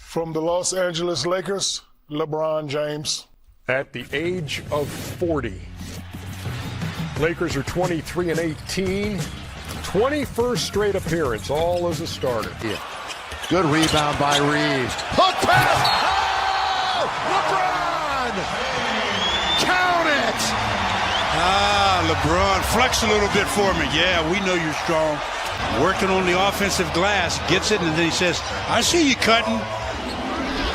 From the Los Angeles Lakers, LeBron James. At the age of 40. Lakers are 23-18. 21st straight appearance, all as a starter. Yeah. Good rebound by Reeves. Hook pass! Oh! LeBron! Count it! LeBron, flex a little bit for me. Yeah, we know you're strong. Working on the offensive glass, gets it, and then he says, I see you cutting.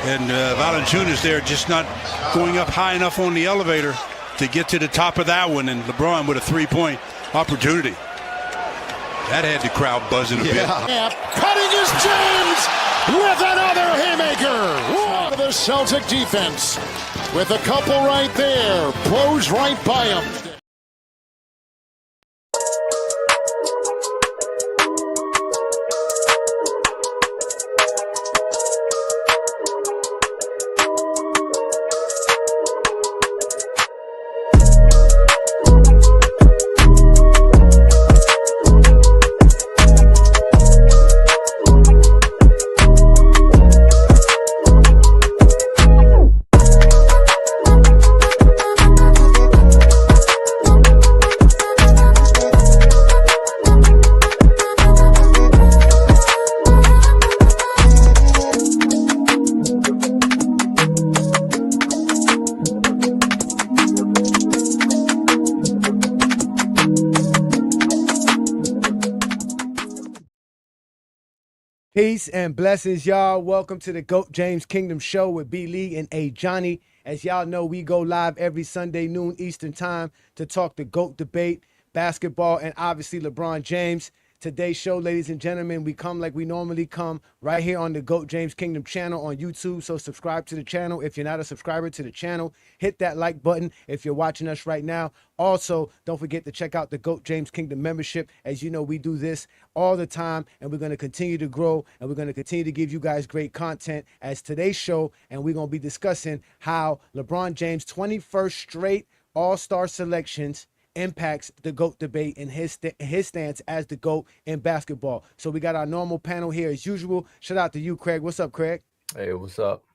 And Valanciunas there just not going up high enough on the elevator to get to the top of that one, and LeBron with a three-point opportunity. That had the crowd buzzing a bit. Cutting is James with another haymaker. Out of the Celtic defense with a couple right there. Blows right by him. Peace and blessings, y'all. Welcome to the GOAT James Kingdom Show with B. Lee and A. Johnny. As y'all know, we go live every Sunday noon Eastern time to talk the GOAT debate, basketball, and obviously LeBron James. Today's show, ladies and gentlemen, we come like we normally come right here on the GOAT James Kingdom channel on YouTube. So subscribe to the channel. If you're not a subscriber to the channel, hit that like button if you're watching us right now. Also, don't forget to check out the GOAT James Kingdom membership. As you know, we do this all the time, and we're going to continue to grow, and we're going to continue to give you guys great content as today's show, and we're going to be discussing how LeBron James' 21st straight All-Star selections impacts the GOAT debate and his stance as the GOAT in basketball. So we got our normal panel here as usual. Shout out to you, Craig. What's up, Craig? Hey, what's up?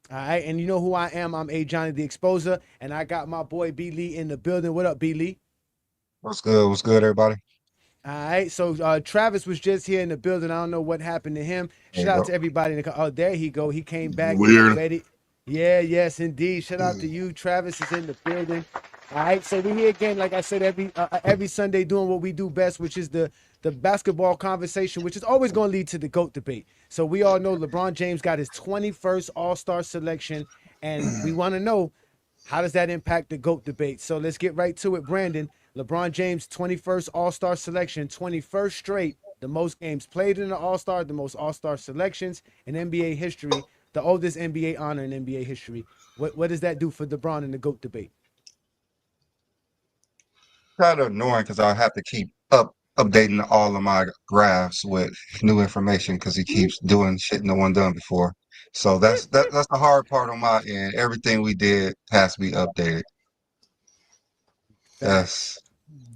All right, and you know who I am. I'm A. Johnny the Exposer, and I got my boy B. Lee in the building. What up, B. Lee? What's good? What's good, everybody? All right, so Travis was just here in the building. I don't know what happened to him. Shout out to everybody. Oh, there he go. He came back. Weird. Ready. Yeah, yes, indeed. Shout out to you. Travis is in the building. All right, so we're here again, like I said, every Sunday doing what we do best, which is the basketball conversation, which is always going to lead to the GOAT debate. So we all know LeBron James got his 21st All-Star selection, and we want to know, how does that impact the GOAT debate? So let's get right to it, Brandon. LeBron James' 21st All-Star selection, 21st straight, the most games played in the All-Star, the most All-Star selections in NBA history, the oldest NBA honor in NBA history. What does that do for LeBron in the GOAT debate? Kind of annoying because I have to keep updating all of my graphs with new information because he keeps doing shit no one done before. So that's the hard part on my end. Everything we did has to be updated. That's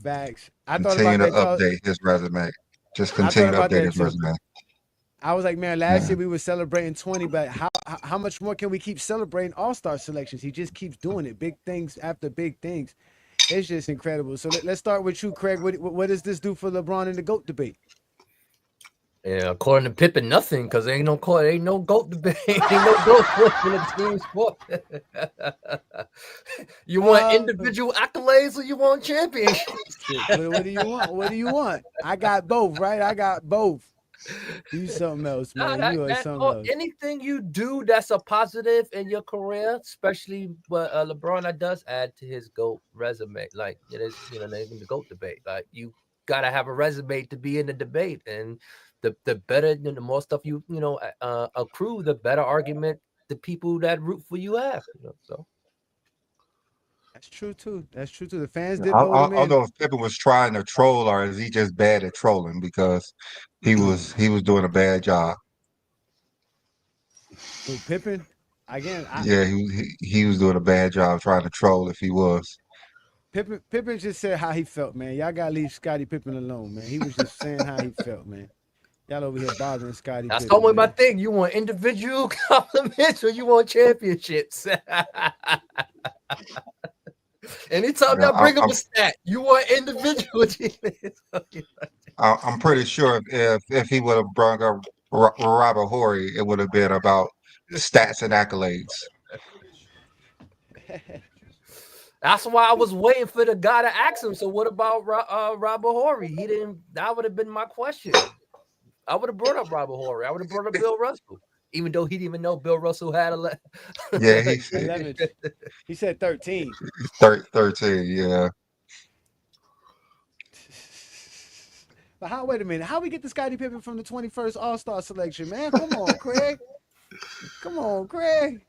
Facts. continue to update his resume. Just continue to update his resume. I was like, man, last year we were celebrating 20, but how much more can we keep celebrating All-Star selections? He just keeps doing it, big things after big things. It's just incredible. So let's start with you, Craig. What does this do for LeBron in the GOAT debate? Yeah, according to Pippen, nothing, because ain't no GOAT debate. Ain't no GOAT in the team sport. You want individual accolades or you want championships? What do you want? What do you want? I got both, right? I got both. You something else, man. You are something else. Anything you do that's a positive in your career, especially what LeBron does add to his GOAT resume. Like it is, in the GOAT debate. Like you gotta have a resume to be in the debate, and the better, the more stuff you accrue, the better argument the people that root for you have. So. That's true too. The fans did. I don't know if Pippen was trying to troll or is he just bad at trolling because he was doing a bad job. So Pippen, again. He was doing a bad job trying to troll if he was. Pippen just said how he felt, man. Y'all gotta leave Scottie Pippen alone, man. He was just saying how he felt, man. Y'all over here bothering Scottie. That's Pippen, always my man. thing. You want individual compliments or you want championships? Anytime Yeah, y'all bring up a stat, you want individual achievements. I'm pretty sure if he would have brought up Robert Horry, it would have been about stats and accolades. That's why I was waiting for the guy to ask him. So what about Robert Horry? He didn't. That would have been my question. I would have brought up Robert Horry. I would have brought up Bill Russell, even though he didn't even know Bill Russell had 11. Yeah, he 11. He said 13. 13. Yeah. But how? Wait a minute. How we get the Scottie Pippen from the 21st All-Star selection, man? Come on, Craig. Come on, Craig.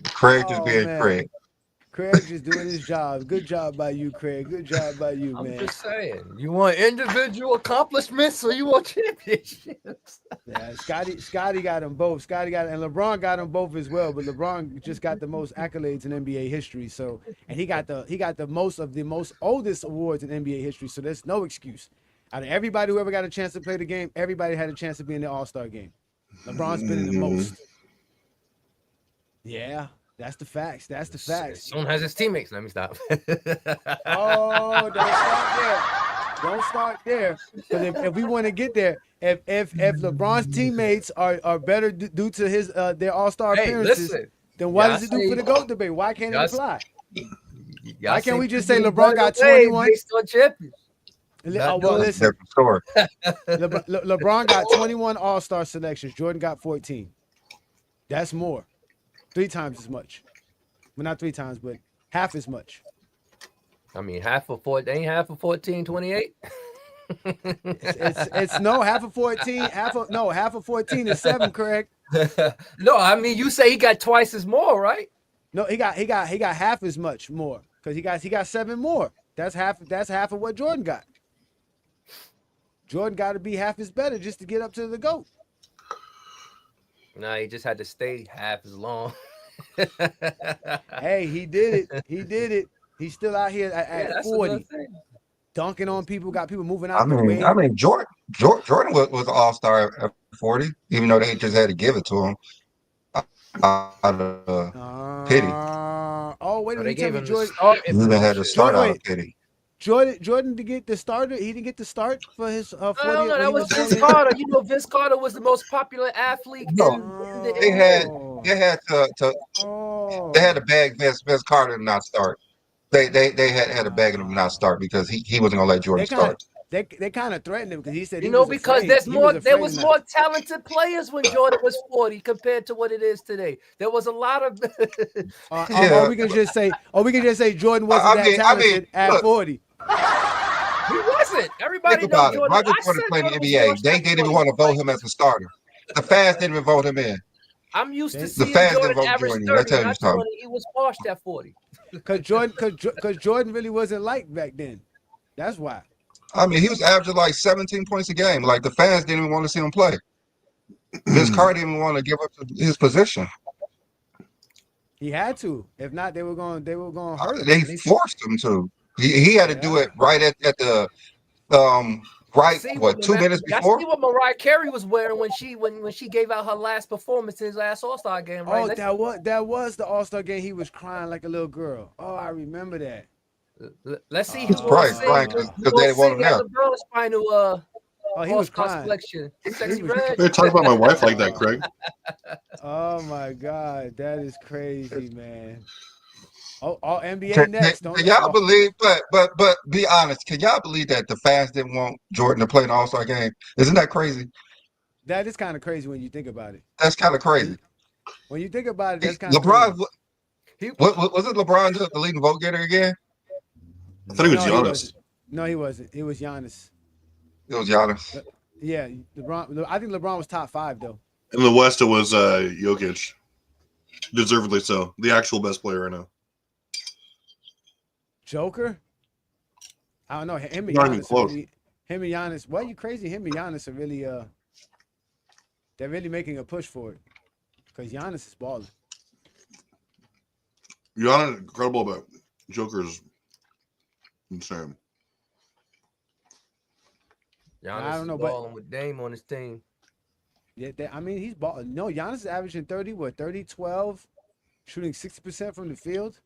Craig just being man. Craig. Craig just doing his job. Good job by you, Craig. Good job by you, I'm man. just saying, you want individual accomplishments or you want championships? Yeah, Scottie got them both. Scottie got it, and LeBron got them both as well. But LeBron just got the most accolades in NBA history. So, and he got the most of the most oldest awards in NBA history. So there's no excuse. Out of everybody who ever got a chance to play the game, everybody had a chance to be in the All-Star game. LeBron's been in the most. Yeah. That's the facts. That's the facts. Someone has his teammates. Let me stop. Oh, don't start there. Because if we want to get there, if LeBron's teammates are better due to his their All-Star appearances, then what does it do for the GOAT debate? Why can't it apply? Why can't we just say LeBron got 21? Based on champions. Oh, well, listen. LeBron got 21 All-Star selections. Jordan got 14. That's more. 3 times as much. Well, not 3 times, but half as much. I mean, half of 14, 28. It's no half of 14. Half of 14 is 7, correct? No, I mean you say he got twice as more, right? No, he got half as much more because he got 7 more. That's half of what Jordan got. Jordan got to be half as better just to get up to the GOAT. Nah, he just had to stay half as long. Hey, he did it. He did it. He's still out here at 40, dunking on people. Got people moving out the way. I mean, Jordan was an All-Star at 40, even though they just had to give it to him out of pity. Oh, wait a minute. They gave him Jordan. He even had to start out of pity. Jordan to get the starter. He didn't get the start for his 40th. No, that was Vince Carter. You know, Vince Carter was the most popular athlete. No, they had to bag Vince Carter to not start. They had to bag him to not start because he wasn't gonna let Jordan start. They kind of threatened him because he said because there was more talented players when Jordan was 40 compared to what it is today. There was a lot of or we can just say Jordan wasn't that talented at 40. He wasn't. Everybody knows Jordan. Michael Jordan played in the NBA. They didn't even want to vote him as a starter. The fans didn't even vote him in. I'm used to seeing Jordan average 30, not 20. He was washed at 40. Because Jordan really wasn't liked back then. That's why. I mean, he was averaging like 17 points a game. Like the fans didn't even want to see him play. Vince Carter didn't even want to give up his position. He had to. If not, they were going to hurt him. They forced him to. He had to do it right at the 2 minutes before. That's what Mariah Carey was wearing when she gave out her last performance in his last All-Star game. Right? Oh, that was the All-Star game. He was crying like a little girl. Oh, I remember that. Let's see. He's probably crying because they didn't want him there. He was crying. They're talking about my wife like that, Craig. Oh my God, that is crazy, man. Oh, NBA next. Can y'all believe? But be honest. Can y'all believe that the fans didn't want Jordan to play in the All-Star game? Isn't that crazy? That is kind of crazy when you think about it. That's kind of crazy. When you think about it, that's kind of LeBron. Crazy. Was it LeBron the leading vote getter again? I thought he was Giannis. No, he wasn't. It was Giannis. It was Giannis. Yeah, LeBron. I think LeBron was top 5 though. In the West, it was Jokic, deservedly so. The actual best player right now. Joker? I don't know. Him and Not even Giannis. close. Him and Giannis. Why are you crazy? Him and Giannis are really they're really making a push for it because Giannis is balling. Giannis incredible, but Joker's insane. Giannis I don't know, balling with Dame on his team. Yeah, I mean, he's ball. No, Giannis is averaging 30, 12, shooting 60% from the field.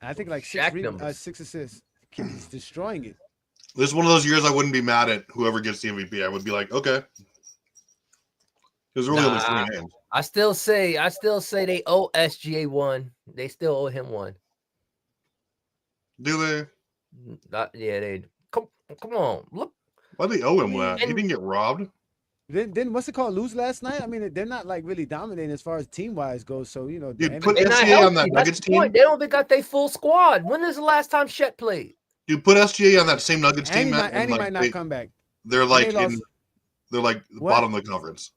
And I think like six assists. He's destroying it. This is one of those years I wouldn't be mad at whoever gets the MVP. I would be like, okay. There's really only 3 names. I still say they owe SGA one. They still owe him one. Do they? Yeah, they come on. Look. Why do they owe him that? He didn't get robbed. Then what's it called? Lose last night? I mean, they're not like really dominating as far as team wise goes. So you know, dude, put SGA on that Nuggets team. They don't even got their full squad. When is the last time Chet played? Dude, put SGA on that same Nuggets team, and he might not come back. They're like bottom of the conference.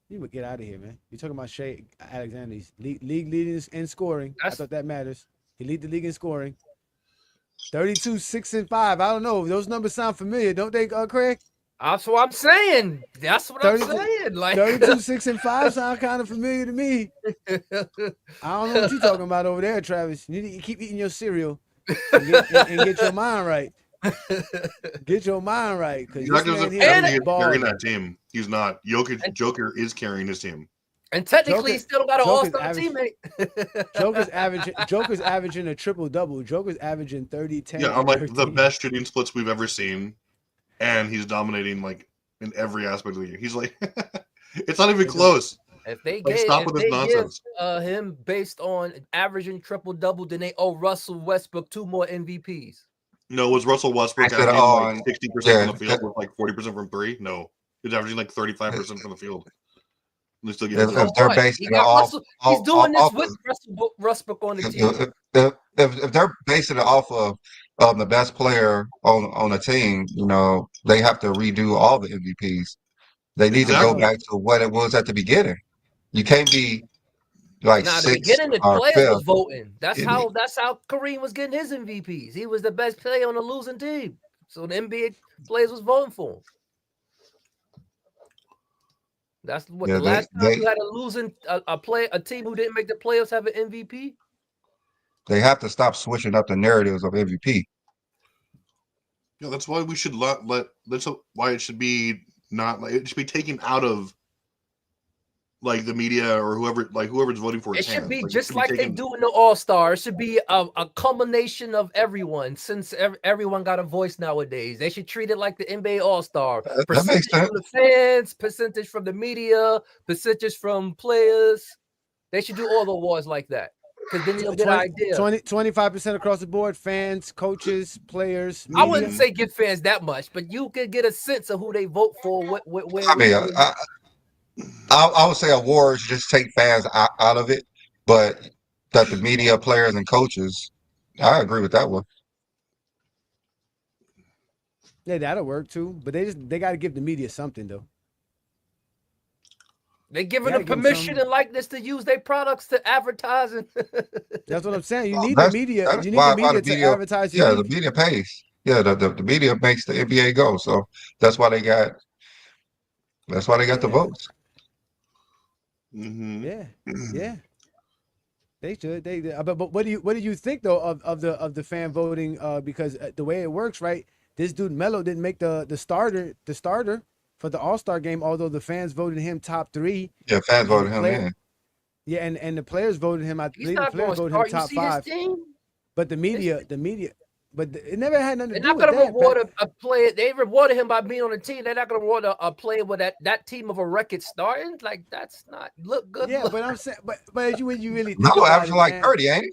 You would get out of here, man. You're talking about Shea Alexander. He's league leading in scoring. I thought that matters. He lead the league in scoring. 32, 6, and 5. I don't know. Those numbers sound familiar, don't they, Craig? That's what I'm saying. That's what I'm saying. Like 32, 6, and 5 sound kind of familiar to me. I don't know what you're talking about over there, Travis. You need to keep eating your cereal and get your mind right. Get your mind right. He's not carrying that team. He's not. Joker is carrying his team. And technically, he's still got an all-star teammate. Joker's averaging a triple-double. Joker's averaging 30, 10. Yeah, on like the best shooting splits we've ever seen. And he's dominating like in every aspect of the game. He's like, it's not even close. If they give him based on averaging triple-double, then they owe Russell Westbrook 2 more MVPs. No, was Russell Westbrook averaging like 60% from the field with like 40% from 3? No, he's averaging like 35% from the field. They still get they're basing it off. He's doing this with Russell Westbrook on the team. If they're basing it off of the best player on the team, you know, they have to redo all the MVPs. They need to go back to what it was at the beginning. You can't be like the beginning the players was voting. That's how Kareem was getting his MVPs. He was the best player on the losing team. So the NBA players was voting for him. That's what the last time you had a losing a team who didn't make the playoffs have an MVP. They have to stop switching up the narratives of MVP. Yeah, that's why we should that's why it should be it should be taken out of like the media or whoever's voting for it should be just like they do in the All-Star. It should be a culmination of everyone, since everyone got a voice nowadays. They should treat it like the NBA All-Star. Percentage from the fans, percentage from the media, percentage from players. They should do all the awards like that. Because then you'll get an idea. 25% across the board, fans, coaches, players, media. I wouldn't say give fans that much, but you could get a sense of who they vote for. I would say awards just take fans out of it, but that the media, players, and coaches, I agree with that one. Yeah, that'll work too. But they got to give the media something though. They giving them permission and likeness to use their products to advertise. That's what I'm saying. You need the media. You need the media to advertise. Yeah, the media pays. Yeah, the media makes the NBA go. So that's why they got. That's why they got the votes. Mm-hmm. Yeah. They should. But what do you think though of the fan voting? Because the way it works, right? This dude Melo didn't make the starter for the All-Star game, although the fans voted him top 3. Yeah, fans voted him in. Yeah, and the players voted him. I believe the players voted him top 5. But the media, but it never had nothing to do with that. They're not going to reward a player. They rewarded him by being on the team. They're not going to reward a player with that team of a record starting. Like, that's not look good. Yeah, but I'm saying, but when you really think Melo averaging like 30, ain't he?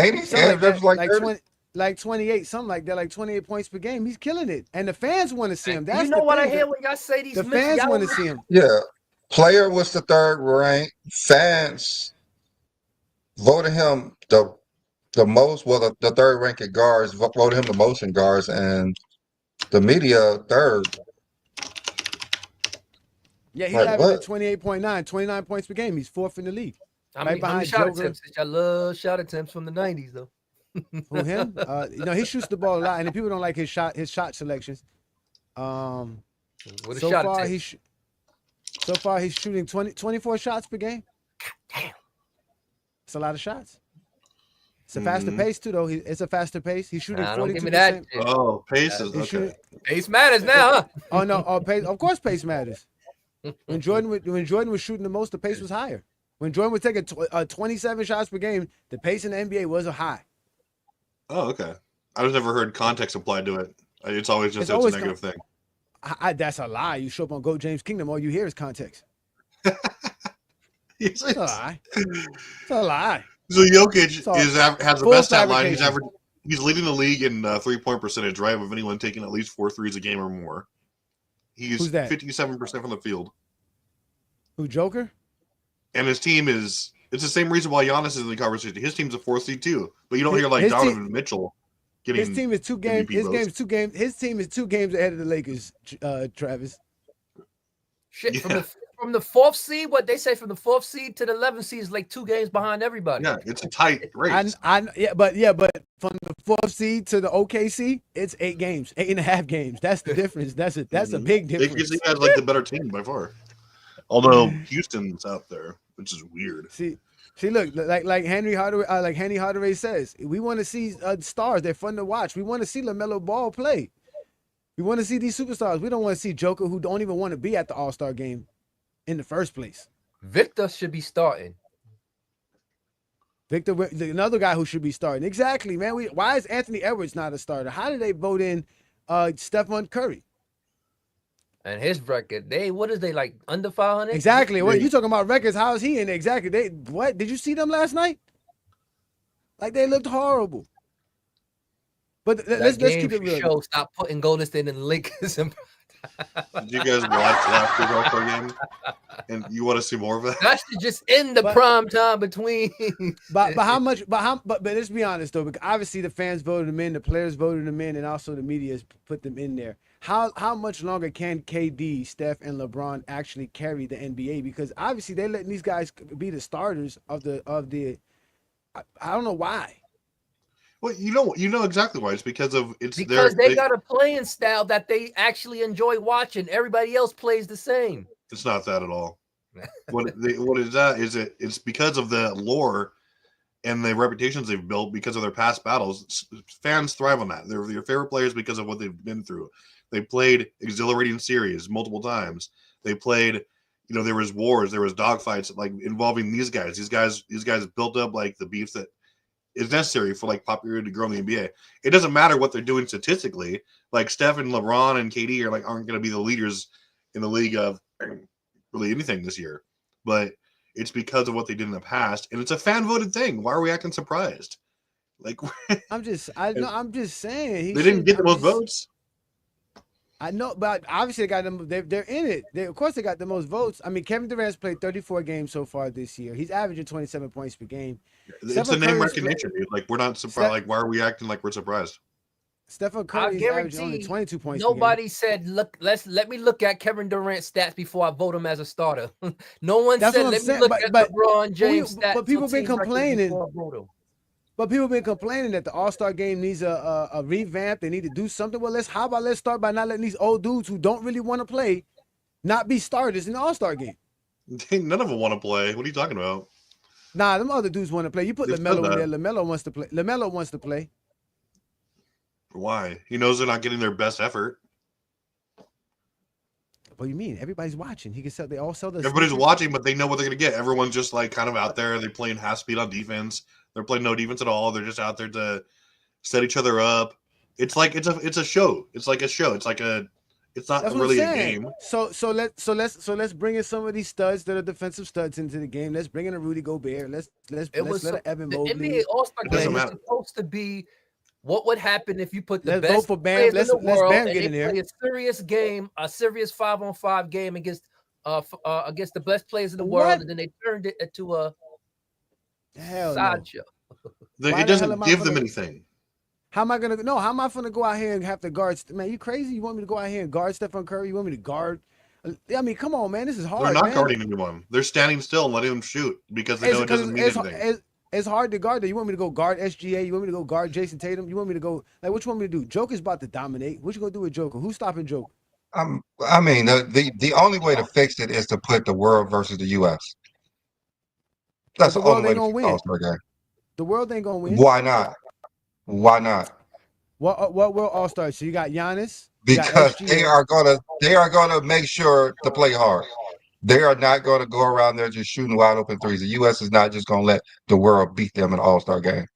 Ain't he? Averaging like 30. 20, like 28, something like that, like 28 points per game. He's killing it, and the fans want to see him. That's what I hear when y'all say these. The fans want to see him. Yeah, player was the 3rd rank. Fans voted him the most. Well, the 3rd ranked guards voted him the most in guards, and the media 3rd. Yeah, he's averaging 28.9, 29 points per game. He's 4th in the league. Right behind shot attempts. I love shot attempts from the 90s, though. Who him? He shoots the ball a lot, and if people don't like his shot selections. So far he's shooting 24 shots per game. Damn. It's a lot of shots. It's a faster pace too, though. It's a faster pace. He's shooting 42%. Don't give me that. Oh, pace is okay. Pace matters now, huh? Oh no, pace. Of course, pace matters. When Jordan was shooting the most, the pace was higher. When Jordan was taking 27 shots per game, the pace in the NBA was a high. Oh, okay. I just never heard context applied to it. It's always just a negative thing. That's a lie. You show up on Go James Kingdom, all you hear is context. It's a lie. It's a lie. So Jokic has the best stat line. He's leading the league in 3-point percentage, right? With anyone taking at least 4 threes a game or more. He's 57% from the field. Who, Joker? And his team it's the same reason why Giannis is in the conversation. His team's a 4th seed too, but you don't hear like Donovan Mitchell getting. His team is 2 games. His team is 2 games ahead of the Lakers. Travis. Shit, yeah. From the 4th seed, what they say from the 4th seed to the 11th seed is like 2 games behind everybody. Yeah, it's a tight race. But from the 4th seed to the OKC, it's 8 games, 8.5 games. That's the difference. That's a big difference. OKC has like the better team by far. Although Houston's out there, which is weird. See, look, like Henry Hardaway says, we want to see stars. They're fun to watch. We want to see LaMelo Ball play. We want to see these superstars. We don't want to see Joker, who don't even want to be at the All-Star game in the first place. Victor should be starting. Victor, another guy who should be starting. Exactly, man. Why is Anthony Edwards not a starter? How did they vote in Stephen Curry? And his record, what is they like under 500? Exactly. What you talking about records? How is he in? Exactly. What did you see them last night? Like they looked horrible. But let's keep it real. Show, stop putting Golden State in the Lakers. Did you guys watch last year's All-Star game? And you want to see more of that? That should just end the prime time between. But let's be honest though, because obviously the fans voted them in, the players voted them in, and also the media has put them in there. How much longer can KD, Steph, and LeBron actually carry the NBA? Because obviously they're letting these guys be the starters of the. I don't know why. Well, you know exactly why. It's because they got a playing style that they actually enjoy watching. Everybody else plays the same. It's not that at all. What is that? It's because of the lore and the reputations they've built because of their past battles. Fans thrive on that. They're your favorite players because of what they've been through. They played exhilarating series multiple times. They played, there was wars, there was dogfights like involving these guys. These guys built up like the beef that is necessary for like popularity to grow in the NBA. It doesn't matter what they're doing statistically. Like Steph and LeBron and KD aren't going to be the leaders in the league of really anything this year. But it's because of what they did in the past, and it's a fan voted thing. Why are we acting surprised? Like I'm just saying they didn't get the most votes. I know, but obviously they got them. They're in it. Of course, they got the most votes. I mean, Kevin Durant's played 34 games so far this year. He's averaging 27 points per game. It's a name recognition. Like we're not surprised. Like why are we acting like we're surprised? Stephen Curry is averaging only 22 points. Nobody said, "Look, let me look at Kevin Durant's stats before I vote him as a starter." No one said, "Let me look at LeBron James stats." But people been complaining. But people been complaining that the All-Star game needs a revamp. They need to do something. Well, let's start by not letting these old dudes who don't really want to play not be starters in the All-Star game. None of them want to play. What are you talking about? Nah, them other dudes want to play. You put LaMelo in there. LaMelo wants to play. LaMelo wants to play. Why? He knows they're not getting their best effort. What do you mean? Everybody's watching. He can sell. They all sell the. Everybody's watching, but they know what they're going to get. Everyone's just like kind of out there. They're playing half speed on defense. They're playing no defense at all. They're just out there to set each other up. It's like it's a show. It's like a show. It's not really a game. So let's bring in some of these studs that are defensive studs into the game. Let's bring in a Rudy Gobert. Let's let Evan Mobley. The NBA All-Star game is supposed to be what would happen if you put the best vote for Bam. Let's Bam get in there. Play a serious game, a serious 5-on-5 game against the best players in the world, and then they turned it into a sideshow. It doesn't give them anything. How am I gonna go out here and have to guard? Man, you crazy? You want me to go out here and guard Stephen Curry? You want me to guard? I mean, come on, man. This is hard. They're not guarding anyone. They're standing still and letting them shoot because they know it doesn't mean anything. It's hard to guard. You want me to go guard SGA? You want me to go guard Jason Tatum? You want me to go what you want me to do? Joker's about to dominate. What you gonna do with Joker? Who's stopping Joker? I mean, the only way to fix it is to put the world versus the U.S. That's the only way to win. All-Star game. The world ain't gonna win. Why not? Why not? What world All-Stars? So you got Giannis. Because they are gonna make sure to play hard. They are not going to go around there just shooting wide open threes. The U.S. is not just going to let the world beat them in an All-Star game.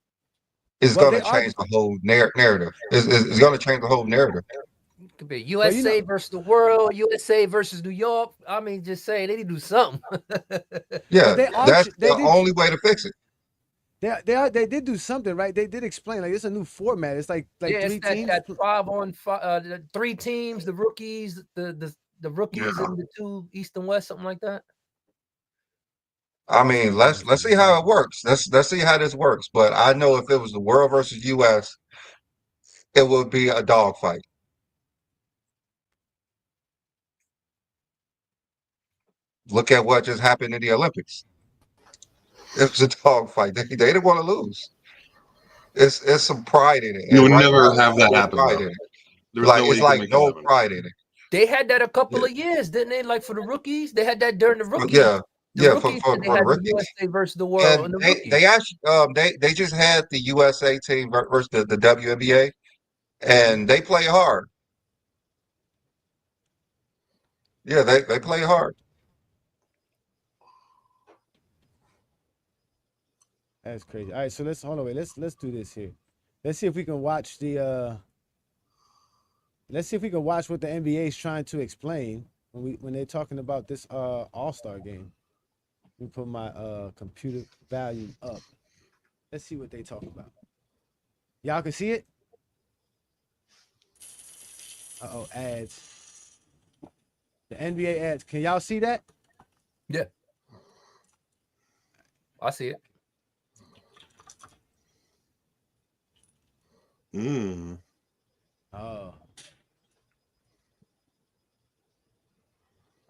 It's Well, going they to are. change the whole narrative. It's going to change the whole narrative. It could be USA versus the world, USA versus New York. I mean, just say they need to do something. Yeah, they that's the only way to fix it. They did do something, right? They did explain like it's a new format. It's like three teams. That 5-on-5, the 3 teams, the rookies, the rookies and the 2 East and West, something like that. I mean, let's see how it works. Let's see how this works. But I know if it was the world versus U.S., it would be a dogfight. Look at what just happened in the Olympics. It was a dogfight. They didn't want to lose. It's some pride in it. You would right never now, have that no happen. pride in it. There's Like no way it's you can like make no that happen. pride in it. They had that a couple of years, didn't they? Like for the rookies, they had that during the rookies. Yeah, rookies, for they the had the rookies. USA versus the world, and the they rookies. actually they just had the USA team versus the WNBA, and they play hard. Yeah, they play hard. That's crazy. All right, so let's hold on. Wait, let's do this here. Let's see if we can watch the. Let's see if we can watch what the NBA is trying to explain when they're talking about this All-Star game. Let me put my computer volume up. Let's see what they talk about. Y'all can see it? Uh-oh, ads. The NBA ads. Can y'all see that? Yeah. I see it. Oh.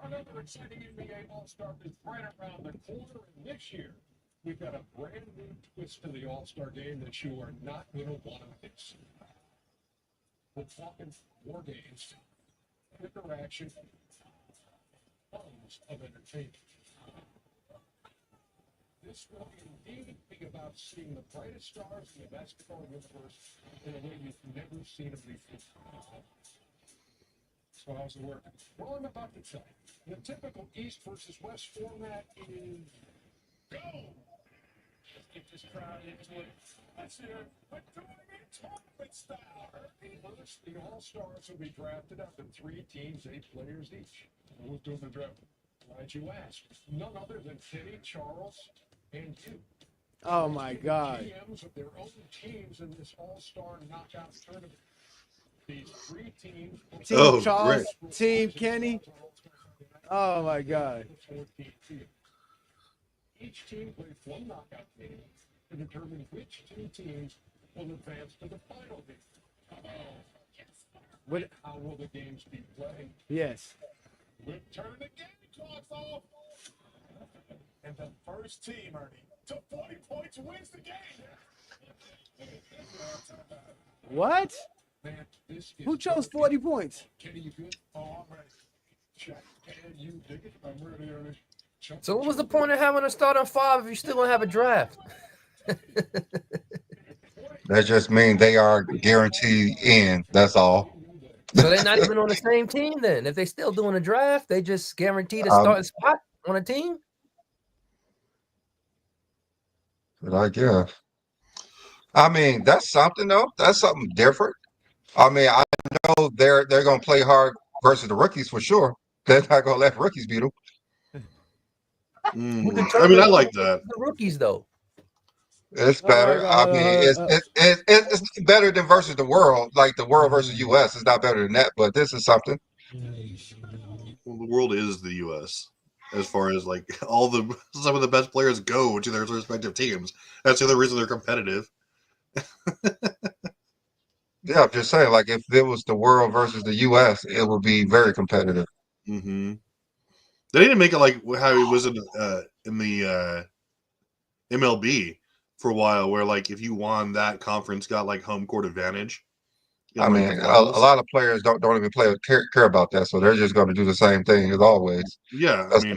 Another exciting NBA All-Star is right around the corner, and this year we've got a brand new twist to the All-Star game that you are not going to want to miss. We're talking more games, interaction, tons of entertainment. This will indeed be about seeing the brightest stars in the basketball universe in a way you've never seen them before. So how's it working? Well, I'm about to tell you. The typical East versus West format is go. Let's get this crowd into it. Let's hear it. We're doing it tournament style. First, the All-Stars will be drafted after 3 teams, 8 players each. Who's doing the draft? Glad you asked. None other than Teddy, Charles, and you. Oh my God. GMs of their own teams in this All-Star knockout tournament. These 3 teams. Team Charles, Team Kenny. Oh my God. Each team plays 1 knockout game to determine which 2 teams will advance to the final game. What? How will the games be played? Yes. We'll turn the game clocks off. And the first team, Ernie, to 40 points wins the game. What? Man, this is Who chose 40 points? Kenny, you good? Oh, I'm ready. Check. And you dig it? I'm ready, Ernie. So what was the point of having a starting 5 if you still gonna have a draft? That just means they are guaranteed in. That's all. So they're not even on the same team then. If they're still doing a draft, they just guaranteed a starting spot on a team. But I guess. I mean, that's something though. That's something different. I mean, I know they're gonna play hard versus the rookies for sure. They're not gonna let rookies beat them. I mean, I like that. The rookies though. It's better. I mean, it's better than versus the world. Like the world versus U.S. is not better than that. But this is something. Well, the world is the U.S. as far as like some of the best players go to their respective teams. That's the other reason they're competitive. Yeah, I'm just saying. Like if it was the world versus the U.S., it would be very competitive. Mm-hmm. They didn't make it like how it was in the MLB for a while, where like if you won that conference, got like home court advantage. I mean, a lot of players don't even care about that, so they're just going to do the same thing as always. Yeah, that's the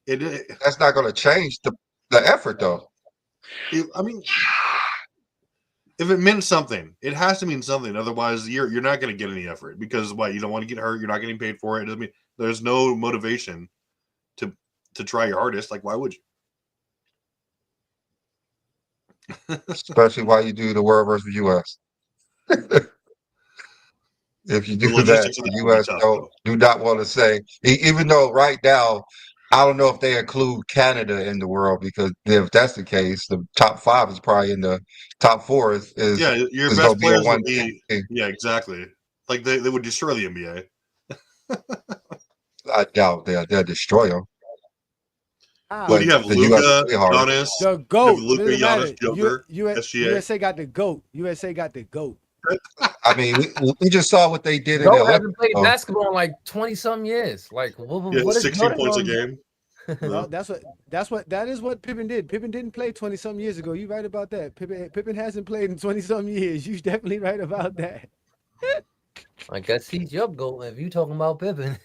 thing. That's not going to change the effort, though. I mean, if it meant something, it has to mean something. Otherwise, you're not going to get any effort because what, you don't want to get hurt. You're not getting paid for it. It doesn't mean there's no motivation to try your hardest. Like, why would you? Especially while you do the world versus U.S. If you The do that, logistics of the that would be U.S. tough, though. do not want to say, even though right now, I don't know if they include Canada in the world, because if that's the case, the top 5 is probably in the top 4 Yeah, your is going best to be a players will one be. team. Yeah, exactly. Like they would destroy the NBA. I doubt they'll destroy them, Who do but you have? the U.S. will Luca, play hard. Giannis. The You have GOAT. It Luca, doesn't matter. Giannis, Joker, SGA. USA got the GOAT. USA got the GOAT. I mean, we just saw what they did in the Joe Olympics. hasn't played So, basketball in like 20-some years. Like, Yeah, what is 16 Jordan points a gonna- game. No, that is what Pippen did. Pippen didn't play 20-some years ago. You right about that. Pippen hasn't played in 20-some years. You definitely right about that. I guess he's your goal if you talking about Pippen.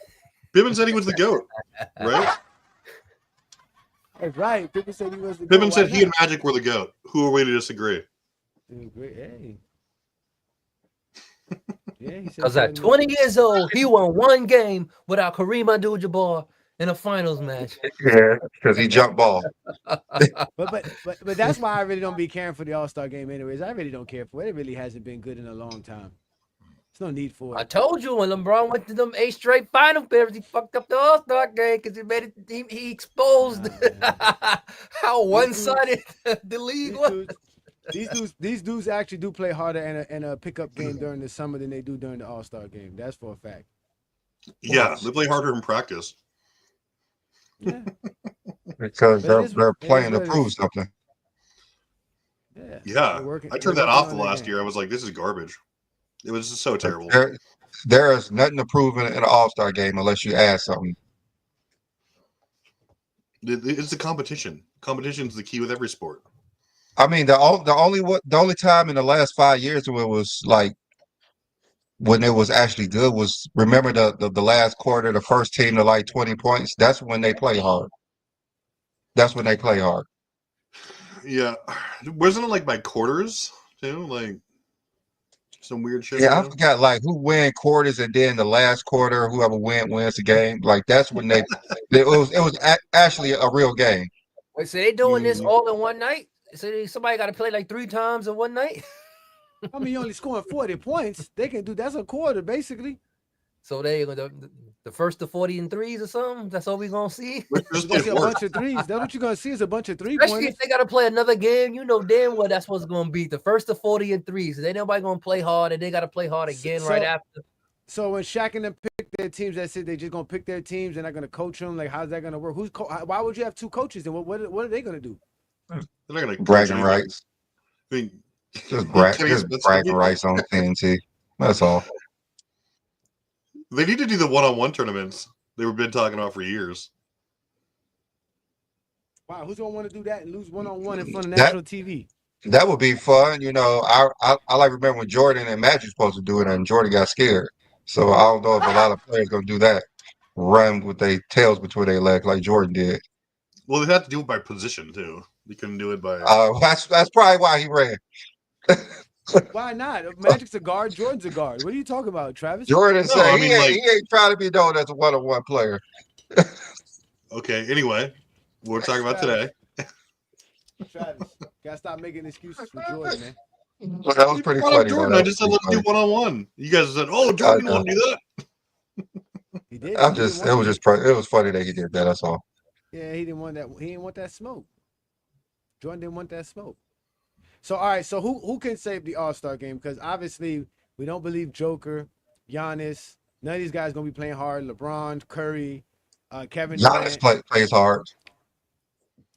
Pippen said he was the GOAT, right? That's right. Pippen said he was the Pippen GOAT. said Why he and Magic were the GOAT. Who are we to disagree? not? Great. Hey. Yeah, he said Because at Jordan 20 years old, he won one game without Kareem Abdul-Jabbar in a finals match. yeah, because he jumped ball. But that's why I really don't be caring for the All-Star game anyways. I really don't care for it. It really hasn't been good in a long time. There's no need for I it. told you when LeBron went to them 8 straight final appearances, he fucked up the All-Star game because he made it. He exposed how one-sided the league was. These dudes actually do play harder in a pickup game during the summer than they do during the All-Star game. That's for a fact. Yeah, they play harder in practice. Yeah. Because But they're playing to what it prove is. something. Yeah. Yeah, They're working- I they're turned that working off on the their last game. year. I was like, this is garbage. It was just so terrible. There is nothing to prove in an All-Star game unless you add something. It's the competition. Competition's the key with every sport. I mean, the only time in the last 5 years where it was like when it was actually good was, remember the last quarter, the first team to like 20 points. That's when they play hard. That's when they play hard. Yeah, wasn't it like by quarters too? Like some weird shit. Yeah, I too? forgot like who win quarters, and then the last quarter, whoever wins the game. Like that's when it was actually a real game. Wait, so they doing this Mhm. all in one night? So somebody got to play like 3 times in one night? I mean, you only scoring 40 points. They can do that's a quarter basically. So the first to 40 and threes or something? That's all we going to see? Let's You're just gonna get see a work. bunch of threes. That's what you're gonna see is a bunch of Especially three-pointers. if they got to play another game, you know damn well that's what's going to be. The first to 40 and threes. Ain't nobody going to play hard, and they got to play hard again right after. So when Shaq and them pick their teams, that's it. They just gonna pick their teams. They're not gonna coach them. Like, how's that gonna work? Why would you have 2 coaches? And what are they gonna do? They're not gonna coach Bragging anything. rights. I mean, Just Kenny Smith's bragging gonna be- rights on TNT. That's all. They need to do the one-on-one tournaments they've been talking about for years. Wow, who's gonna want to do that and lose one-on-one in front of That- national TV? That would be fun. You know, I like remember when Jordan and Magic supposed to do it, and Jordan got scared. So I don't know if a lot of players gonna do that. Run with their tails between their legs like Jordan did. Well, they had to do it by position too. They couldn't do it by. That's probably why he ran. Why not? Magic's a guard, Jordan's a guard. What are you talking about, Travis? Jordan No, said I he mean, ain't trying to be known as a one-on-one player. Okay. Anyway, we're talking about today. Travis, gotta stop making excuses for Jordan, man. But that was pretty Brought up funny. Jordan. Though. I just said let's do one-on-one. You guys said, "Oh, Jordan, you want to do that?" He did. It He was didn't want it was funny that he did that. That's all. Yeah, he didn't want that. He didn't want that smoke. Jordan didn't want that smoke. So all right, so who can save the All-Star game? Because obviously we don't believe Joker, Giannis, none of these guys gonna be playing hard. LeBron, Curry, Kevin Giannis Durant. plays hard.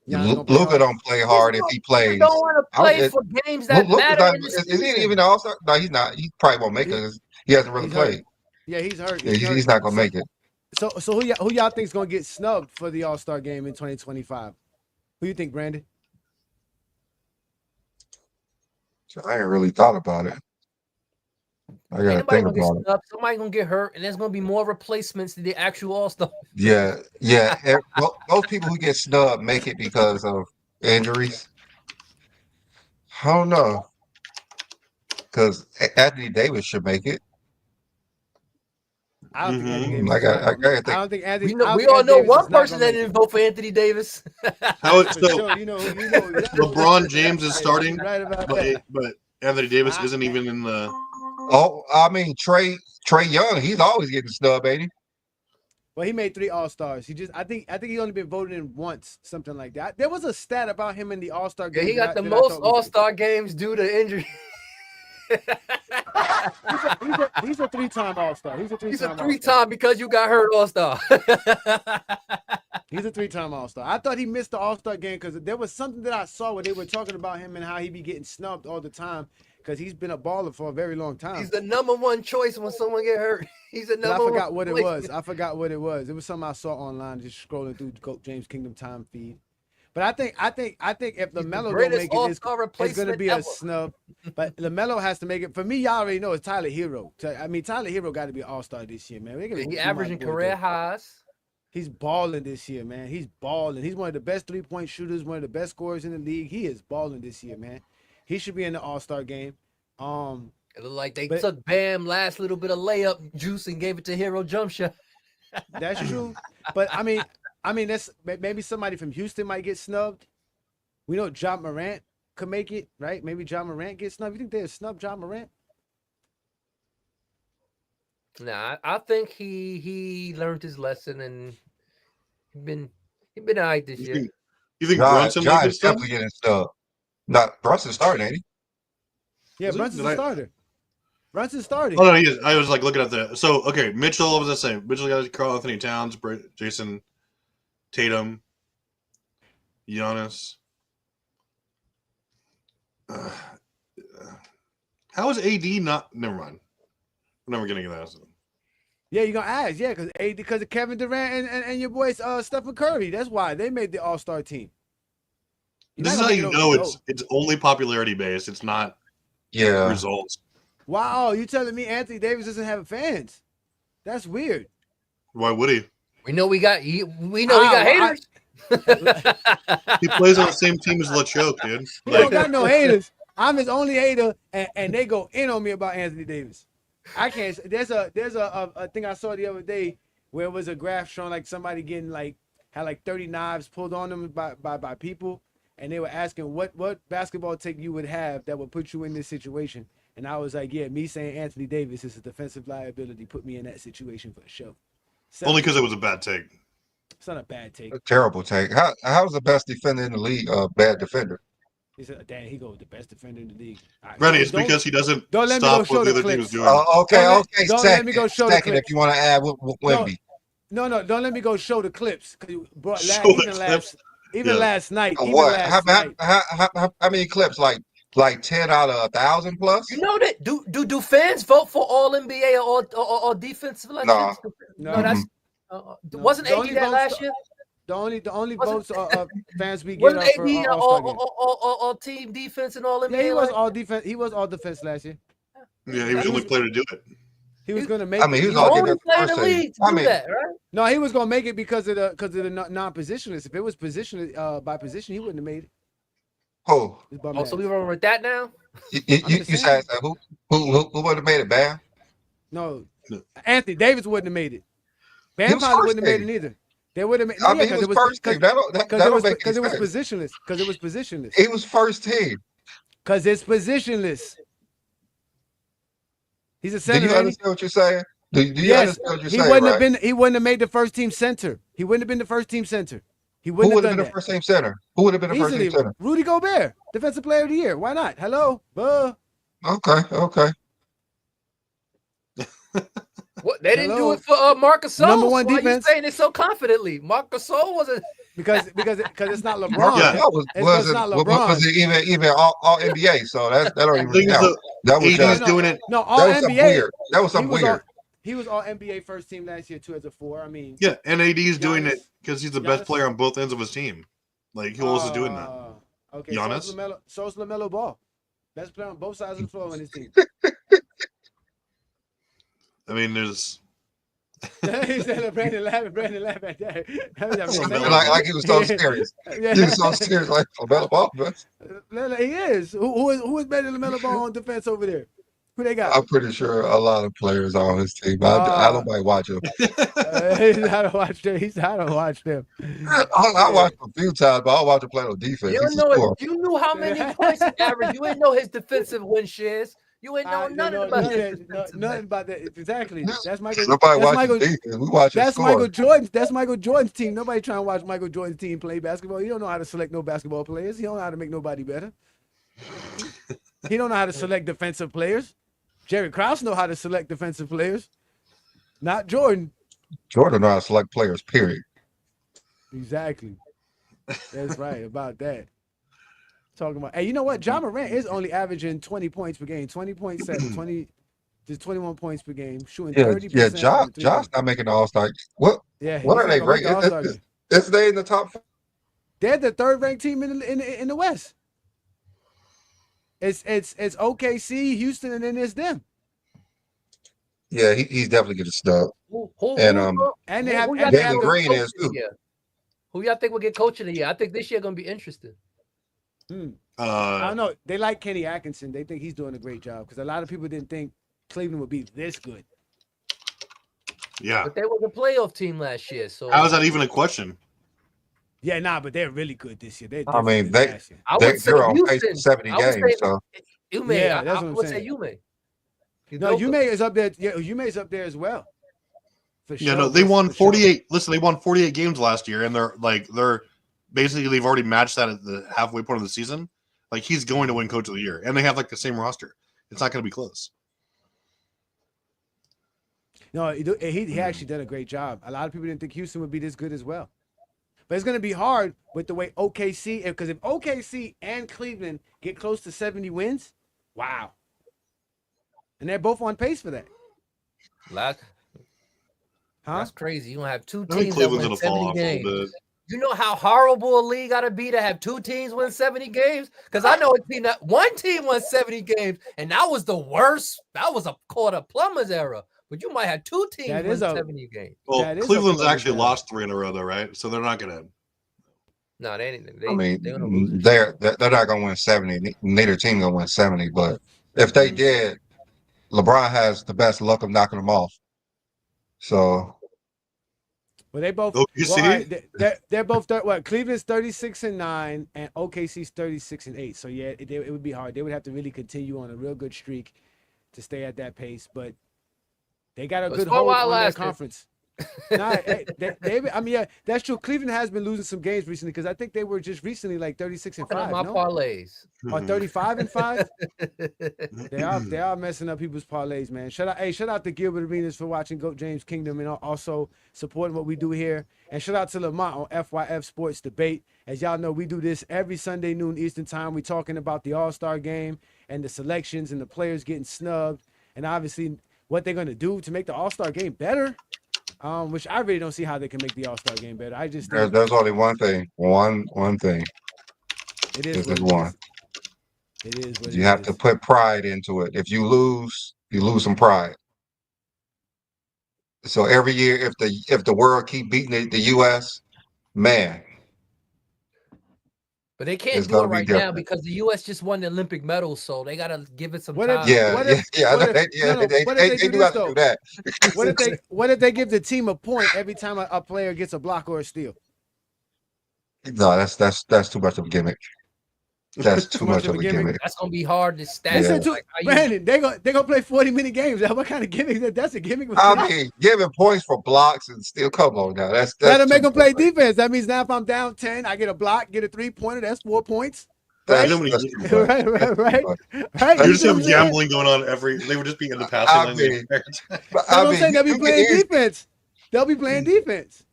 Giannis gonna play Luka hard. don't play hard if he plays. Don't want to play it- for games that Luka's matter not. in the Is he season. even an All-Star? No, he's not. He probably won't make it 'cause he hasn't really He's hurt. played. Yeah, he's hurt. Yeah, He's hurt. he's not gonna make it. So who y'all think is gonna get snubbed for the All-Star game in 2025? Who you think, Brandon? I ain't really thought about it. I gotta Anybody think gonna get about it. snubbed, somebody gonna get hurt, and there's gonna be more replacements than the actual All-Star. Yeah. Those people who get snubbed make it because of injuries. I don't know. Because Anthony Davis should make it. I don't think Anthony Davis. Like is not I gonna- think I don't think Anthony. We all know one person that didn't vote for Anthony Davis. How For so? sure, LeBron James is starting, Right about that. but Anthony Davis isn't even in the. Oh, I mean Trey Young, he's always getting snubbed, ain't he? Well, he made 3 All-Stars. I think he only been voted in once, something like that. There was a stat about him in the All-Star Yeah, game. he got the most All-Star games due to injury. He's a 3-time All-Star. He's a 3-time because you got hurt All-Star. He's a 3-time All-Star. I thought he missed the All-Star game because there was something that I saw where they were talking about him and how he be getting snubbed all the time because he's been a baller for a very long time. He's the number 1 choice when someone get hurt. He's the number 1. I forgot what it was. I forgot what it was. It was something I saw online just scrolling through the GOAT James Kingdom time feed. But I think if LaMelo don't make it, it's going to be a snub. But LaMelo has to make it. For me, y'all already know it's Tyler Hero. I mean, Tyler Hero got to be an All-Star this year, man. He's averaging career highs. He's balling this year, man. He's balling. He's one of the best 3-point shooters, one of the best scorers in the league. He is balling this year, man. He should be in the All-Star game. It looked like they took Bam last little bit of layup juice and gave it to Hero jump shot. That's true. But I mean, that's maybe somebody from Houston might get snubbed. We know John Morant could make it, right? Maybe John Morant gets snubbed. You think they'll snub John Morant? Nah, I think he learned his lesson and he been all right this year. You think Brunson might get snubbed? Definitely getting snubbed. Not Brunson starting, ain't he? Yeah, Brunson's a starter. Brunson's starting. Oh no, he is. I was like looking at the. So okay, Mitchell was the same. Mitchell got Karl Anthony Towns, Jason Tatum, Giannis. How is AD not? Never mind. We're never getting that. Yeah, you're gonna ask, yeah, because of Kevin Durant and your boys Stephen Curry. That's why they made the All-Star team. This is how you know it's only popularity based. It's not results. Wow, you telling me Anthony Davis doesn't have fans? That's weird. Why would he? We know we got haters. He plays on the same team as LeChoke, dude. He don't got no haters. I'm his only hater, and they go in on me about Anthony Davis. I can't. There's a thing I saw the other day where it was a graph showing like somebody getting had 30 knives pulled on them by people, and they were asking what basketball take you would have that would put you in this situation. And I was like, yeah, me saying Anthony Davis is a defensive liability put me in that situation for sure. Only because it was a bad take. It's not a bad take. A terrible take. How's the best defender in the league a bad defender? He said, "Damn, he goes the best defender in the league." Right, Rennie, it's because he doesn't stop what the other team is doing. Okay. Don't let me go show the clips. If you want to add Wemby. No, don't let me go show the clips. Even Yeah. last night. What? How many clips? Like 10 out of 1,000 plus? You know that? Do fans vote for all NBA or defensive elections? No, that's wasn't AD that last year? The only votes fans we get Wasn't are for AD all team defense and all NBA? Yeah, he was all defense. He was all defense last year. Yeah, he was the only player to do it. He was going to make. He was the only player in the league to do that, right? No, he was going to make it because of the non-positionless. If it was position by position, he wouldn't have made it. Oh, so we wrong with that now? You said who would have made it, Bam? No, Anthony Davis wouldn't have made it. Bam probably wouldn't have made it either. They would have made. I mean, he was first team. Because it was positionless. Because it was positionless. He was first team. Because it's positionless. He's a center. Do you understand what you're saying? Do you understand what you're saying? He wouldn't have made the first team center. He wouldn't have been the first team center. Who would have been the first team center? Who would have been the first team center? Rudy Gobert, Defensive Player of the Year. Why not? Hello, Okay. What they didn't do it for Marc Gasol. Number one Why defense. Are you saying it so confidently? Marc Gasol wasn't because it's not LeBron. Yeah, was even all NBA. So that don't even count. That was just doing it. No, all NBA. That was something weird. He was all NBA first team last year too as a 4. I mean, yeah, and AD's doing it because he's the best player on both ends of his team. Like who else is doing that? Okay, Giannis. So is LaMelo Ball, best player on both sides of the floor on his team. I mean, there's. He said, Brandon laugh at that. Like he was so serious. Yeah. He was so serious, like LaMelo Ball. He is. Who is better than LaMelo Ball on defense over there? Who they got? I'm pretty sure a lot of players are on his team. I don't like watch him. I don't watch them. I don't watch them. I watched him a few times, but I don't watch him play on defense. You He's a know scorer. it. You knew how many points he averaged. You ain't know his defensive win shares. You ain't know nothing about that. Nothing about that. Exactly. That's Michael. Nobody That's watches Michael. defense. We watch him That's score. Michael Jordan. That's Michael Jordan's team. Nobody trying to watch Michael Jordan's team play basketball. He don't know how to select no basketball players. He don't know how to make nobody better. He don't know how to select defensive players. Jerry Krause know how to select defensive players. Not Jordan. Jordan know how to select players, period. Exactly. That's right about that. Talking about, hey, you know what? Ja Morant is only averaging 20 points per game, 20.7, 20, just 21 points per game, shooting 30%. Yeah, Josh not making the All-Star. What are they ranked? Is they in the top 4? They're the third ranked team in the West. It's OKC, Houston, and then it's them. Yeah, he's definitely getting stuck. And they have Jalen Green is too. Who y'all think will get coach of the year? I think this year gonna be interesting. I don't know. They like Kenny Atkinson. They think he's doing a great job because a lot of people didn't think Cleveland would be this good. Yeah, but they were the playoff team last year. So how is that even a question? Yeah, but they're really good this year. They're I on pace for 70 games. So I would say Yume. No, Yume is up there. Yeah, Yume is up there as well. Yeah, no, they won 48. Listen, they won 48 games last year, and they're basically they've already matched that at the halfway point of the season. Like he's going to win Coach of the Year, and they have like the same roster. It's not going to be close. No, he actually did a great job. A lot of people didn't think Houston would be this good as well. But it's going to be hard with the way OKC, because if OKC and Cleveland get close to 70 wins, wow. And they're both on pace for that. That's crazy. You don't have two teams that Cleveland's win gonna fall 70 off a games. little bit. You know how horrible a league got to be to have two teams win 70 games? Because I know one team won 70 games, and that was the worst. That was called a plumber's era. But you might have two teams win 70 games. Well, Cleveland's actually lost 3 in a row, though, right? So they're not going to. No, they ain't. They're not going to win 70. Neither team going to win 70. But if they did, LeBron has the best luck of knocking them off. So. Well, they both. They're both. Cleveland's 36-9, and OKC's 36-8. So yeah, it would be hard. They would have to really continue on a real good streak to stay at that pace. But they got a good hold on their conference. That's true. Cleveland has been losing some games recently because I think they were just recently like 36-5. My parlays. Or 35-5. They are messing up people's parlays, man. Shout out to Gilbert Arenas for watching GOAT James Kingdom and also supporting what we do here. And shout out to Lamont on FYF Sports Debate. As y'all know, we do this every Sunday noon Eastern time. We're talking about the All-Star game and the selections and the players getting snubbed and obviously what they're going to do to make the All-Star game better. Which I really don't see how they can make the All-Star game better. I just think there's only one thing. One thing. It is one. It is what you have to put pride into it. If you lose, you lose some pride. So every year, if the world keep beating the U.S., man. But they can't do it right now because the U.S. just won the Olympic medal, so they got to give it some time. They do have to do that. What if they give the team a point every time a player gets a block or a steal? No, that's too much of a gimmick. That's too much of a gimmick. That's gonna be hard to stat. Brandon, they gonna play 40-minute games. What kind of gimmick? That's a gimmick. I mean, giving points for blocks and still come on now. That's that'll make them play defense. That means now if I'm down 10, I get a block, get a 3-pointer. That's 4 points. Right. Right. You just have gambling going on they would just be in the passing lane. I'm saying they'll be playing defense. They'll be playing defense.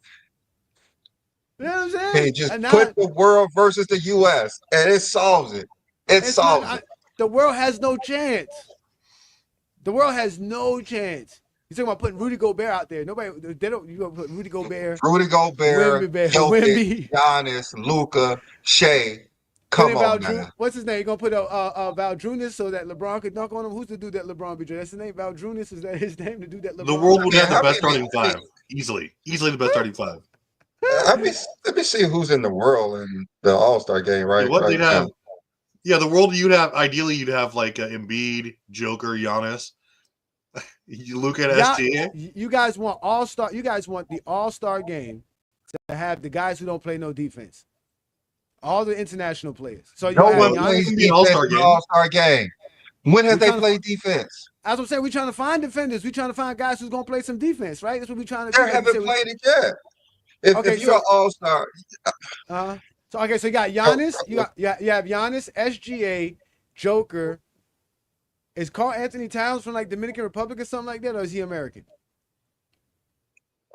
You know what I'm saying? Hey, just put the world versus the U.S. and it solves it. It solves it. The world has no chance. The world has no chance. You're talking about putting Rudy Gobert out there. You gonna put Rudy Gobert. Jokic, Giannis, Luka, Shea. Come on, man. What's his name? You're gonna put Valanciunas so that LeBron could dunk on him. Who's the dude that LeBron be? That's his name. Valanciunas, is that his name? To do that. LeBron? The world would have the best starting 5 easily the best starting 5. Let me see who's in the world in the All-Star game right now. Yeah, the world you'd have ideally you'd have like Embiid, Joker, Giannis. You look at SGA. You guys want all-star. You guys want the all-star game to have the guys who don't play no defense. All the international players. So you No have one Giannis. plays Giannis, defense All-Star in the game. All-Star game. When have We're they trying to played defense? As I'm saying, we're trying to find defenders. We're trying to find guys who's gonna play some defense, right? That's what we're trying to do. They Like you haven't said, played it yet. If you're an All-Star, so okay, so you got Giannis. You have Giannis, SGA, Joker. Is Carl Anthony Towns from like Dominican Republic or something like that, or is he American?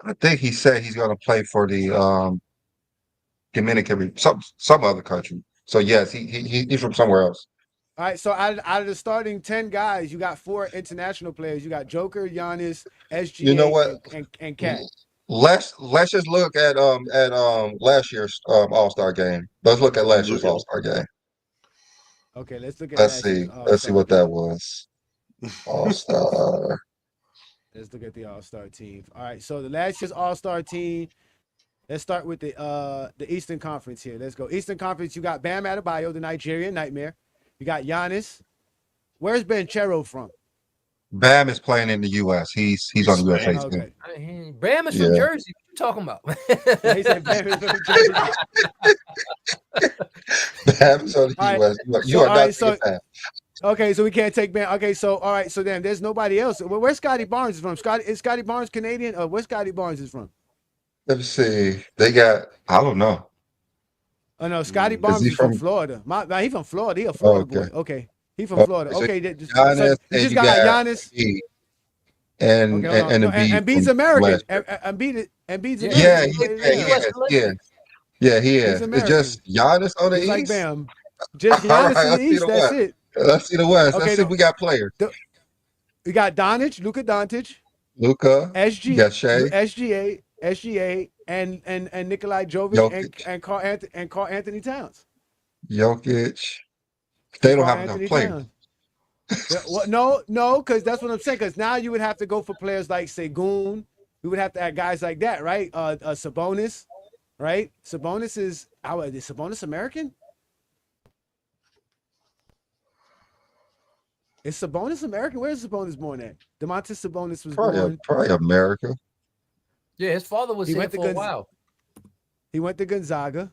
I think he said he's going to play for the Dominican, some other country. So yes, he's from somewhere else. All right, so out of the starting 10 guys, you got 4 international players. You got Joker, Giannis, SGA, You know what? and Cat. Let's just look at last year's All-Star game. Let's look at last year's All-Star game. Okay, let's look at Let's see. Let's see what that was. All-Star. Let's look at the All-Star team. All right, so the last year's All-Star team. Let's start with the Eastern Conference here. Let's go. Eastern Conference, you got Bam Adebayo, the Nigerian Nightmare. You got Giannis. Where's Banchero from? Bam is playing in the U.S. He's on the USA team. Okay. Bam is from Jersey. What you talking about? Yeah, he said Bam is from Jersey. Bam is on the U.S. You are not taking Bam. Okay, so we can't take Bam. Okay, so all right, so then there's nobody else. Where's Scotty Barnes is from? Is Scotty Barnes Canadian? Or where's Scotty Barnes is from? Let me see. They got, I don't know. Oh no, Scotty Barnes is from Florida. He's from Florida. He a Florida boy. Okay, he from Florida. So Okay, Giannis, so you just got Giannis. And Embiid's American. Embiid's American. Yeah, he is. It's just Giannis on the East. Like Bam. Just Giannis in the East. That's it. Let's see the West. Let's see if we got players. We got Luka Doncic, SGA, and Nikolai Jovic and Carl Anthony Towns. Jokic. They don't have enough players. Yeah, well, no, because that's what I'm saying. Because now you would have to go for players like Sengun. We would have to add guys like that, right? Sabonis, right? Sabonis is Sabonis American? Is Sabonis American? Where is Sabonis born at? Domantas Sabonis was born. Probably America. Yeah, his father was here for a while. He went to Gonzaga.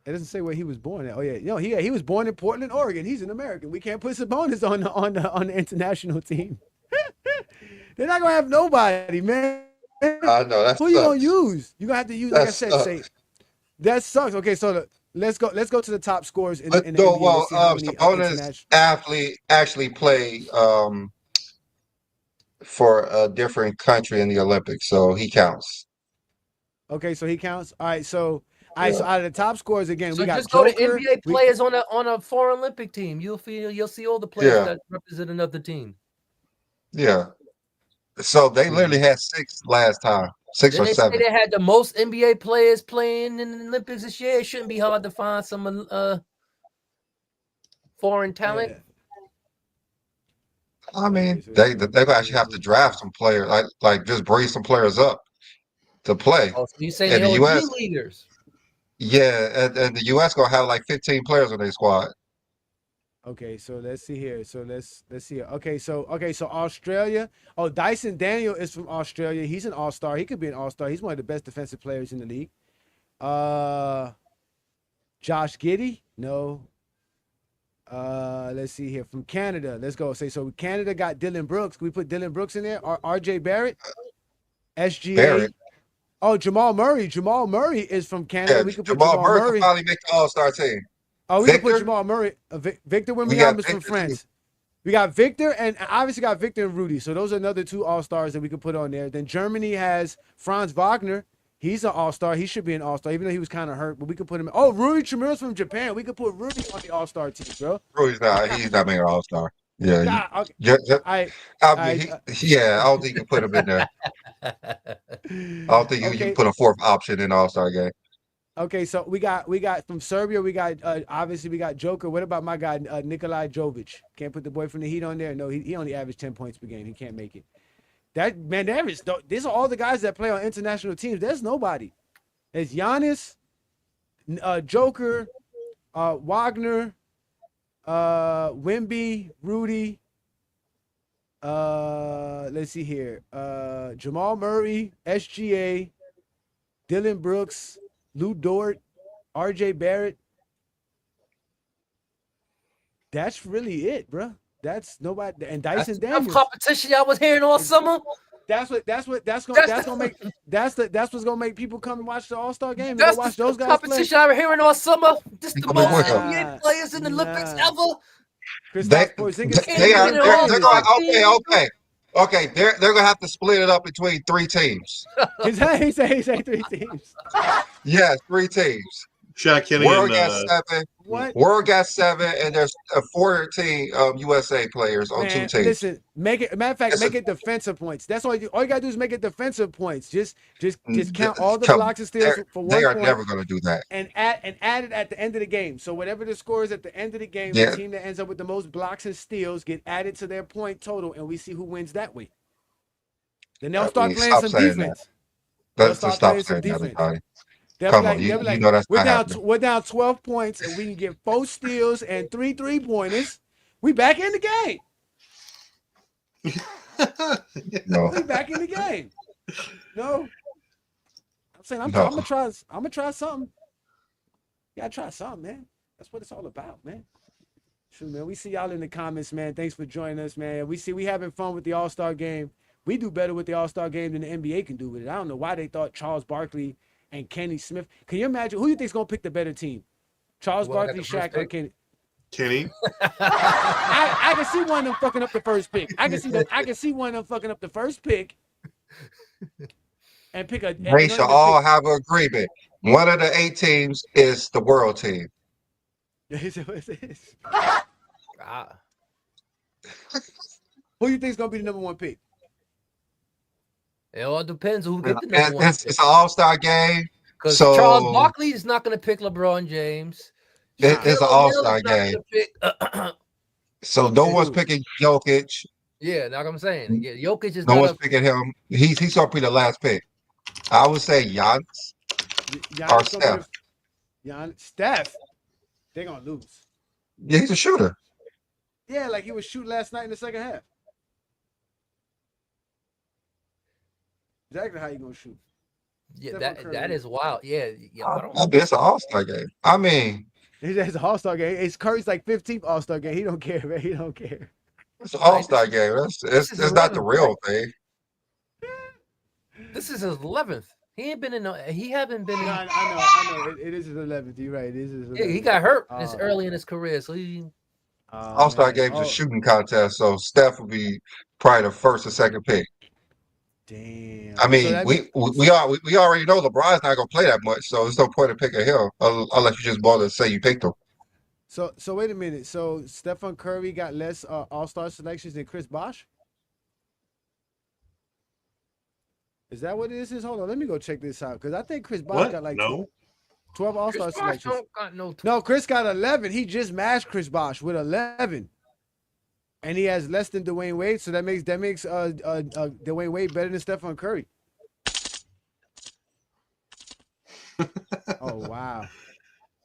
It doesn't say where he was born at. Oh yeah, he was born in Portland, Oregon. He's an American. We can't put Sabonis on the international team. They're not gonna have nobody, man. I know that's who you gonna use. You gonna have to use. Like I said, say that sucks. Okay, so let's go to the top scorers in the NBA. Well, Sabonis actually play for a different country in the Olympics, so he counts. Okay, so he counts. All right, so. All right, so out of the top scorers again, we got just Joker. go to NBA players on a foreign Olympic team. You'll see all the players that represent another team. Yeah. So they literally had 6 last time, 6 or 7. They had the most NBA players playing in the Olympics this year. It shouldn't be hard to find some foreign talent. Yeah. I mean, they actually have to draft some players, like just bring some players up to play. Oh, so you say the US leaders? Yeah, and the U.S. gonna have like 15 players on their squad. Okay, so let's see here. So let's see. Okay, so Australia. Oh, Dyson Daniel is from Australia. He's an all-star. He could be an all-star. He's one of the best defensive players in the league. Josh Giddey? No. Let's see here. From Canada. Let's go. So Canada got Dylan Brooks. Can we put Dylan Brooks in there? RJ Barrett? SGA? Barrett. Oh, Jamal Murray. Jamal Murray is from Canada. Yeah, we could put Jamal Murray. Can finally make the All-Star team. Oh, we can put Jamal Murray. Victor Wembanyama is from France. We got Victor and obviously got Victor and Rudy. So those are another 2 All-Stars that we could put on there. Then Germany has Franz Wagner. He's an All-Star. He should be an All-Star, even though he was kind of hurt. But we could put him in. Oh, Rudy Chimura's from Japan. We could put Rudy on the All-Star team, bro. Rudy's not. He's not making an All-Star. Yeah. Okay. I don't think you can put him in there. I don't think you can put a 4th option in the All-Star game. Okay, so we got from Serbia, we got obviously we got Joker. What about my guy Nikolai Jovic? Can't put the boy from the Heat on there. No, he only averaged 10 points per game. He can't make it. These are all the guys that play on international teams. There's nobody. There's Giannis, Joker, Wagner, Wemby, Rudy. Let's see here. Jamal Murray, SGA, Dylan Brooks, Lou Dort, RJ Barrett. That's really it, bro. That's nobody. And Dyson That's Daniels. competition I was hearing all summer. That's gonna make that's what's gonna make people come and watch the All-Star game. That's watch the those guys play. competition I was hearing all summer. This the Come most on, NBA players in the Olympics ever. Kristaps Porzingis They are. Can't get it all. They're going. Okay. They're gonna have to split it up between 3 teams. He said 3 teams. Yes, 3 teams. Shaq Kenny World and got 7. What? World got 7, and there's 14 USA players on 2 teams. Listen, matter of fact, make it defensive points. That's all you gotta do is make it defensive points. Just count all the blocks and steals for 1 point. They are never gonna do that. And add it at the end of the game. So whatever the score is at the end of the game, the team that ends up with the most blocks and steals get added to their point total, and we see who wins that way. Then they'll start playing some defense. Let's stop saying that, everybody. Come on, you know that's not happening. We're down 12 points, and we can get 4 steals and 3 3-pointers. We back in the game. No. We back in the game. No, I'm saying I'm gonna try something. You gotta try something, man. That's what it's all about, man. Shoot, man. We see y'all in the comments, man. Thanks for joining us, man. We having fun with the All-Star game. We do better with the All-Star game than the NBA can do with it. I don't know why they thought Charles Barkley and Kenny Smith. Can you imagine who you think's gonna pick the better team? Charles Barkley, Shaq, or Kenny? Kenny. I can see one of them fucking up the first pick. I can see one of them fucking up the first pick and pick a. They should all have an agreement. One of the 8 teams is the world team. Who you think's gonna be the number 1 pick? It all depends on who gets the number 1 pick. It's an all-star game. Because So Charles Barkley is not going to pick LeBron James. it's an all-star game. So no one's picking Jokic. Yeah, like I'm saying. Yeah, Jokic is No not one's picking him. He's gonna be the last pick. I would say Giannis or Steph. Steph. They're gonna lose. Yeah, he's a shooter. Yeah, like he was shooting last night in the second half. Exactly how you gonna shoot. Yeah, that is wild. Yeah, I don't I mean, it's an all-star game. I mean, it's an all-star game. It's Curry's like 15th all-star game. He don't care, man. He don't care. it's an all-star game. It's not the real thing. This is his 11th. He haven't been in. No, I know. It is his 11th. You're right. It is his 11th. Yeah, he got hurt this early in his career, so he. All-star game's a shooting contest, so Steph will be probably the first or second pick. Damn. I mean, we already know LeBron's not gonna play that much, so there's no point in picking him unless you just bother to say you picked him. So wait a minute. So Stephen Curry got less All-Star selections than Chris Bosh? Is that what it is? Hold on, let me go check this out because I think Chris Bosh got like 12 All-Star selections. No, Chris got 11. He just matched Chris Bosh with 11. And he has less than Dwayne Wade, so that makes Dwayne Wade better than Stephen Curry. Oh wow!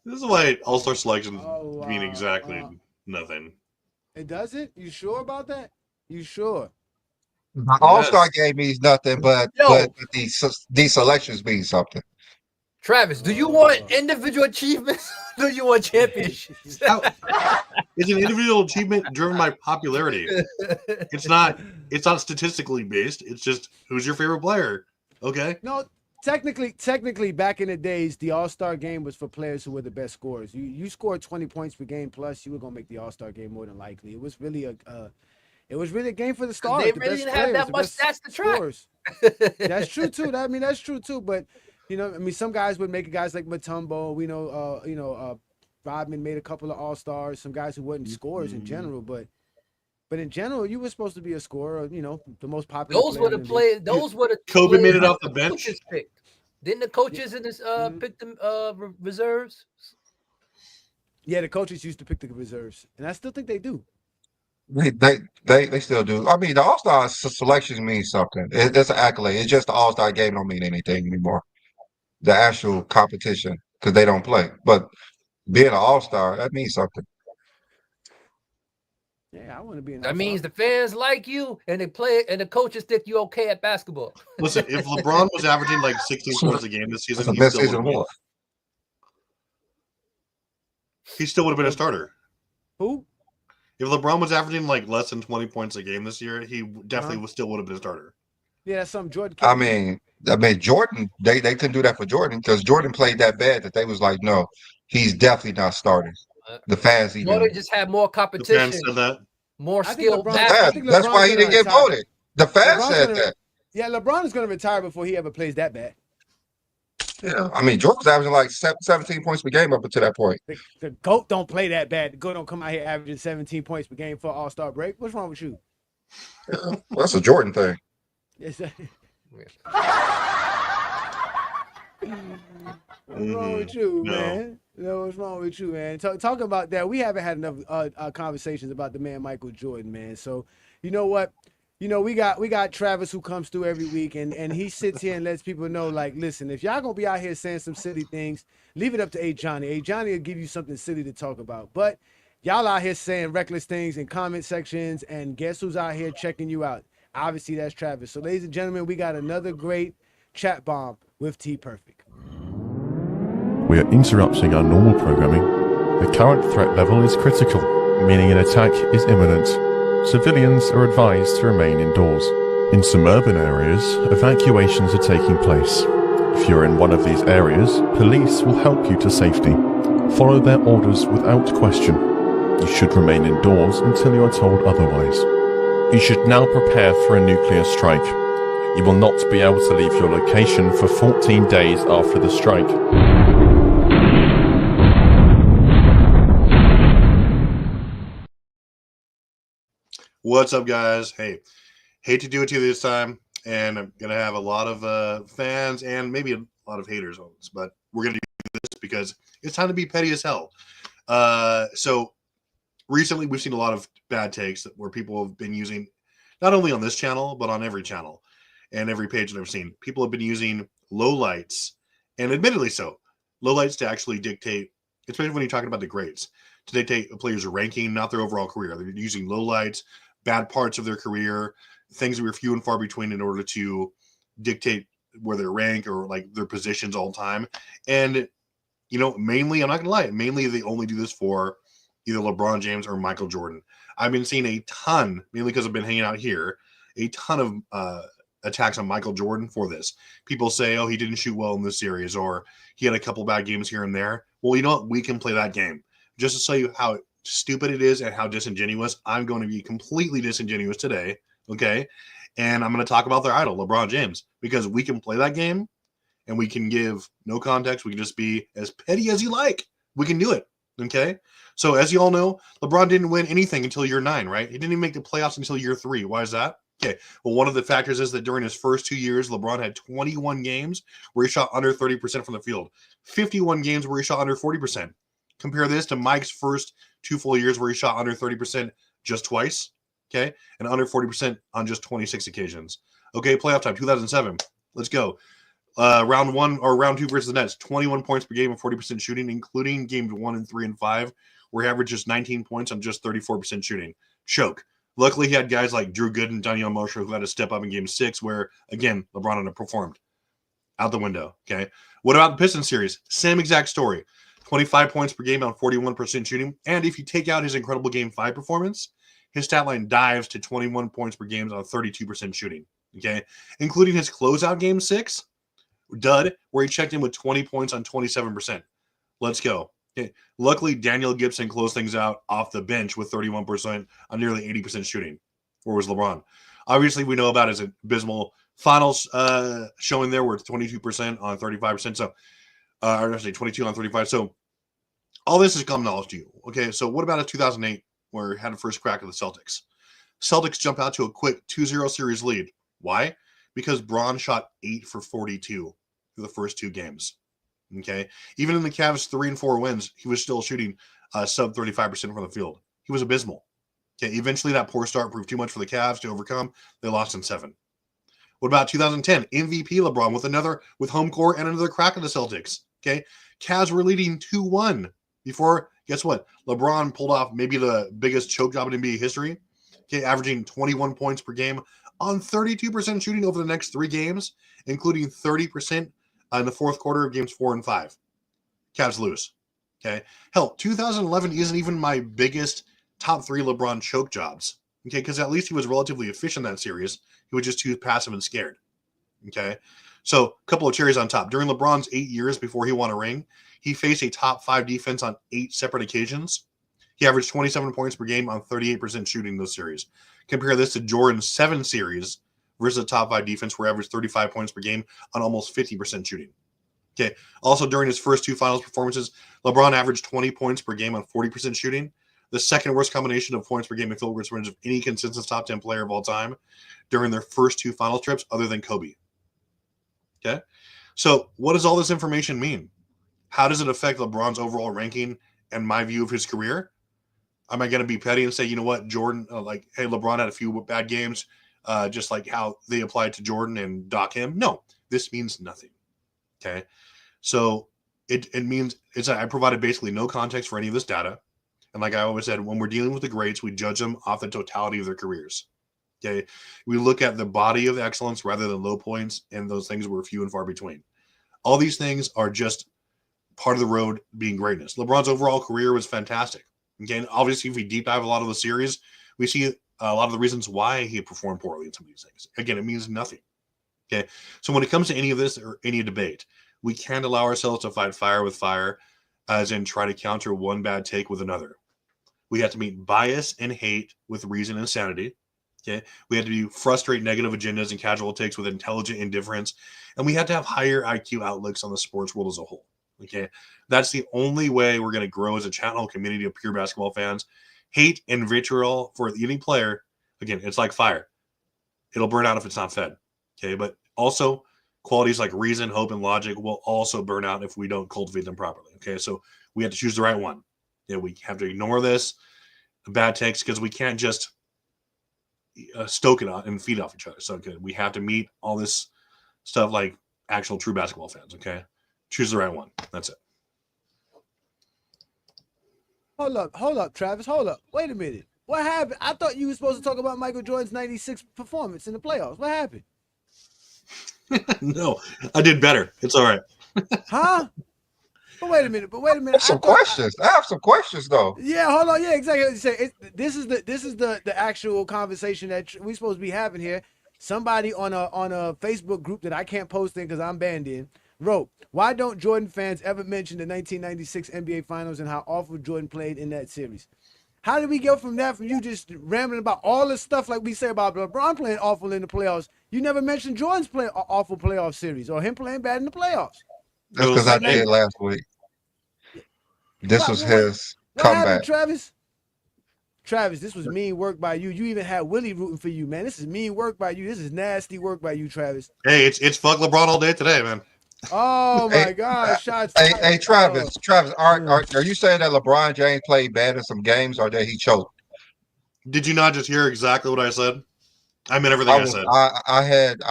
This is why All-Star selections mean exactly nothing. It doesn't? You sure about that? You sure? The All-Star game means nothing, but these selections mean something. Travis, do you want individual achievements? Do you want championships? It's an individual achievement driven by popularity. It's not statistically based. It's just who's your favorite player. Okay. No, technically, back in the days, the All-Star game was for players who were the best scorers. You scored 20 points per game plus, you were gonna make the All-Star game more than likely. It was really a game for the stars. They really didn't have that much stats to track. That's true too. That's true too. But some guys would make it. Guys like Mutombo. We know, Rodman made a couple of All-Stars. Some guys who wasn't scorers in general, but in general, you were supposed to be a scorer. The most popular. Those were the players. Those were the. Kobe made it off the bench. Didn't the coaches in this pick the reserves? Yeah, the coaches used to pick the reserves, and I still think they do. They still do. I mean, the All-Star selections mean something. It's an accolade. It's just the All-Star game don't mean anything anymore. The actual competition, because they don't play. But being an all-star, that means something. Yeah, I want to be in That means the fans like you and they play and the coaches think you okay at basketball. Listen, if LeBron was averaging like 16 points a game this season, That's the he best still season would of all. he still would have been a starter. Who? If LeBron was averaging like less than 20 points a game this year, he definitely still would have been a starter. Yeah, that's something Jordan. I mean, Jordan, they couldn't do that for Jordan because Jordan played that bad that they was like, no, he's definitely not starting. The fans even. Jordan just had more The competition, fans said that. more I think skilled LeBron- Yeah, basketball. think that's LeBron's why he gonna didn't get retire. voted. The fans LeBron's said gonna- that. Yeah, LeBron is going to retire before he ever plays that bad. Yeah, I mean, Jordan was averaging like 17 points per game up until that point. The GOAT don't play that bad. The GOAT don't come out here averaging 17 points per game for All-Star break. What's wrong with you? Yeah, well, that's a Jordan thing. What's wrong with you, No. man? No, what's wrong with you, man? Talk about that. We haven't had enough conversations about the man Michael Jordan, man. So, you know what? You know, we got Travis who comes through every week and he sits here and lets people know, like, listen, if y'all gonna be out here saying some silly things, leave it up to A. Johnny. A. Johnny will give you something silly to talk about. But y'all out here saying reckless things in comment sections, and guess who's out here checking you out? Obviously, that's Travis. So, ladies and gentlemen, we got another great chat bomb with T Perfect. We are interrupting our normal programming. The current threat level is critical, meaning an attack is imminent. Civilians are advised to remain indoors. In some urban areas, evacuations are taking place. If you're in one of these areas, police will help you to safety. Follow their orders without question. You should remain indoors until you are told otherwise. You should now prepare for a nuclear strike. You will not be able to leave your location for 14 days after the strike. What's up, guys? Hey, hate to do it to you this time, and I'm gonna have a lot of fans and maybe a lot of haters on this, but we're gonna do this because it's time to be petty as hell. So recently, we've seen a lot of bad takes where people have been using, not only on this channel but on every channel and every page that I've seen. People have been using lowlights, and admittedly so, lowlights to actually dictate, especially when you're talking about the grades, to dictate a player's ranking, not their overall career. They're using lowlights, bad parts of their career, things that were few and far between in order to dictate where they rank or like their positions all the time. And, you know, mainly, I'm not going to lie, mainly they only do this for either LeBron James or Michael Jordan. I've been seeing a ton, mainly because I've been hanging out here, a ton of attacks on Michael Jordan for this. People say, oh, he didn't shoot well in this series, or he had a couple bad games here and there. Well, you know what? We can play that game. Just to show you how stupid it is and how disingenuous, I'm going to be completely disingenuous today, okay? And I'm going to talk about their idol, LeBron James, because we can play that game and we can give no context. We can just be as petty as you like. We can do it, okay? So as you all know, LeBron didn't win anything until year 9, right? He didn't even make the playoffs until year 3. Why is that? Okay, well, one of the factors is that during his first 2 years, LeBron had 21 games where he shot under 30% from the field, 51 games where he shot under 40%. Compare this to Mike's first 2 full years where he shot under 30% just twice, okay, and under 40% on just 26 occasions. Okay, playoff time, 2007. Let's go. Round 1 or round 2 versus the Nets, 21 points per game and 40% shooting, including games 1 and 3 and 5, where he averaged just 19 points on just 34% shooting. Choke. Luckily, he had guys like Drew Gooden, Daniel Mosher, who had to step up in game 6, where, again, LeBron underperformed. Out the window, okay? What about the Pistons series? Same exact story. 25 points per game on 41% shooting. And if you take out his incredible game 5 performance, his stat line dives to 21 points per game on 32% shooting, okay? Including his closeout game 6, dud, where he checked in with 20 points on 27%. Let's go. Okay. Luckily, Daniel Gibson closed things out off the bench with 31% on nearly 80% shooting. Where was LeBron? Obviously, we know about his abysmal finals showing there where it's 22% on 35%. So, or actually 22 on 35. So, all this is common knowledge to you. Okay, so what about a 2008 where he had a first crack at the Celtics? Celtics jump out to a quick 2-0 series lead. Why? Because Bron shot 8 for 42 through the first 2 games. Okay, even in the Cavs' 3 and 4 wins, he was still shooting sub 35% from the field. He was abysmal. Okay, eventually that poor start proved too much for the Cavs to overcome. They lost in 7. What about 2010? MVP LeBron with home court and another crack at the Celtics. Okay, Cavs were leading 2-1 before, guess what? LeBron pulled off maybe the biggest choke job in NBA history, okay, averaging 21 points per game on 32% shooting over the next 3 games, including 30% in the fourth quarter of games 4 and 5. Cavs lose. Okay. Hell, 2011 isn't even my biggest top 3 LeBron choke jobs. Okay, because at least he was relatively efficient in that series. He was just too passive and scared. Okay. So a couple of cherries on top. During LeBron's 8 years before he won a ring, he faced a top 5 defense on 8 separate occasions. He averaged 27 points per game on 38% shooting in those series. Compare this to Jordan's 7 series versus a top 5 defense where he averaged 35 points per game on almost 50% shooting. Okay. Also, during his first 2 finals performances, LeBron averaged 20 points per game on 40% shooting, the second worst combination of points per game and field goal percentage of any consensus top 10 player of all time during their first 2 finals trips other than Kobe. Okay. So what does all this information mean? How does it affect LeBron's overall ranking and my view of his career? Am I going to be petty and say, you know what, Jordan, hey, LeBron had a few bad games, just like how they applied to Jordan and dock him? No, this means nothing. Okay. So it means I provided basically no context for any of this data. And like I always said, when we're dealing with the greats, we judge them off the totality of their careers. Okay. We look at the body of excellence rather than low points, and those things were few and far between. All these things are just part of the road being greatness. LeBron's overall career was fantastic. Again, obviously, if we deep dive a lot of the series, we see a lot of the reasons why he performed poorly in some of these things. Again, it means nothing. Okay. So when it comes to any of this or any debate, we can't allow ourselves to fight fire with fire, as in try to counter one bad take with another. We have to meet bias and hate with reason and sanity. Okay. We have to frustrate negative agendas and casual takes with intelligent indifference. And we have to have higher IQ outlooks on the sports world as a whole. Okay. That's the only way we're going to grow as a channel community of pure basketball fans. Hate and vitriol for any player, again, it's like fire. It'll burn out if it's not fed. Okay. But also, qualities like reason, hope, and logic will also burn out if we don't cultivate them properly. Okay. So we have to choose the right one. Yeah. We have to ignore this bad takes because we can't just stoke it out and feed off each other. So we have to meet all this stuff like actual true basketball fans. Okay. Choose the right one. That's it. Hold up, Travis. Hold up. Wait a minute. What happened? I thought you were supposed to talk about Michael Jordan's 96 performance in the playoffs. What happened? No, I did better. It's all right. Huh? But wait a minute. I have some questions though. Yeah, hold on. Yeah, exactly. This is the actual conversation that we're supposed to be having here. Somebody on a Facebook group that I can't post in because I'm banned in wrote, "Why don't Jordan fans ever mention the 1996 NBA Finals and how awful Jordan played in that series?" How did we go from you just rambling about all this stuff like we say about LeBron playing awful in the playoffs? You never mentioned Jordan's playing awful playoff series or him playing bad in the playoffs. That's because I did last week. This was his comeback. Happened, Travis? Travis, this was mean work by you. You even had Willie rooting for you, man. This is mean work by you. This is nasty work by you, Travis. Hey, it's fuck LeBron all day today, man. Oh my God! Shots. Hey, Travis. Travis, are you saying that LeBron James played bad in some games, or that he choked? Did you not just hear exactly what I said? I meant everything I said. I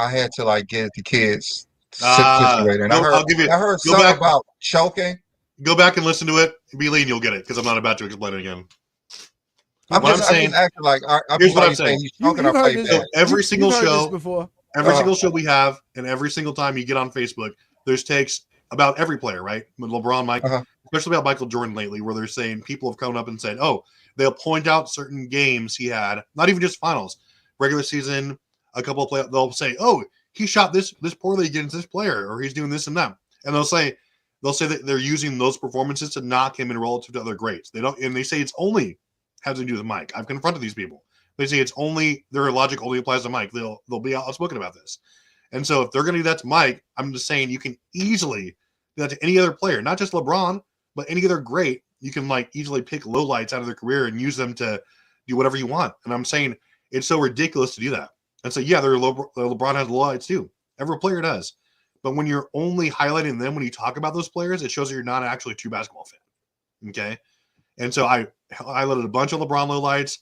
had to like get the kids situated. I heard something about choking. Go back and listen to it, B-Lee, and you'll get it because I'm not about to explain it again. I'm just acting like here's what I'm saying. He's choking or played bad. Every single show before. Every single show we have, and every single time you get on Facebook, there's takes about every player, right? With LeBron, Mike, especially about Michael Jordan lately, where they're saying people have come up and said, oh, they'll point out certain games he had, not even just finals, regular season, a couple of playoffs. They'll say, oh, he shot this poorly against this player, or he's doing this and that. And they'll say that they're using those performances to knock him in relative to other greats. They say it's only has to do with Mike. I've confronted these people. They say it's only their logic only applies to Mike. They'll be outspoken about this. And so if they're going to do that to Mike, I'm just saying you can easily do that to any other player, not just LeBron, but any other great. You can like easily pick lowlights out of their career and use them to do whatever you want. And I'm saying it's so ridiculous to do that. And so, yeah, LeBron has lowlights too. Every player does. But when you're only highlighting them when you talk about those players, it shows that you're not actually a true basketball fan. Okay? And so I highlighted a bunch of LeBron lowlights,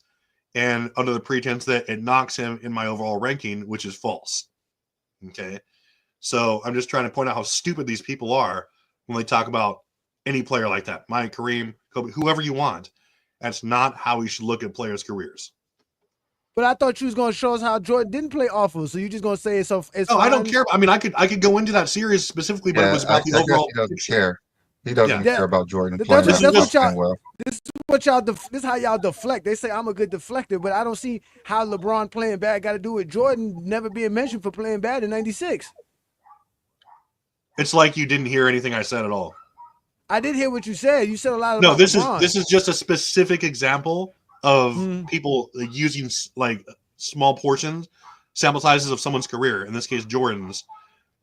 and under the pretense that it knocks him in my overall ranking, which is false. Okay? So I'm just trying to point out how stupid these people are when they talk about any player like that. Mike, Kareem, Kobe, whoever you want. That's not how we should look at players' careers. But I thought you was gonna show us how Jordan didn't play awful. So you just gonna say it's No, fine? I don't care. I mean, I could go into that series specifically, but it was about the I overall. guess he doesn't care. He doesn't care about Jordan That's playing. This is how y'all deflect. They say I'm a good deflector, but I don't see how LeBron playing bad got to do with Jordan never being mentioned for playing bad in '96. It's like you didn't hear anything I said at all. I did hear what you said. You said a lot about No, this LeBron. is just a specific example of people using like small portions, sample sizes of someone's career. In this case, Jordan's.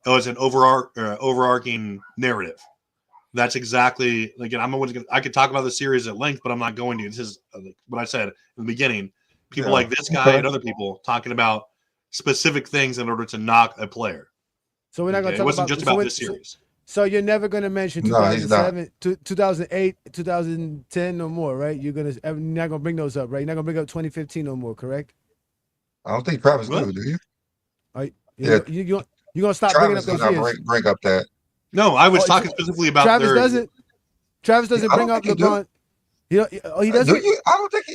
It was an overarching narrative. That's exactly like I could talk about the series at length, but I'm not going to. This is what I said in the beginning. People like this guy and other people talking about specific things in order to knock a player. So we're not going to talk It wasn't about just about this series. So you're never going to mention 2007, 2008, 2010 no more, right? You're not going to bring those up, right? You're not going to bring up 2015 no more, correct? I don't think Travis do you? You're going to stop bringing up those years. Bring up that. No, I was talking specifically about Travis doesn't bring up LeBron. He doesn't. Do you? I don't think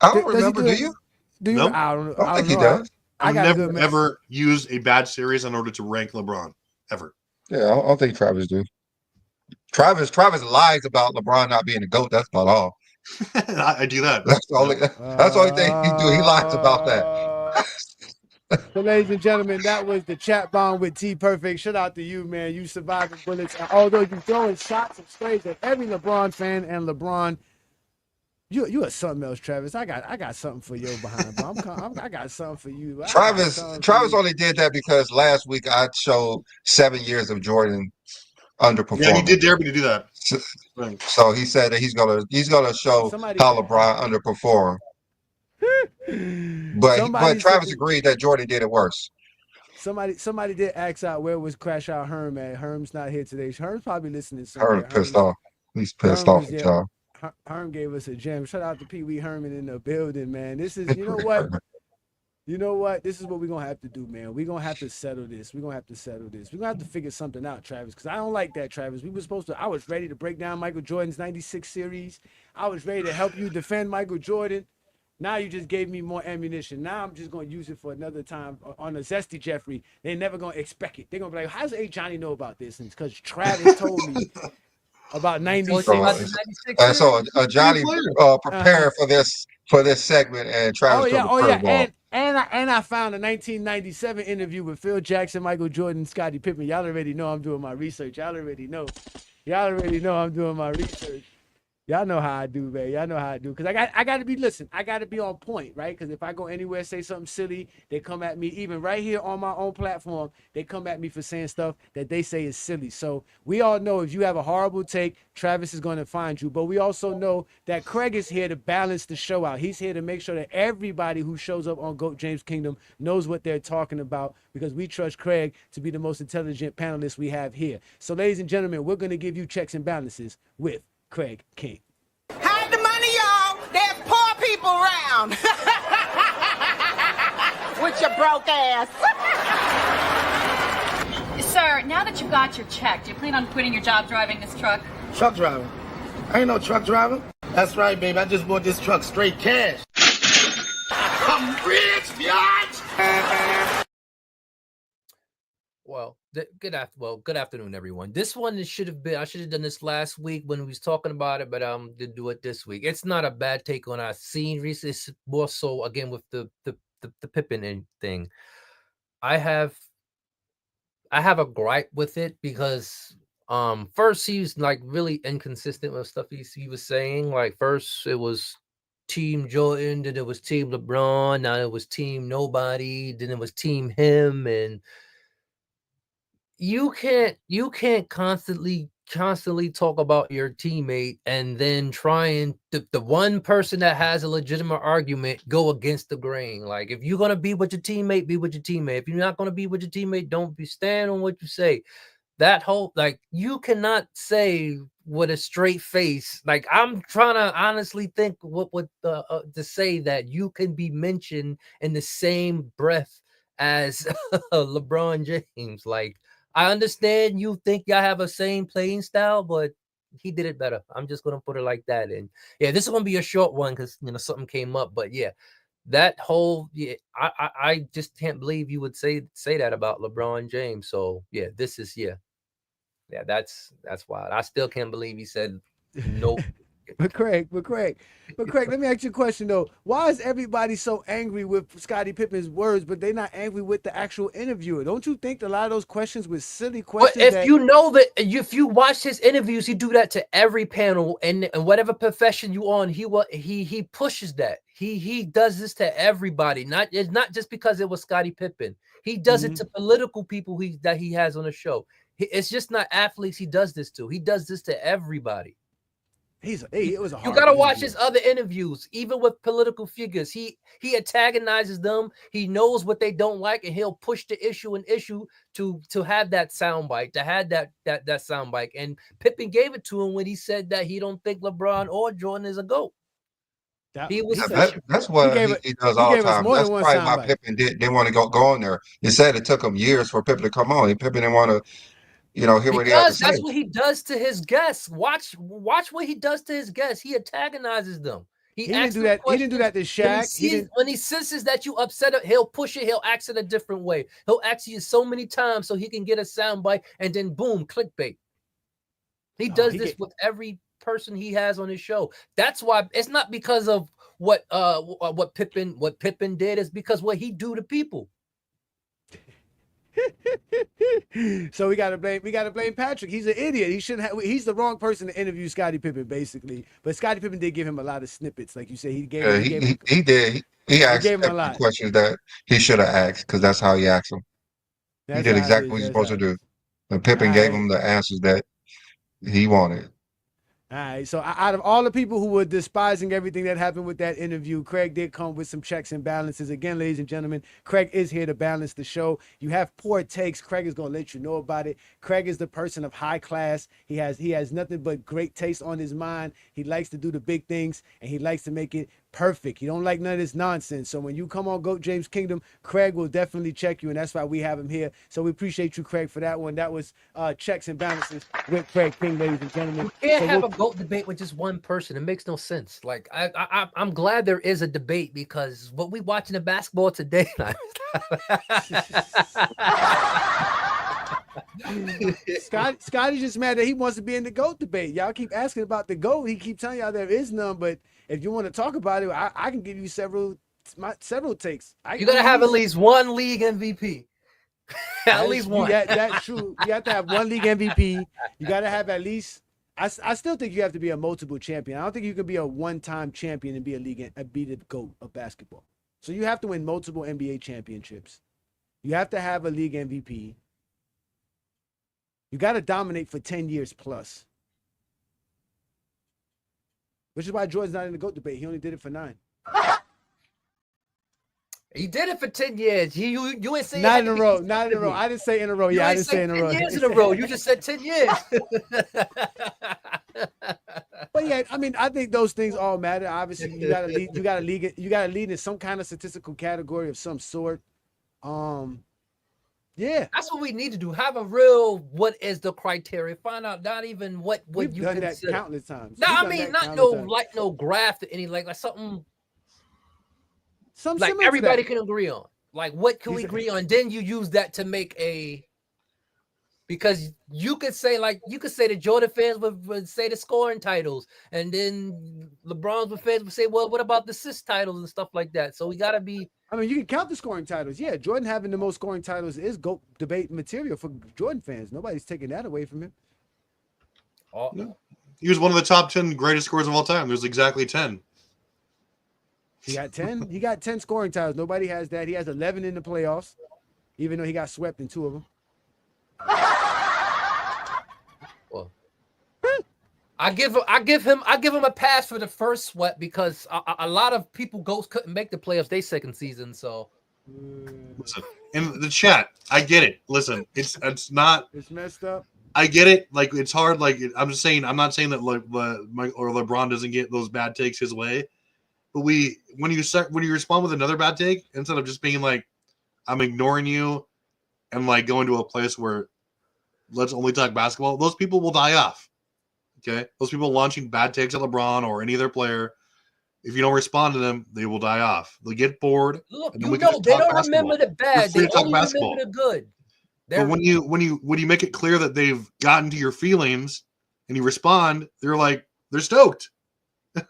I don't remember. Do you? Do you? Nope. I don't think he does. I've never ever used a bad series in order to rank LeBron ever. Yeah, I don't think Travis do. Travis lies about LeBron not being a GOAT. That's about all. I do that. That's the only thing he do. He lies about that. So, ladies and gentlemen, that was the chat bomb with T Perfect. Shout out to you, man. You survived the bullets. And although you're throwing shots and sprays at every LeBron fan and LeBron, you are something else, Travis. I got something for you behind. I got something for you. Travis only did that because last week I showed 7 years of Jordan underperforming. Yeah, he did dare me to do that. So he said that he's gonna show how LeBron underperformed. But Travis agreed that Jordan did it worse. Somebody did ask out where was Crash Out Herm at. Herm's not here today. Herm's probably listening. Herm pissed off. He's pissed off at y'all. Herm gave us a gem. Shout out to Pee Wee Herman in the building, man. This is, you know what? You know what? This is what we're going to have to do, man. We're going to have to settle this. We're going to have to figure something out, Travis, because I don't like that, Travis. I was ready to break down Michael Jordan's 96 series. I was ready to help you defend Michael Jordan. Now you just gave me more ammunition. Now I'm just going to use it for another time on a Zesty Jeffrey. They're never going to expect it. They're going to be like, how does A. Johnny know about this? And it's because Travis told me about 96. So Johnny prepared for this segment, and Travis. And I found a 1997 interview with Phil Jackson, Michael Jordan, Scottie Pippen. Y'all already know I'm doing my research. Y'all already know I'm doing my research. Y'all know how I do, man. Y'all know how I do. Because I got to be on point, right? Because if I go anywhere, say something silly, they come at me. Even right here on my own platform, they come at me for saying stuff that they say is silly. So we all know if you have a horrible take, Travis is going to find you. But we also know that Craig is here to balance the show out. He's here to make sure that everybody who shows up on GOAT James Kingdom knows what they're talking about, because we trust Craig to be the most intelligent panelist we have here. So, ladies and gentlemen, we're going to give you checks and balances with Craig King. Hide the money, y'all. There's poor people around. With your broke ass. Sir, now that you've got your check, do you plan on quitting your job driving this truck? Truck driver? I ain't no truck driver. That's right, baby. I just bought this truck straight cash. I'm rich, biatch. Well, good afternoon, everyone. This one I should have done this last week when we was talking about it, but didn't do it this week. It's not a bad take on I've seen recently. It's more so again with the Pippen thing. I have a gripe with it because first he's like really inconsistent with stuff he was saying. Like first it was Team Jordan, then it was Team LeBron, now it was Team Nobody, then it was Team him, and you can't constantly talk about your teammate and then try and the one person that has a legitimate argument go against the grain. Like if you're gonna be with your teammate, be with your teammate. If you're not gonna be with your teammate, don't stand on what you say. That whole you cannot say with a straight face. Like I'm trying to honestly think what to say that you can be mentioned in the same breath as LeBron James. Like I understand you think y'all have a same playing style, but he did it better. I'm just gonna put it like that. And yeah, this is gonna be a short one because something came up. But yeah, that whole I just can't believe you would say that about LeBron James. So yeah, this is that's wild. I still can't believe he said no. But Craig, let me ask you a question though. Why is everybody so angry with Scottie Pippen's words, but they're not angry with the actual interviewer? Don't you think a lot of those questions were silly questions? But if if you watch his interviews, he do that to every panel and whatever profession you on, he pushes that. He does this to everybody. It's not just because it was Scottie Pippen. He does it to political people that he has on the show. It's just not athletes he does this to. He does this to everybody. It was a hard you gotta watch interview. his other interviews, even with political figures. He antagonizes them. He knows what they don't like, and he'll push the issue to have that soundbite, to have that soundbite. And Pippen gave it to him when he said that he don't think LeBron or Jordan is a GOAT. That's what he does all the time. That's probably why Pippen didn't want to go on there. He said it took him years for Pippen to come on. Pippen didn't want to. Hear what he had to say. That's what he does to his guests. Watch what he does to his guests. He antagonizes them. He didn't do that. He didn't do that to Shaq. When he senses that you upset him, he'll push it. He'll ask it a different way. He'll ask you so many times so he can get a soundbite, and then boom, clickbait. He does this with every person he has on his show. That's why it's not because of what Pippen did. It's because what he do to people. So we gotta blame Patrick. He's an idiot. He's the wrong person to interview Scottie Pippen, basically. But Scottie Pippen did give him a lot of snippets, like you said. He did. He asked him a lot. Questions that he should have asked, because that's how he asked him. He did exactly what he's supposed to do. And Pippen gave him the answers that he wanted. All right, so out of all the people who were despising everything that happened with that interview, Craig did come with some checks and balances. Again, ladies and gentlemen, Craig is here to balance the show. You have poor takes, Craig is going to let you know about it. Craig is the person of high class. He has nothing but great taste on his mind. He likes to do the big things, and he likes to make it perfect. He don't like none of this nonsense. So when you come on GOAT James Kingdom, Craig will definitely check you, and that's why we have him here. So we appreciate you, Craig, for that one. That was checks and balances with Craig King, ladies and gentlemen. You can't have a GOAT debate with just one person. It makes no sense. Like I'm glad there is a debate, because what we watching in basketball today. Scotty's just mad that he wants to be in the GOAT debate. Y'all keep asking about the GOAT. He keep telling y'all there is none, but if you want to talk about it, I can give you several takes. You gotta have at least one league MVP. At least one. That's true. You have to have one league MVP. You gotta have at least. I still think you have to be a multiple champion. I don't think you can be a one-time champion and be the GOAT of basketball. So you have to win multiple NBA championships. You have to have a league MVP. You got to dominate for 10 years plus. Which is why Jordan's not in the GOAT debate. He only did it for 9. He did it for 10 years. You ain't saying not in a row. Not in a row. I didn't say in a row. Yeah, I didn't say in a row. 10 years in a row. You just said 10 years. But yeah, I mean, I think those things all matter. Obviously, you gotta lead. You gotta lead in some kind of statistical category of some sort. Yeah, that's what we need to do. Have a real what is the criteria? Find out not even what We've you done consider. That countless times. No, I mean not no graph or any like something. Some like everybody can agree on. Like what can we agree on? Then you use that to make a. Because you could say the Jordan fans would say the scoring titles, and then LeBron's fans would say, well, what about the assist titles and stuff like that? So we gotta be. I mean, you can count the scoring titles. Yeah, Jordan having the most scoring titles is GOAT debate material for Jordan fans. Nobody's taking that away from him. No. He was one of the top 10 greatest scorers of all time. There's exactly 10. He got 10. He got 10 scoring titles. Nobody has that. He has 11 in the playoffs, even though he got swept in 2 of them. Well, I give him a pass for the first sweat because a lot of people GOATs couldn't make the playoffs their second season. So, listen, in the chat, I get it. Listen, it's not. It's messed up. I get it. Like it's hard. Like I'm just saying. I'm not saying that LeBron doesn't get those bad takes his way, but when you respond with another bad take instead of just being like, I'm ignoring you, and like going to a place where let's only talk basketball, those people will die off. Okay, those people launching bad takes at LeBron or any other player, if you don't respond to them, they will die off. They'll get bored. Look, and you we can know just they talk don't basketball. remember the We're bad. free They to talk only basketball. remember the good. But when you make it clear that they've gotten to your feelings and you respond, they're stoked.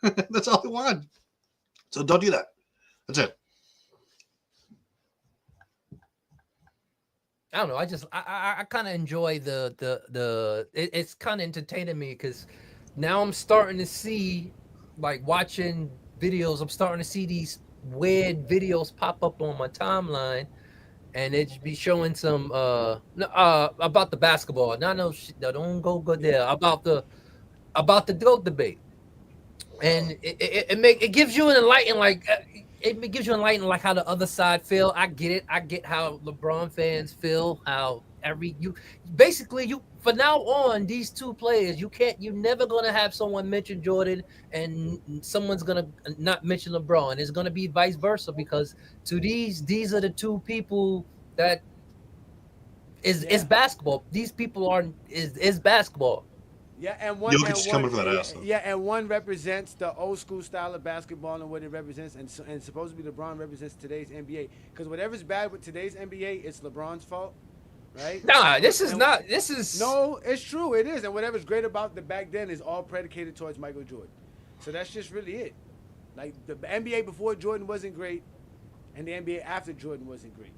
That's all they want. So don't do that. That's it. I don't know. I kind of enjoy it's kind of entertaining me because now I'm starting to see, like watching videos, I'm starting to see these weird videos pop up on my timeline, and it be showing some about the basketball. No, don't go there about the GOAT debate, and it gives you an enlightened it gives you enlightened like how the other side feel. I get it. I get how LeBron fans feel. How from now on, these two players, you're never gonna have someone mention Jordan and someone's gonna not mention LeBron. It's gonna be vice versa because these are the two people that is basketball. These people is basketball. Yeah, and one represents the old school style of basketball and what it represents, and supposedly LeBron represents today's NBA. Because whatever's bad with today's NBA, it's LeBron's fault, right? Nah, this is no, it's true, it is, and whatever's great about the back then is all predicated towards Michael Jordan. So that's just really it. Like the NBA before Jordan wasn't great, and the NBA after Jordan wasn't great.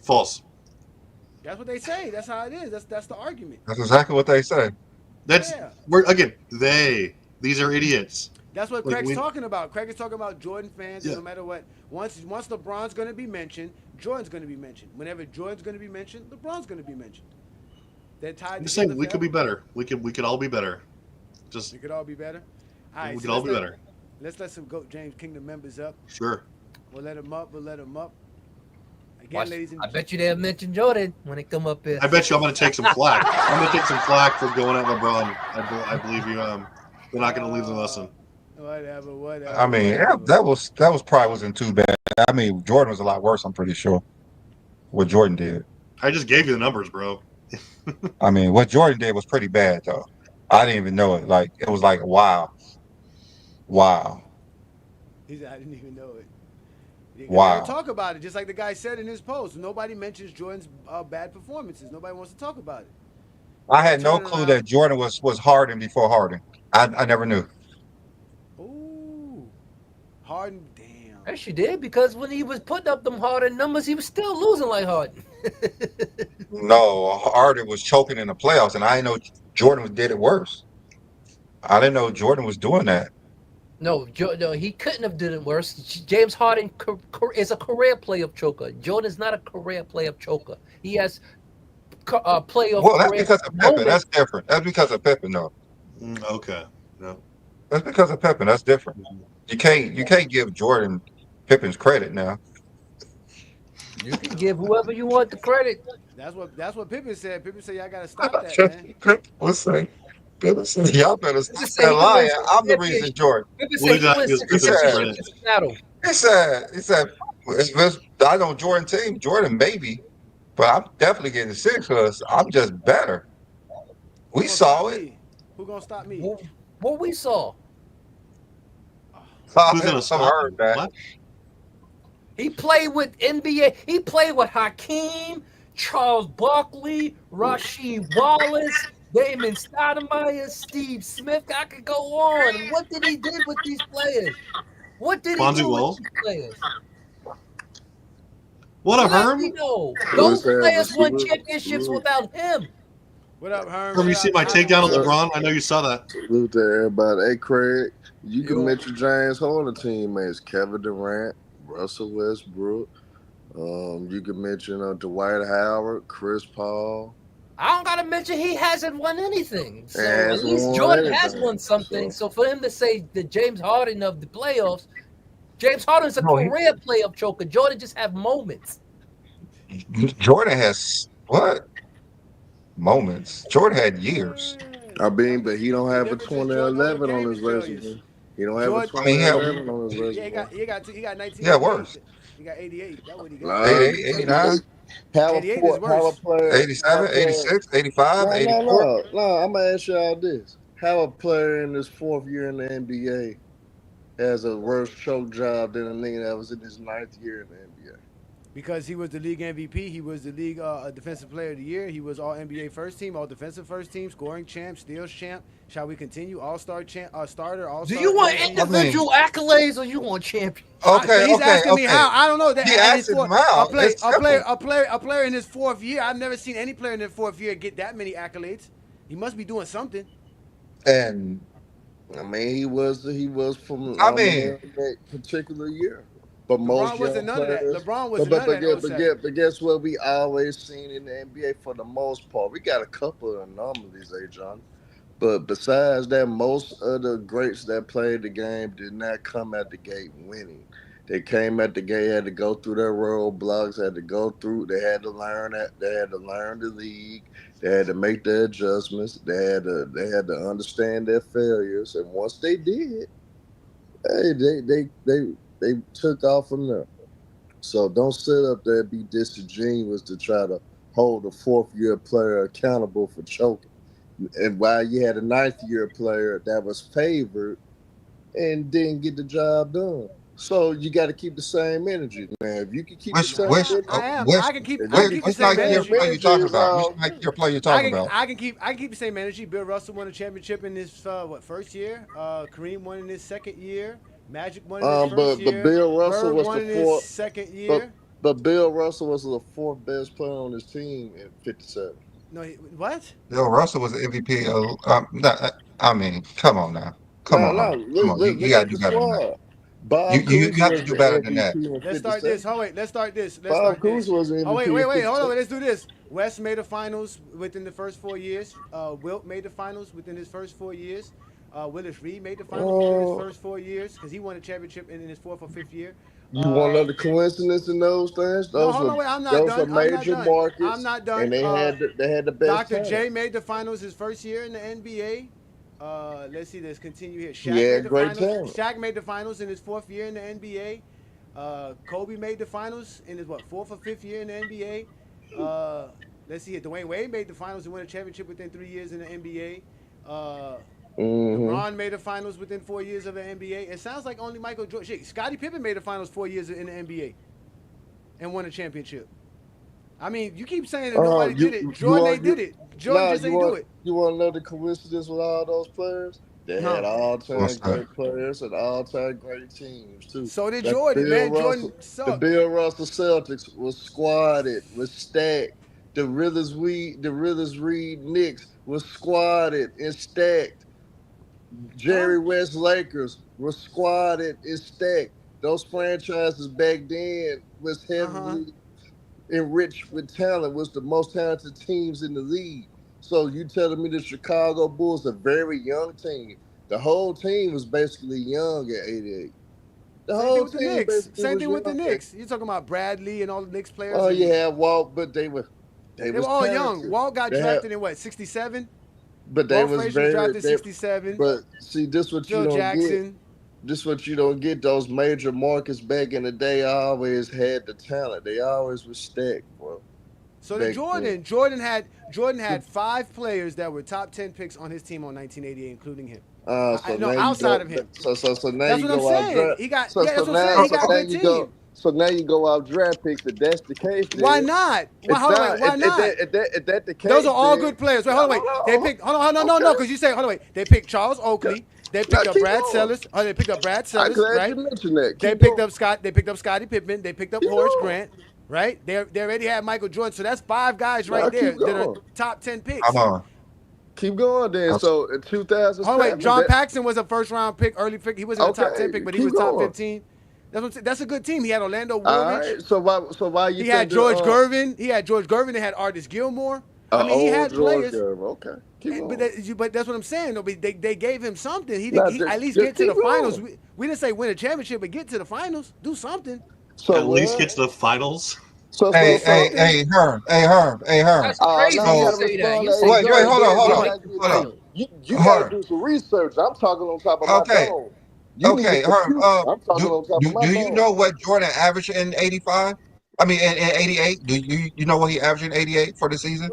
False. That's what they say. That's how it is. That's the argument. That's exactly what they say. These are idiots. That's what Craig's talking about. Craig is talking about Jordan fans. No matter what, once LeBron's going to be mentioned, Jordan's going to be mentioned. Whenever Jordan's going to be mentioned, LeBron's going to be mentioned. They're tied. I'm just saying we could be better. We could all be better. We could all be better. All right, we could all be better. Let's let some GOAT James Kingdom members up. Sure. We'll let them up. Again, I bet you they'll mention Jordan when they come up here. I bet you I'm going to take some flack. I'm going to take some flack for going at LeBron. I believe you. They're not going to leave the lesson. Whatever. I mean, that was probably wasn't too bad. I mean, Jordan was a lot worse. I'm pretty sure what Jordan did. I just gave you the numbers, bro. I mean, what Jordan did was pretty bad, though. I didn't even know it. Like it was like wow. He said I didn't even know it. Wow. Talk about it, just like the guy said in his post. Nobody mentions Jordan's bad performances. Nobody wants to talk about it. I had no clue that Jordan was Harden before Harden. I never knew. Ooh, Harden, damn. Yes, you did, because when he was putting up them Harden numbers, he was still losing like Harden. No, Harden was choking in the playoffs, and I didn't know Jordan did it worse. I didn't know Jordan was doing that. No, he couldn't have done it worse. James Harden is a career playoff choker. Jordan is not a career playoff choker. He has playoff. Well, that's because of Pippen. That's different. That's because of Pippen, though. Okay, no. That's because of Pippen. That's different. You can't give Jordan Pippen's credit now. You can give whoever you want the credit. That's what Pippen said. Pippen said y'all gotta stop that, man. What's that? Y'all better stop that lying. I'm the reason, Jordan. He said, I know Jordan team, Jordan maybe, but I'm definitely getting 6 because I'm just better. We saw it. Who gonna stop me? What we saw? Who's gonna stop that? What? He played with NBA. He played with Hakeem, Charles Barkley, Rasheed Wallace, Damon Stoudemire, Steve Smith. I could go on. What did he do with these players? What did he do with these players? What up, Herm? Those players won championships without him. What up, Herm? Herm, you see my takedown of LeBron? I know you saw that. Salute to everybody. Hey, Craig, you can mention James Harden teammates, Kevin Durant, Russell Westbrook. You can mention Dwight Howard, Chris Paul. I don't gotta mention he hasn't won anything. So at least Jordan has won something. So for him to say the James Harden of the playoffs, James Harden's a career playoff choker. Jordan just have moments. Jordan has what? Moments. Jordan had years. I mean, but he don't have a 2011 on his resume. He don't have a 2011 on his resume. He got 19. Yeah, worse. He got 88. That's what he got. 89. How 88 a is worse. player, 87, 86, 85, no, 84. no. I'm gonna ask y'all this: how a player in his 4th year in the NBA has a worse choke job than a nigga that was in his 9th year in the NBA? Because he was the league MVP, he was the league defensive player of the year, he was all NBA first team, all defensive first team, scoring champ, steals champ. Shall we continue? All-star champ, starter, all-star. Do you want MVP? individual accolades or you want champion? Okay, He's okay, asking me okay. how. I don't know that. He asked him how. It's simple. A player in his 4th year. I've never seen any player in their 4th year get that many accolades. He must be doing something. And I mean, he was from I mean, that particular year. But LeBron most wasn't young none players, of that. LeBron wasn't none of that. but guess what? We always seen in the NBA for the most part. We got a couple of anomalies, John. But besides that, most of the greats that played the game did not come at the gate winning. They came at the gate, had to go through their roadblocks, had to learn that, they had to learn the league, they had to make their adjustments, they had to understand their failures, and once they did, hey, they took off from there. So don't sit up there and be disingenuous to try to hold a 4th year player accountable for choking. And while you had a 9th year player that was favored and didn't get the job done. So you got to keep the same energy, man. If you can keep the same energy, I can keep the same energy. Which you talking about? Which your player you talking about? I can keep the same energy. Bill Russell won a championship in his first year. Kareem won in his 2nd year. Magic won in his first year. But Bill Russell Bird was won the in 4th. his 2nd year. But Bill Russell was the 4th best player on his team in 57. No, what? Bill Russell was the MVP. I mean, come on now. Come on. You got to do better than that. You have to do better than that. Let's start this. Let's start this. Bob Cousy was the MVP. Wait. Hold on. Let's do this. West made the finals within the first 4 years. Wilt made the finals within his first 4 years. Willis Reed made the finals within his first 4 years because he won a championship in his 4th or 5th year. You want another coincidence in those things? Those are major markets. I'm not done. And they had the best. Dr. J made the finals his first year in the NBA. Let's see. Let's continue here. Shaq made the finals in his 4th year in the NBA. Kobe made the finals in his 4th or 5th year in the NBA. Let's see here. Dwayne Wade made the finals and won a championship within 3 years in the NBA. LeBron made the finals within 4 years of the NBA. It sounds like only Michael Jordan. Shit, Scottie Pippen made the finals 4 years in the NBA and won a championship. I mean, you keep saying that nobody did it. Jordan did it. Jordan just ain't do it. You want to know the coincidence with all those players? They had all-time great players and all-time great teams, too. So did Jordan, man. Jordan sucked. The Bill Russell Celtics was squadded, was stacked. The Willis Reed Knicks was squadded and stacked. Jerry West Lakers were squadded and stacked. Those franchises back then was heavily enriched with talent, was the most talented teams in the league. So you telling me the Chicago Bulls, a very young team, the whole team was basically young at 88. Same thing with the Knicks. You're talking about Bradley and all the Knicks players. Oh, yeah, Walt, but they were all talented. young. Walt got drafted in 67? But they was very drafted 67. But see, this what you don't get. This what you don't get. Those major markets back in the day always had the talent. They always was stacked, bro. So did Jordan. Jordan had 5 players that were top 10 picks on his team on 1988, including him. Outside of him. So now that's you what go I'm saying. out. He got. That's what I'm saying. He got a good team. So now you go out draft picks. If that's the case, why not? Why not? If that the case, those are all good players. Wait, hold on, wait. They picked. Hold on, no, because you say, hold on, wait. They picked Charles Oakley. They picked up Brad Sellers. They picked up Brad Sellers, right? You mentioned that. They picked up Scott. They picked up Scottie Pippen. They picked up Horace Grant. Right? They already had Michael Jordan. So that's 5 guys right there that are top 10 picks. Come on. Keep going then. So in 2007. Oh wait, John Paxson was a first-round pick, early pick. He wasn't a top 10 pick, but he was top 15. That's a good team. He had Orlando Woolridge. All right. So why you? He had George Gervin. He had George Gervin. They had Artis Gilmore. I mean, he had players. Okay. But that's what I'm saying. Though, they gave him something. He at least get to the finals. We didn't say win a championship, but get to the finals. Do something. So at least get to the finals. Hey, Herm. That's crazy. Wait, hold on. You gotta do some research. I'm talking on top of my phone. Okay, Herm. Do you know what Jordan averaged in 85? I mean, in 88, do you know what he averaged in 88 for the season?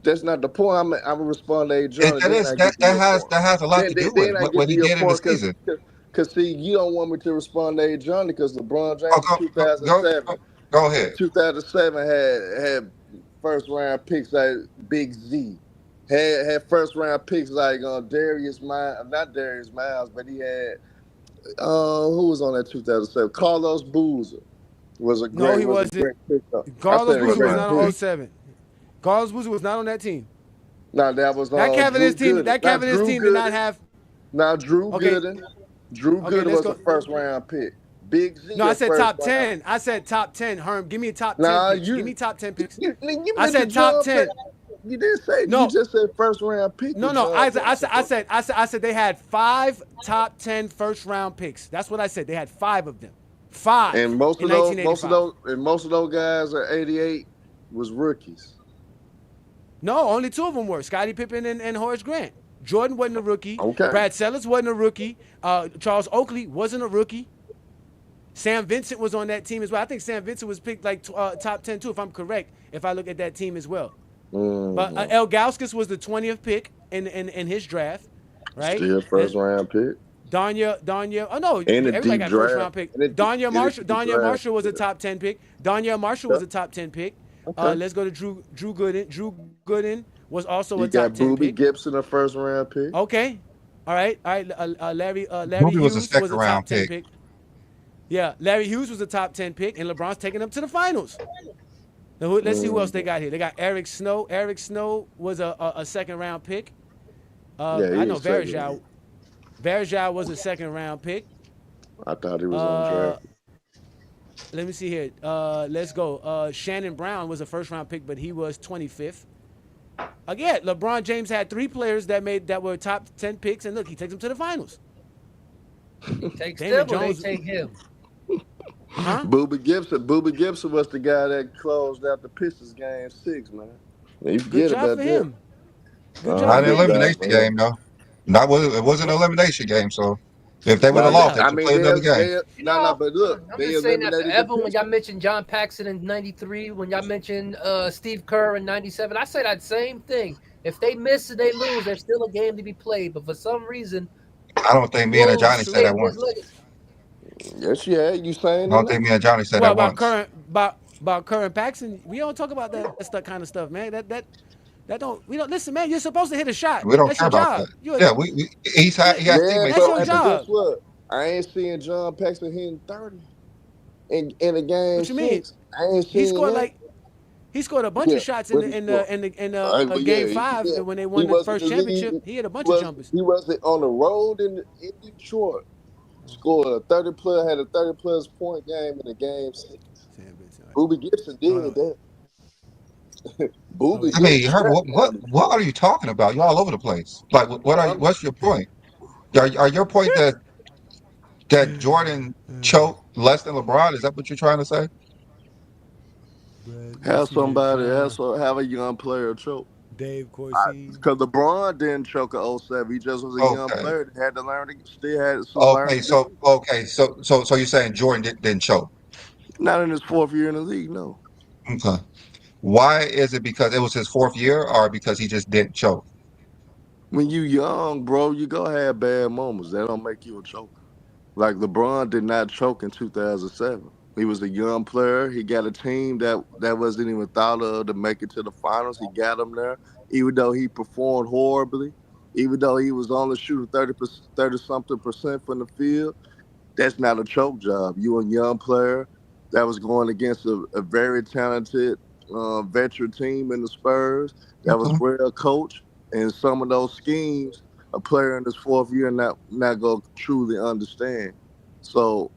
That's not the point. I'm gonna respond to A. John, and That then is I get to your point. that has a lot to do with Then I get what to he your did in the point season. because see, you don't want me to respond to A. John because LeBron Oh, James in go ahead. 2007 had first round picks like Big Z, had first round picks like Darius Miles, not Darius Miles, but he had who was on that 2007? Carlos Boozer was a No, great he wasn't. pick. I Carlos said a Boozer was great not pick. on 07. Carlos Boozer was not on that team. No, that was That Drew Cavaliers team. Gooden. That Not Cavaliers Drew team did not Gooden. have. Now Drew Okay. Gooden. Drew Okay, Gooden let's was go. a first round pick. Big Z. No, I a said first top round. 10. I said top 10. Herm, give me a top 10 Nah, picks. Give me top 10 picks. You I said top 10. You didn't say. No. You just said first round pick. No, I said they had 5 top 10 first round picks. That's what I said. They had 5 of them. 5. And most in of those guys at 88 was rookies. No, only 2 of them were Scottie Pippen and Horace Grant. Jordan wasn't a rookie. Okay. Brad Sellers wasn't a rookie. Charles Oakley wasn't a rookie. Sam Vincent was on that team as well. I think Sam Vincent was picked like top 10 too, if I'm correct, if I look at that team as well. Mm-hmm. But El Gauskas was the 20th pick in his draft, right? Still first round pick. Danya. Oh no, everybody got first round pick. Danya Marshall was a top 10 pick. Danya Marshall was a top 10 pick. Okay. Let's go to Drew Gooden. Drew Gooden was also a top 10 pick. You got Boobie Gibson, a first round pick. Okay, all right. Larry Boobie Hughes was a second top round 10 pick. Yeah, Larry Hughes was a top 10 pick, and LeBron's taking them to the finals. Now, let's see who else they got here. They got Eric Snow. Eric Snow was a second round pick. I know Varejao. Varejao was a second round pick. I thought he was undrafted. Let me see here. Let's go. Shannon Brown was a first round pick, but he was 25th. Again, LeBron James had 3 players that were top 10 picks, and look, he takes them to the finals. He takes them or they take him? Huh? Boobie Gibson was the guy that closed out the Pistons game 6, man. You forget Good job about for that. him. Good job. Not an elimination game, though. It wasn't an elimination game, so if they would have lost, they would play another game. But look, I'm just saying that forever when y'all mentioned John Paxson in '93, when y'all mentioned Steve Kerr in '97, I say that same thing. If they miss and they lose, there's still a game to be played. But for some reason, I don't think me and Johnny said that once. Yes, yeah, you saying? I don't think me and Johnny said that once. About Kerr and Paxson, we don't talk about that kind of stuff, man. We don't listen, man. You're supposed to hit a shot. We don't That's care your about job. that. He has teammates. That's your job. Guess what? I ain't seeing John Paxson hitting 30 in a game. What you mean? I ain't seeing he scored a bunch of shots in game 5 when they won the first championship. He had a bunch of jumpers. He was on the road in Detroit. Scored a 30-plus, had a 30-plus point game in a game 6. Boobie Gibson did that. Boobie. I mean, what are you talking about? You're all over the place. Like, what's your point? Are your point that Jordan choked less than LeBron? Is that what you're trying to say? Have a young player choke. Dave Corsi. Because LeBron didn't choke at 07. He just was a young player that had to learn. Still had some learning. So you're saying Jordan didn't choke? Not in his 4th year in the league, no. Okay. Why is it because it was his 4th year, or because he just didn't choke? When you young, bro, you gonna have bad moments. That don't make you a choker. Like LeBron did not choke in 2007. He was a young player. He got a team that wasn't even thought of to make it to the finals. He got them there, even though he performed horribly, even though he was only shooting 30-something% from the field. That's not a choke job. You a young player that was going against a very talented veteran team in the Spurs that was well coached, and some of those schemes a player in his 4th year not gonna truly understand. So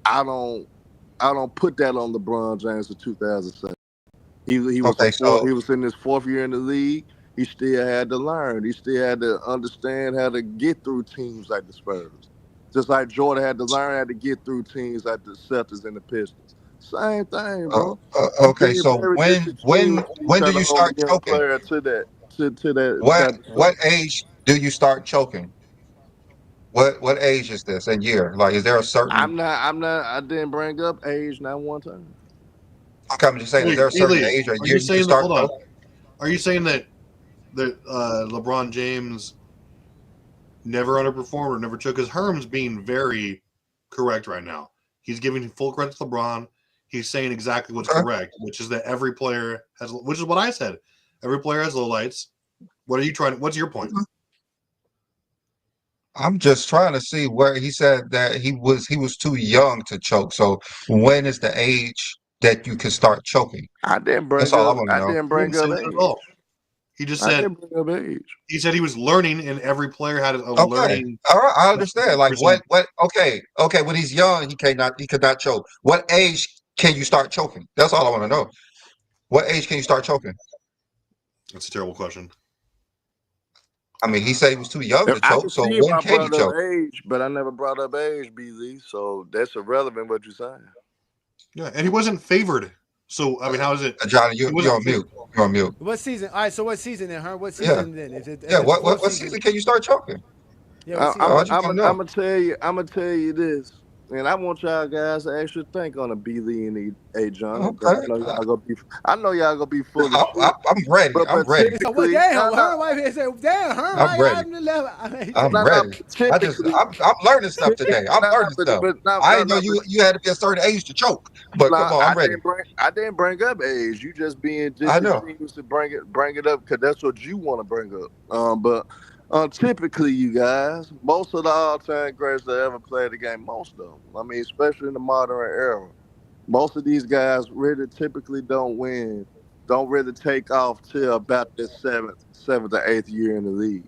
I don't put that on LeBron James in 2007. He was in his 4th year in the league. He still had to learn. He still had to understand how to get through teams like the Spurs. Just like Jordan had to learn how to get through teams like the Celtics and the Pistons. Same thing, bro. Okay, so when do you start choking? What age do you start choking? What age is this and year? Like, is there a certain? I didn't bring up age not one time. Okay, I'm just saying, is there a certain age or year you can start? Hold on. Are you saying that LeBron James never underperformed or never took? Because Herm's being very correct right now. He's giving full credit to LeBron. He's saying exactly what's correct, which is that every player has, which is what I said. Every player has lowlights. What's your point? I'm just trying to see where he said that he was too young to choke. So when is the age that you can start choking? I didn't bring That's all I up. want to I know. didn't bring up age. He just I said. didn't bring up age. He said he was learning, and every player had a Okay, learning. all right, I understand. Like what? Okay. When he's young, he could not choke. What age can you start choking? That's all I want to know. What age can you start choking? That's a terrible question. I mean, he said he was too young to I choke. can So see if when I can he brought up choke? age, but I never brought up age, BZ. So that's irrelevant what you're saying. Yeah, and he wasn't favored. So I mean, how is it, Johnny? You're on mute. You're on mute. What season? All right. So what season then, Herm? What season then? If What season can you start choking? Yeah. I'm gonna tell you. I'm gonna tell you this, and I want y'all guys to actually think on a BZ and A Johnny. Okay. I know y'all gonna be full of shit. I'm ready. I'm ready. Well, damn, Herm, why say, damn, Herm, I'm ready. I'm ready. I'm learning stuff today. I'm learning stuff. I didn't know you had to be a certain age to choke. But come on, I'm ready. I didn't bring up age. You just being I know. disingenuous to bring it up because that's what you want to bring up. But typically, you guys, most of the all-time greats that ever played the game, most of them. I mean, especially in the modern era, most of these guys really typically don't win, don't really take off till about their seventh or eighth year in the league.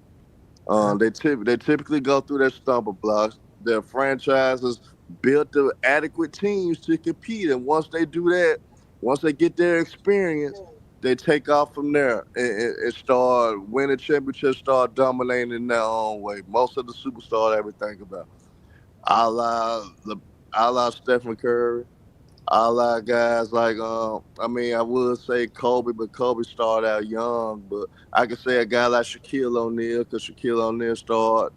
They typically go through their stumble blocks. Their franchises built the adequate teams to compete, and once they do that, once they get their experience, they take off from there and start winning championships, start dominating in their own way. Most of the superstars I ever think about, a la Stephen Curry, a la guys like I would say Kobe, but Kobe started out young. But I could say a guy like Shaquille O'Neal, because Shaquille O'Neal start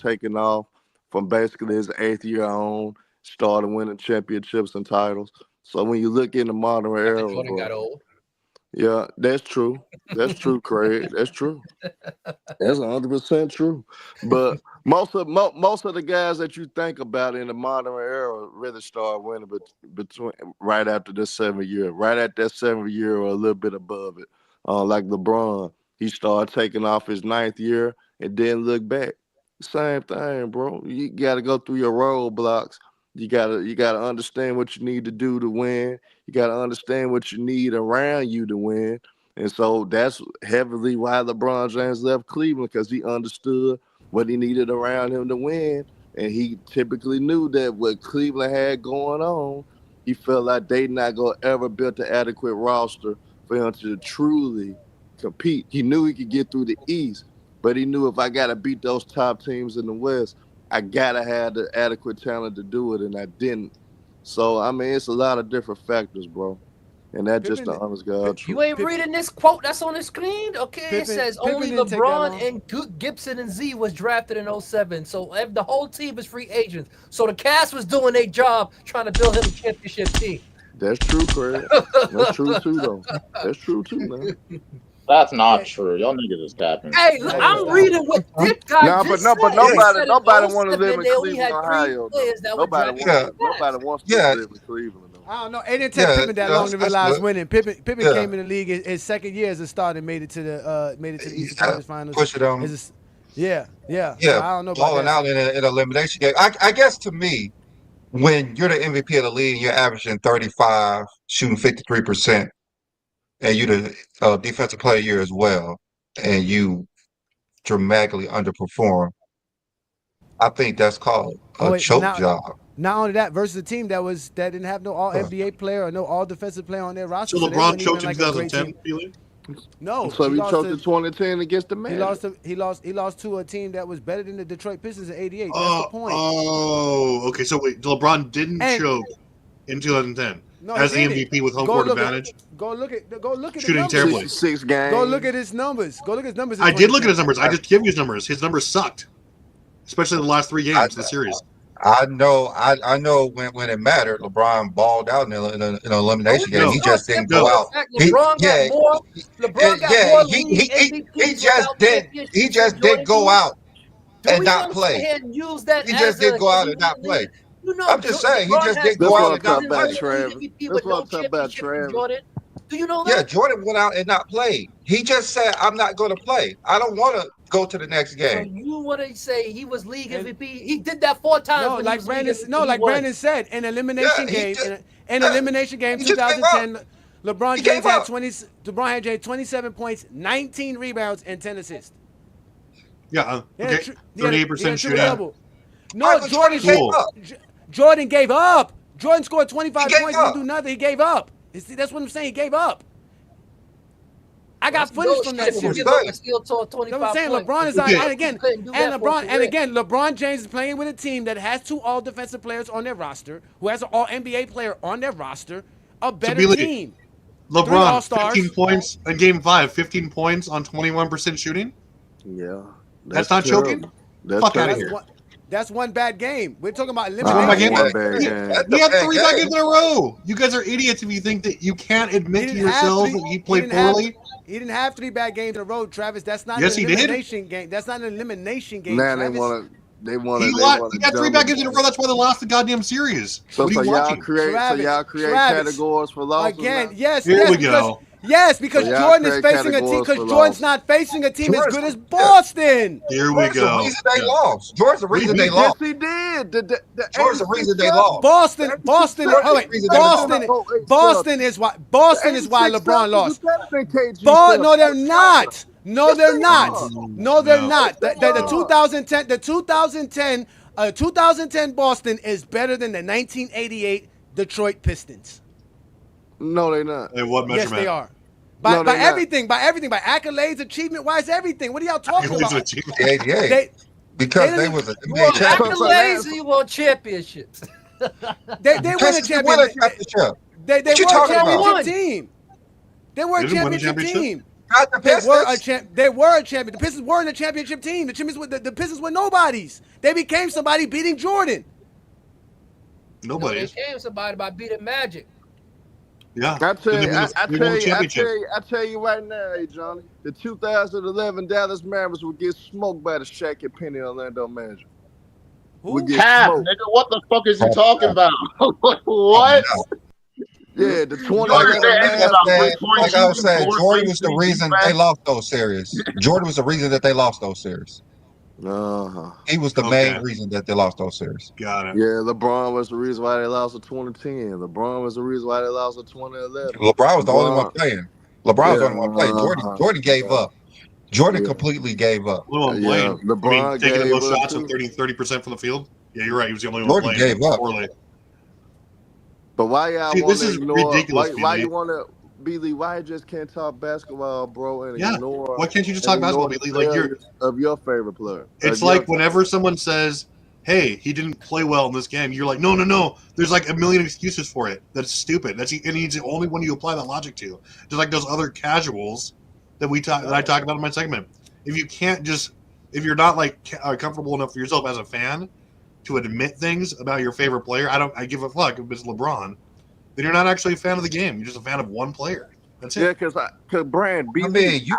taking off from basically his 8th year on, started winning championships and titles. So when you look in the modern era, Jordan got old. Yeah, that's true. That's true, Craig. That's true. That's 100% true. But most of the guys that you think about in the modern era really start winning between right after this 7th year, right at that 7th year or a little bit above it. Like LeBron, he started taking off his 9th year and then look back. Same thing, bro. You got to go through your roadblocks. You gotta understand what you need to do to win. You gotta understand what you need around you to win. And so that's heavily why LeBron James left Cleveland, because he understood what he needed around him to win. And he typically knew that what Cleveland had going on, he felt like they not gonna ever build an adequate roster for him to truly compete. He knew he could get through the East, but he knew if I gotta beat those top teams in the West, I gotta have the adequate talent to do it, and I didn't. So I mean, it's a lot of different factors, bro. And that's just the honest God truth. You ain't reading this quote that's on the screen? Okay, it says only LeBron and Gibson and Z was drafted in 07. So the whole team is free agents. So the cast was doing their job trying to build him a championship team. That's true, Craig. That's true too, though. That's true too, man. That's not true. Y'all niggas is capping. Hey, look, I'm reading what this guy just said. But nobody want to live in Cleveland, Ohio. Nobody wants to live in Cleveland. I don't know. It didn't take Pippen that long to realize winning. Pippen came in the league his second year as a starter and made it to the Eastern Conference Finals. Push it on. Yeah. So I don't know about balling that. out in an elimination game. I guess to me, when you're the MVP of the league and you're averaging 35, shooting 53%, and you're the defensive player of the year as well, and you dramatically underperform, I think that's called a choke job. Not only that, versus a team that didn't have no all NBA player or no all defensive player on their roster. So LeBron choked in 2010, feeling? No. So he choked in 2010 against the Magic. He lost to a team that was better than the Detroit Pistons in '88. That's the point. Oh, okay. So wait, LeBron didn't choke in 2010 as the MVP with home court advantage. Go look at shooting terribly. 6 games. Go look at his numbers. I did look at his numbers. I just give you his numbers. His numbers sucked, especially the last 3 games of the series. I know when it mattered, LeBron balled out in an elimination game. No, He just didn't simple go as out. fact, He LeBron got yeah more. LeBron got yeah more he league he MVPs just without did he championships than just did Jordan go did. out Do and we not want to sit play. here and use that He as just did a go because out he and won not the league? play. You know, I'm just saying he LeBron just has did That's go more out what I'm and not talking seasons about, play. winning league Travis. MVP That's with what no I'm talking about, championship than Travis. Jordan. Do you know Yeah, that? Jordan went out and not played. He just said, "I'm not going to play. I don't want to go to the next So game." you want to say he was league And- MVP? He did that 4 times No, when he like was Brandon. league MVP. No, He like won. Brandon said, an elimination Yeah, he game. just In elimination game, he just gave up. 2010, LeBron He James gave had up. 27 points, 19 rebounds, and 10 assists. Yeah. He had a Okay. he had a 38% triple shooting. double. No, Michael Jordan Jordan gave up. Jordan gave up. Jordan scored He 25 gave points, up. didn't do nothing. He gave up. See, that's what I'm saying. He gave up. I got footage from that That's what I'm series. Give up saying. and still took You 25 know what I'm saying? points. LeBron is Okay. and again, Couldn't do and that for a LeBron, and career. again, LeBron James is playing with a team that has 2 all defensive players on their roster, who has an all NBA player on their roster, a better Billy, team. 3 LeBron, All-Stars. 15 points in game 5, 15 points on 21% shooting. Yeah. That's not terrible. choking? That's Fuck outta terrible. here. That's one bad game. We're talking about That's one bad elimination. game. One bad game. That's He a had bad 3 bad game. games in a row. You guys are idiots if you think that you can't admit to didn't have yourselves three- that he he played didn't have- poorly. He didn't have 3 bad games in a row, Travis. That's not Yes, an he did. elimination game. That's not an elimination game, Now Travis. they He want got 3 bad games in a row. That's why they lost the goddamn series. So What are you y'all watching? create Travis. categories for losses. Again, now? yes, Here yes, we because go. yes, because So y'all Jordan is create facing a team. categories Because for Jordan's losses. not facing a team as Jordan's- good as Boston. Here we Jordan's the go. reason they lost. Jordan's the reason they Yes, lost. he did. The Jordan's the 86 reason they Celtics- lost. Boston. Jordan's the reason they lost. Boston is why. Boston is why 86 LeBron Celtics lost. is better than KG No, they're Celtics. not. No, Yes, they're they not. are. No, they're No. not. Yes, The they are. 2010 Boston is better than the 1988 Detroit Pistons. No, they're not. And what Yes, measurement? they are. By No, they're not. everything, by accolades, achievement-wise, everything. What are y'all talking It was about? achievement. The 88 They because they they didn't- was an You NBA want champion. accolades or you want championships? they win a Pistons won a championship. championship. They What you were a talking about? championship team. They were a They didn't win a championship championship? team. Not the They were a Pistons. They were a champion. The Pistons weren't a championship team. The Pistons were nobodies. They became somebody beating Jordan. Nobody. They came somebody by beating Magic. Yeah. I tell Then you, they won the championship. I tell you right now, hey Johnny, the 2011 Dallas Mavericks would get smoked by the Shaq and Penny Orlando Magic. We get Cap, smoked. nigga, what the fuck is he talking about? What? Yeah, the 2011 Like I was saying, Jordan was the reason they lost those series. Jordan was the reason that they lost those series. Uh-huh. He was the Okay. main reason that they lost those series. Got it. Yeah, LeBron was the reason why they lost in 2010. LeBron was the reason why they lost in 2011. LeBron was the only one playing. LeBron was the only one playing. Uh-huh. Jordan gave up. Jordan Yeah. completely gave up. Only one Yeah, playing. LeBron taking the gave most up, shots too. of 30% from the field. Yeah, you're right. He was the only one Jordan playing. gave up. Poorly. But why y'all See, want this to is ignore? ridiculous, Why B-Lee. you want to, B-Lee? Why you just can't talk basketball, bro, and Yeah. ignore? Why can't you just and talk basketball, ignore the B-Lee? Like, you're- failures of your favorite player. It's Of like your- whenever someone says, hey, he didn't play well in this game, you're like, no. There's like a million excuses for it. That's stupid. And he's the only one you apply that logic to. Just like those other casuals that I talk about in my segment. If you're not like comfortable enough for yourself as a fan to admit things about your favorite player, I give a fuck if it's LeBron, then you're not actually a fan of the game. You're just a fan of one player. That's it. Yeah, because Brand, I mean, you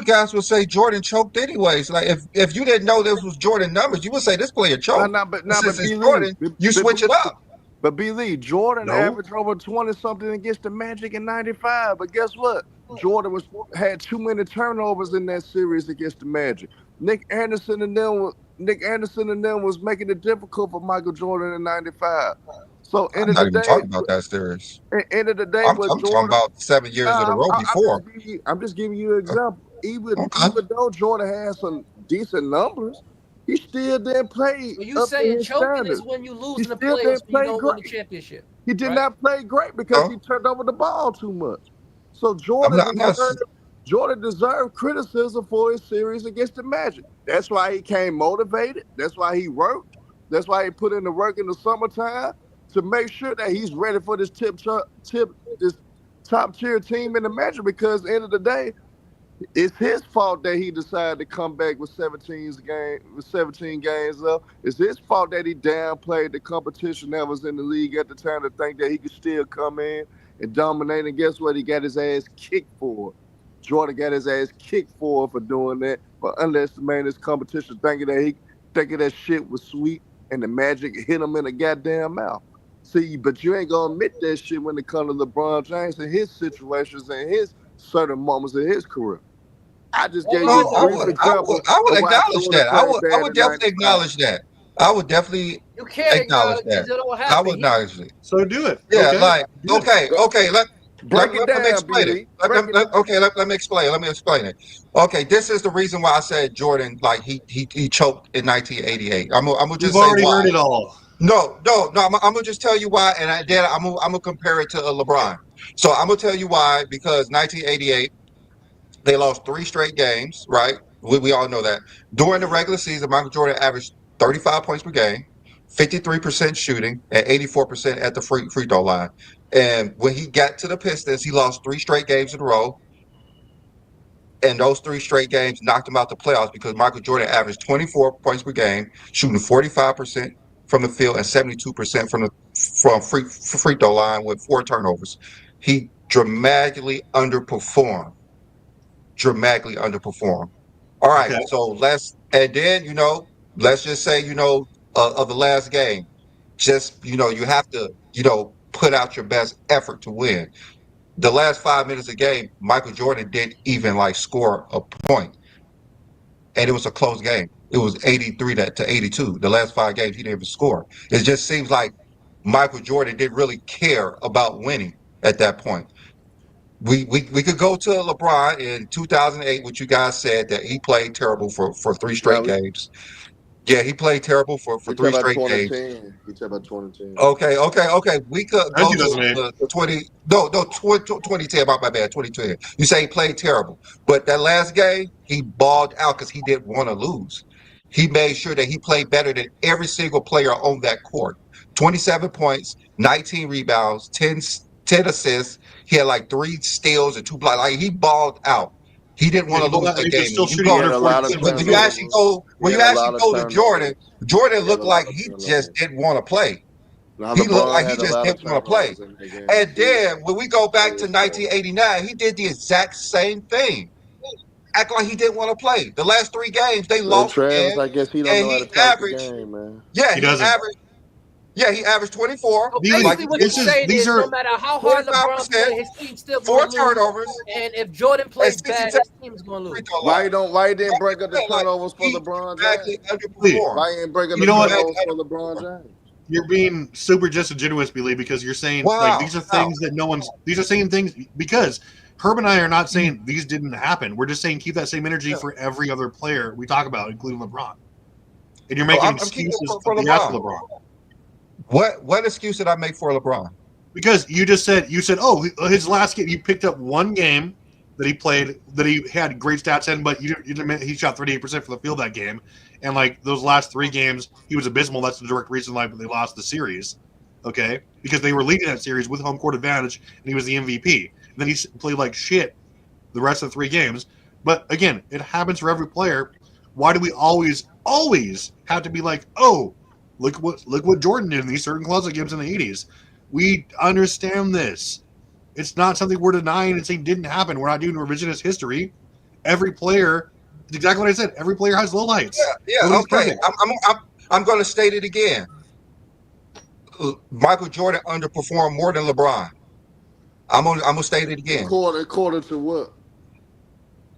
guys would say Jordan choked anyways. Like if you didn't know this was Jordan numbers, you would say this player choked. but Since it's B-Lee, Jordan, you switch it up. But B-Lee, Jordan No. averaged over 20 something against the Magic in '95. But guess what? Jordan had too many turnovers in that series against the Magic. Nick Anderson and them was making it difficult for Michael Jordan in '95. So I'm end of not the even day, talking about that series. end of the day, I'm with talking Jordan, about 7 years in a row before. I'm just giving you an example. Even though Jordan had some decent numbers, he still didn't play. So you up to saying his choking standards. is when you lose He in the still playoffs, didn't when play you don't win the great. championship. He did right? not play great because No. he turned over the ball too much. So Jordan deserved criticism for his series against the Magic. That's why he came motivated. That's why he worked. That's why he put in the work in the summertime to make sure that he's ready for this top tier team in the Magic. Because at the end of the day, It's his fault that he decided to come back with 17 games left. It's his fault that he downplayed the competition that was in the league at the time to think that he could still come in and dominate. And guess what? He got his ass kicked for it. Jordan got his ass kicked for doing that, for underestimating his competition, thinking that shit was sweet and the Magic hit him in the goddamn mouth. See, but you ain't gonna admit that shit when it comes to LeBron James and his situations and his certain moments in his career. I just gave you a brief example. I would of why acknowledge Jordan that. I played would bad in definitely 95. acknowledge that. I would definitely You can't acknowledge that. it don't I happen. would acknowledge it. So do it. Yeah, Okay. like Do it. okay. Break it Let me down, explain B-Lee. it. Let me explain. Let me explain it. Okay, this is the reason why I said Jordan, like he choked in 1988. I'm gonna We've just say already why. heard it all. No. I'm gonna just tell you why, and then I'm gonna compare it to LeBron. So I'm gonna tell you why, because 1988 they lost 3 straight games, right? We all know that. During the regular season, Michael Jordan averaged 35 points per game, 53% shooting, and 84% at the free throw line. And when he got to the Pistons, he lost 3 straight games in a row. And those 3 straight games knocked him out the playoffs because Michael Jordan averaged 24 points per game, shooting 45% from the field and 72% from free throw line with 4 turnovers. He dramatically underperformed. All right, Okay. so let's just say of the last game, just you have to put out your best effort to win. The last 5 minutes of the game, Michael Jordan didn't even score a point, and it was a close game. It was 83 to 82. The last 5 games, he didn't even score. It just seems like Michael Jordan didn't really care about winning at that point. We could go to LeBron in 2008, which you guys said that he played terrible for 3 straight games. Yeah, he played terrible for We 3 talk about straight games. 2010. We talk about 2010. Okay. We could And go to 2008. the 2010. My bad, 2010. You say he played terrible, but that last game he balled out because he didn't want to lose. He made sure that he played better than every single player on that court. 27 points, 19 rebounds, 10 assists. He had 3 steals and 2 blocks. He balled out. He didn't want to lose that He game. was still You shooting go, under 40%. when you actually go to Jordan looked like he just didn't want to play. He looked like he just didn't want to play. And then when we go back to 1989, he did the exact same thing. Act like he didn't want to play. The last 3 games they lost Travis, again, I guess he don't know how to talk the game, man. Yeah, He doesn't. He averaged 24. So basically, what you're saying is, no matter how hard LeBron plays, his team's still going to 4 lose. turnovers. And if Jordan plays bad, his team's going to lose. Why he didn't break up the turnovers for LeBron James? Why he didn't break up the turnovers for LeBron James? You're being super disingenuous, Billy, because you're saying these are things that no one's. These are saying things because Herb and I are not saying these didn't happen. We're just saying keep that same energy for every other player we talk about, including LeBron. And you're making excuses for LeBron. What excuse did I make for LeBron? Because you said, oh, his last game, you picked up 1 game that he played that he had great stats in, but you didn't. He shot 38% from the field that game, and those last 3 games, he was abysmal. That's the direct reason why they lost the series. Okay, because they were leading that series with home court advantage, and he was the MVP. And then he played like shit the rest of the 3 games. But again, it happens for every player. Why do we always have to be like, oh, look what Jordan did in these certain closet games in the 80s? We understand this. It's not something we're denying and saying didn't happen. We're not doing revisionist history. Every player, it's exactly what I said. Every player has lowlights. Yeah. Okay. I'm going to state it again. Michael Jordan underperformed more than LeBron. I'm gonna state it again. According to what?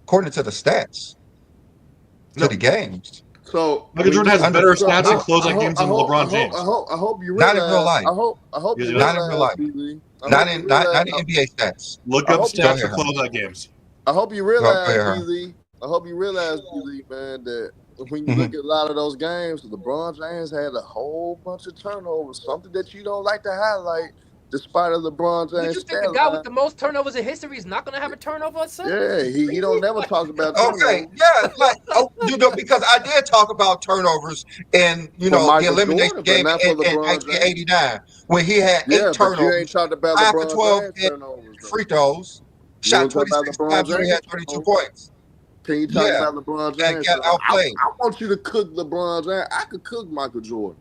According to the stats. To the games. So Michael Jordan has better stats in closeout games than LeBron James. I hope you realize. Not in real life. I hope you not realize, in real life. B-Lee. Not in NBA stats. Look up stats for closeout games. I hope you realize, B-Lee. I hope you realize, B-Lee, man, that when you look at a lot of those games, LeBron James had a whole bunch of turnovers, something that you don't like to highlight, despite of LeBron James. Did you think the guy with the most turnovers in history is not going to have a turnover or something? Yeah, he don't never talk about turnovers. Okay, yeah, because I did talk about turnovers in the elimination game in 1989 when he had 8 turnovers. But you ain't talked about 5 for LeBron 12 James turnovers. Free throws, shot 26 times, and he had 32 points. Can you talk about LeBron and James? get outplayed. I want you to cook LeBron James. I could cook Michael Jordan.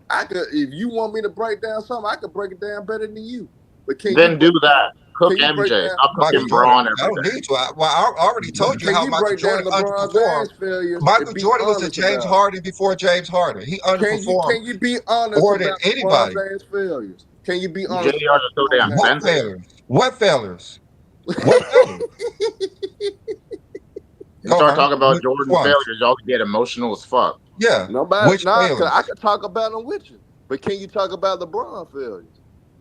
I could, if you want me to break down something, I could break it down better than you. But can Then you do break that. Cook can you break MJ. down Stop Michael cooking Jordan. Braun I every don't day. need to. I already told you Can how you Michael break down Jordan LeBron underperformed. James failures Michael and be Jordan was a honest James about Harden before James Harden. He it? underperformed Can you be honest more than about LeBron anybody. James failures? Can you be JR honest is about so LeBron damn James What sensitive. failures? What failures? What failures? You Go start on. talking about Which Jordan ones? failures, y'all get emotional as fuck. Yeah. Nobody, Which nah, cause failures? I could talk about them with you. But can you talk about LeBron failures?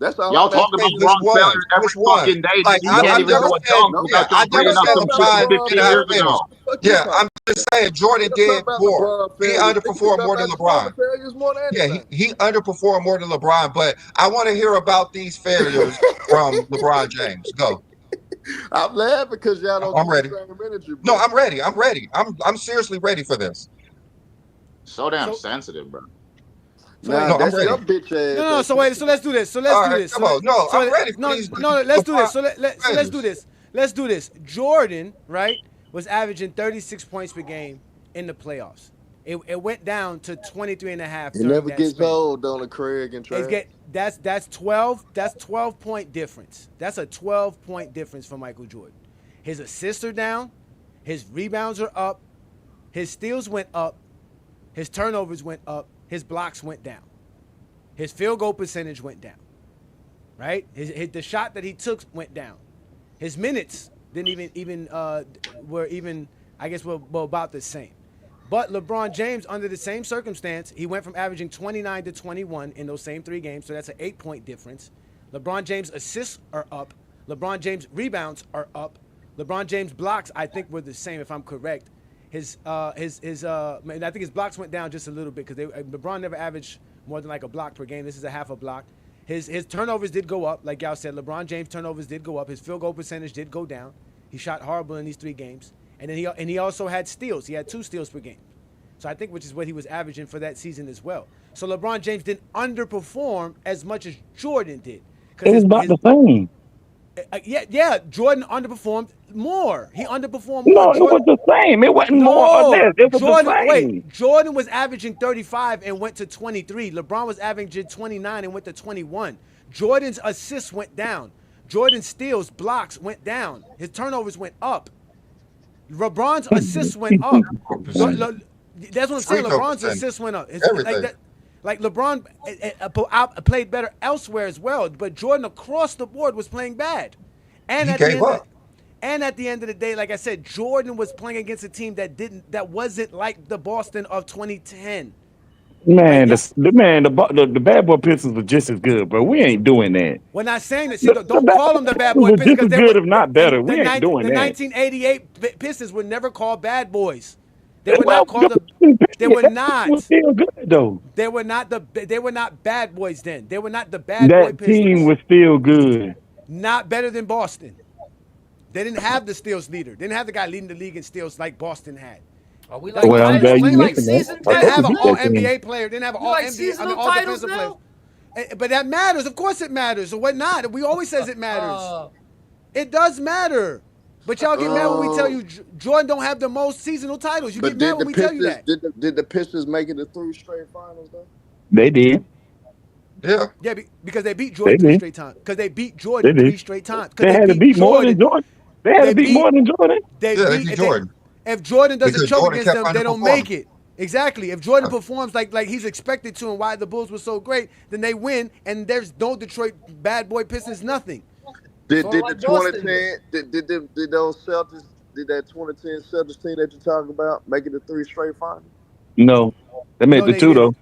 That's all Y'all I'm talk asking. about Which Braun ones? failures every Which ones? fucking day. Like He No, can't I you even never do a don't. said. dunk No, Yeah, without I y'all we never bringing don't up said talk some about shit LeBron 50 LeBron did not years failures. finish. ago. What the fuck you Yeah, talking I'm just saying Jordan about? did Talk about more. LeBron He failures. We can underperformed talk more than about LeBron. Jordan failures more than Yeah, anything. he underperformed more than LeBron. But I want to hear about these failures from LeBron James. Go. I'm laughing because y'all don't I'm keep the ready. same energy, No, bro. I'm ready. I'm ready. I'm seriously ready for this. So damn So sensitive, bro. so wait. Nah, No, I'm that's ready. your bitch ass. No. That's So wait. So let's do this. So let's All do right, this. come on. No, I'm ready for no, these no. Let's do LeBron this. So let's do failures. this. Let's do this. Jordan, right, was averaging 36 points per game in the playoffs. It went down to 23 and a half It during never that gets span. old, don't it, Craig and It's Trav? that's 12 point difference. That's a 12-point difference for Michael Jordan. His assists are down, his rebounds are up, his steals went up, his turnovers went up, his blocks went down. His field goal percentage went down. Right? The shot that he took went down. His minutes didn't were even I guess were about the same. But LeBron James, under the same circumstance, he went from averaging 29 to 21 in those same 3 games, so that's an 8-point difference. LeBron James' assists are up. LeBron James' rebounds are up. LeBron James' blocks, I think, were the same, if I'm correct. I think his blocks went down just a little bit because LeBron never averaged more than like a block per game. This is a half a block. His turnovers did go up, like y'all said. LeBron James' turnovers did go up. His field goal percentage did go down. He shot horrible in these 3 games. And then he also had steals. He had 2 steals per game. So I think which is what he was averaging for that season as well. So LeBron James didn't underperform as much as Jordan did. It was about the same. Yeah, Jordan underperformed more. He underperformed more. No, it was the same. It wasn't more or less. It was the same. Jordan was averaging 35 and went to 23. LeBron was averaging 29 and went to 21. Jordan's assists went down. Jordan's steals, blocks went down. His turnovers went up. LeBron's assists went up. That's what I'm saying. LeBron's assists went up. It's like that. Like LeBron played better elsewhere as well, but Jordan across the board was playing bad. And at the end of the day, like I said, Jordan was playing against a team that wasn't like the Boston of 2010. Man, the bad boy Pistons were just as good, bro. We ain't doing that. We're not saying that. See, don't call them the bad boy Pistons because they were good, if not better. We ain't doing that. The 1988 Pistons were never called bad boys. They were not called They were not. Was still good though. They were not bad boys then. They were not the bad boy Pistons. That team was still good. Not better than Boston. They didn't have the steals leader. They didn't have the guy leading the league in steals like Boston had. Are we like I'm glad you mentioned that. They didn't have an all NBA player. They didn't have an all NBA. All defensive players. But that matters. Of course it matters. So what not? We always says it matters. It does matter. But y'all get mad when we tell you Jordan don't have the most seasonal titles. You get mad when we tell you that. Did the Pistons make it to 3 straight finals though? They did. Yeah. Yeah, because they beat Jordan 3 straight times. Because they beat Jordan 3 straight times. They had to beat more than Jordan. They had to beat more than Jordan. They beat Jordan. If Jordan doesn't choke Jordan against them, they don't make underperforming. it. Exactly. If Jordan performs like he's expected to and why the Bulls were so great, then they win, and there's no Detroit bad boy Pistons, nothing. Did the 2010 did those Celtics, did that 2010 Celtics team that you're talking about make it to 3 straight finals? No. They made the 2 though.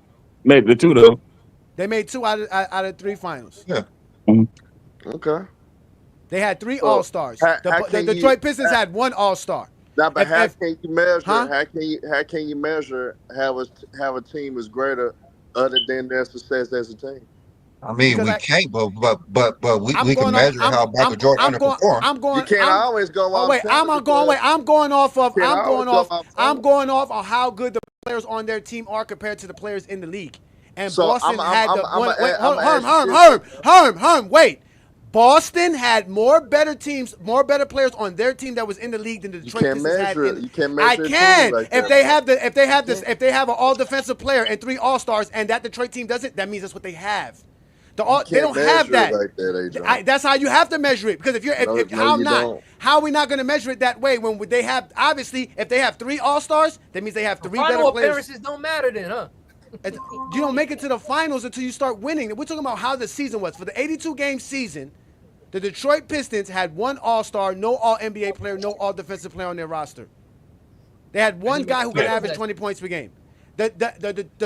Made the 2 though. They made 2 out of 3 finals. Yeah. Okay. They had 3 All-Stars. The Detroit Pistons had 1 All-Star. Now, but how can you measure? How can you measure how a team is greater other than their success as a team? I mean, we can't, but we can measure how Michael Jordan underperformed. You can't always go off. I'm going off of how good the players on their team are compared to the players in the league. And Boston had the Herm. Wait. Boston had more better players on their team that was in the league than the Detroit Pistons had. You can't measure I can. like If they have an all-defensive player and 3 All-Stars, and that Detroit team doesn't, that means that's what they have. They don't have that. Like that that's how you have to measure it. Because how are we not going to measure it that way when they have, obviously, if they have 3 All-Stars, that means they have 3 better Final players. appearances don't matter then, huh? You don't make it to the finals until you start winning. We're talking about how the season was. For the 82-game season, the Detroit Pistons had 1 All-Star, no All-NBA player, no All-Defensive player on their roster. They had 1 guy who could average 20 points per game. The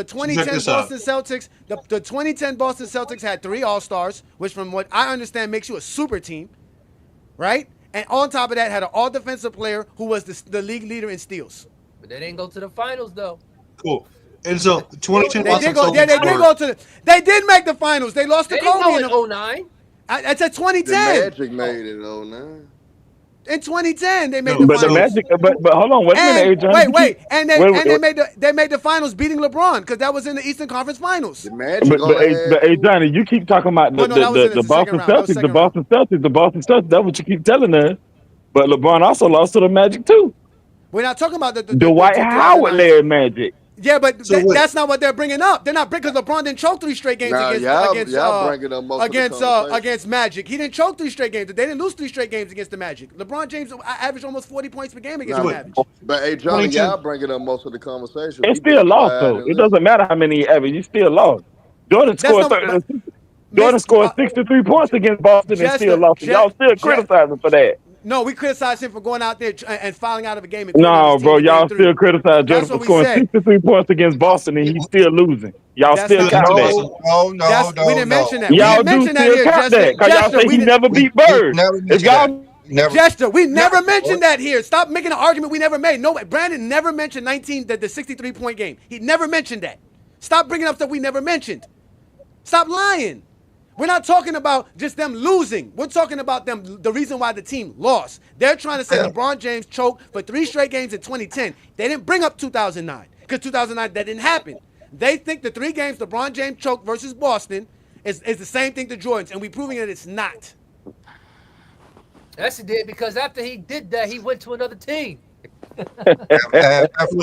2010 Boston Celtics, the 2010 Boston Celtics had 3 All-Stars, which from what I understand makes you a super team, right? And on top of that, had an All-Defensive player who was the league leader in steals. But they didn't go to the finals though. Cool. And so 2010 they did make the finals. They lost to Kobe in 09. I said 2010. The Magic made it 09. In 2010, they made the finals. But the Magic, but hold on, wait a minute, Adrian. Wait, and they made the finals beating LeBron because that was in the Eastern Conference Finals. The Magic, but Adrian, you keep talking about the Boston Celtics, the Boston Celtics. That's what you keep telling us. But LeBron also lost to the Magic too. We're not talking about the Dwight Howard led Magic. Yeah, but that's not what they're bringing up. They're not because LeBron didn't choke 3 straight games against Magic. He didn't choke 3 straight games. They didn't lose 3 straight games against the Magic. LeBron James averaged almost 40 points per game against the Magic. But hey, Johnny, y'all bringing up most of the conversation. It's still lost though. It doesn't matter how many he averaged. You still lost. Jordan scored 63 points against Boston and still lost. Y'all still criticizing for that. No, we criticize him for going out there and fouling out of a game. No, bro, y'all still criticize Jordan for scoring 63 points against Boston and he's still losing. Y'all still count that. No. We didn't mention that. Y'all do still count that because y'all say he never beat Bird. Jester, we never mentioned that here. Stop making an argument we never made. No, Brandon never mentioned the 63-point game. He never mentioned that. Stop bringing up stuff we never mentioned. Stop lying. We're not talking about just them losing. We're talking about the reason why the team lost. They're trying to say LeBron James choked for 3 straight games in 2010. They didn't bring up 2009 because 2009, that didn't happen. They think the 3 games LeBron James choked versus Boston is the same thing to Jordan's, and we're proving that it's not. Yes, he did, because after he did that, he went to another team. For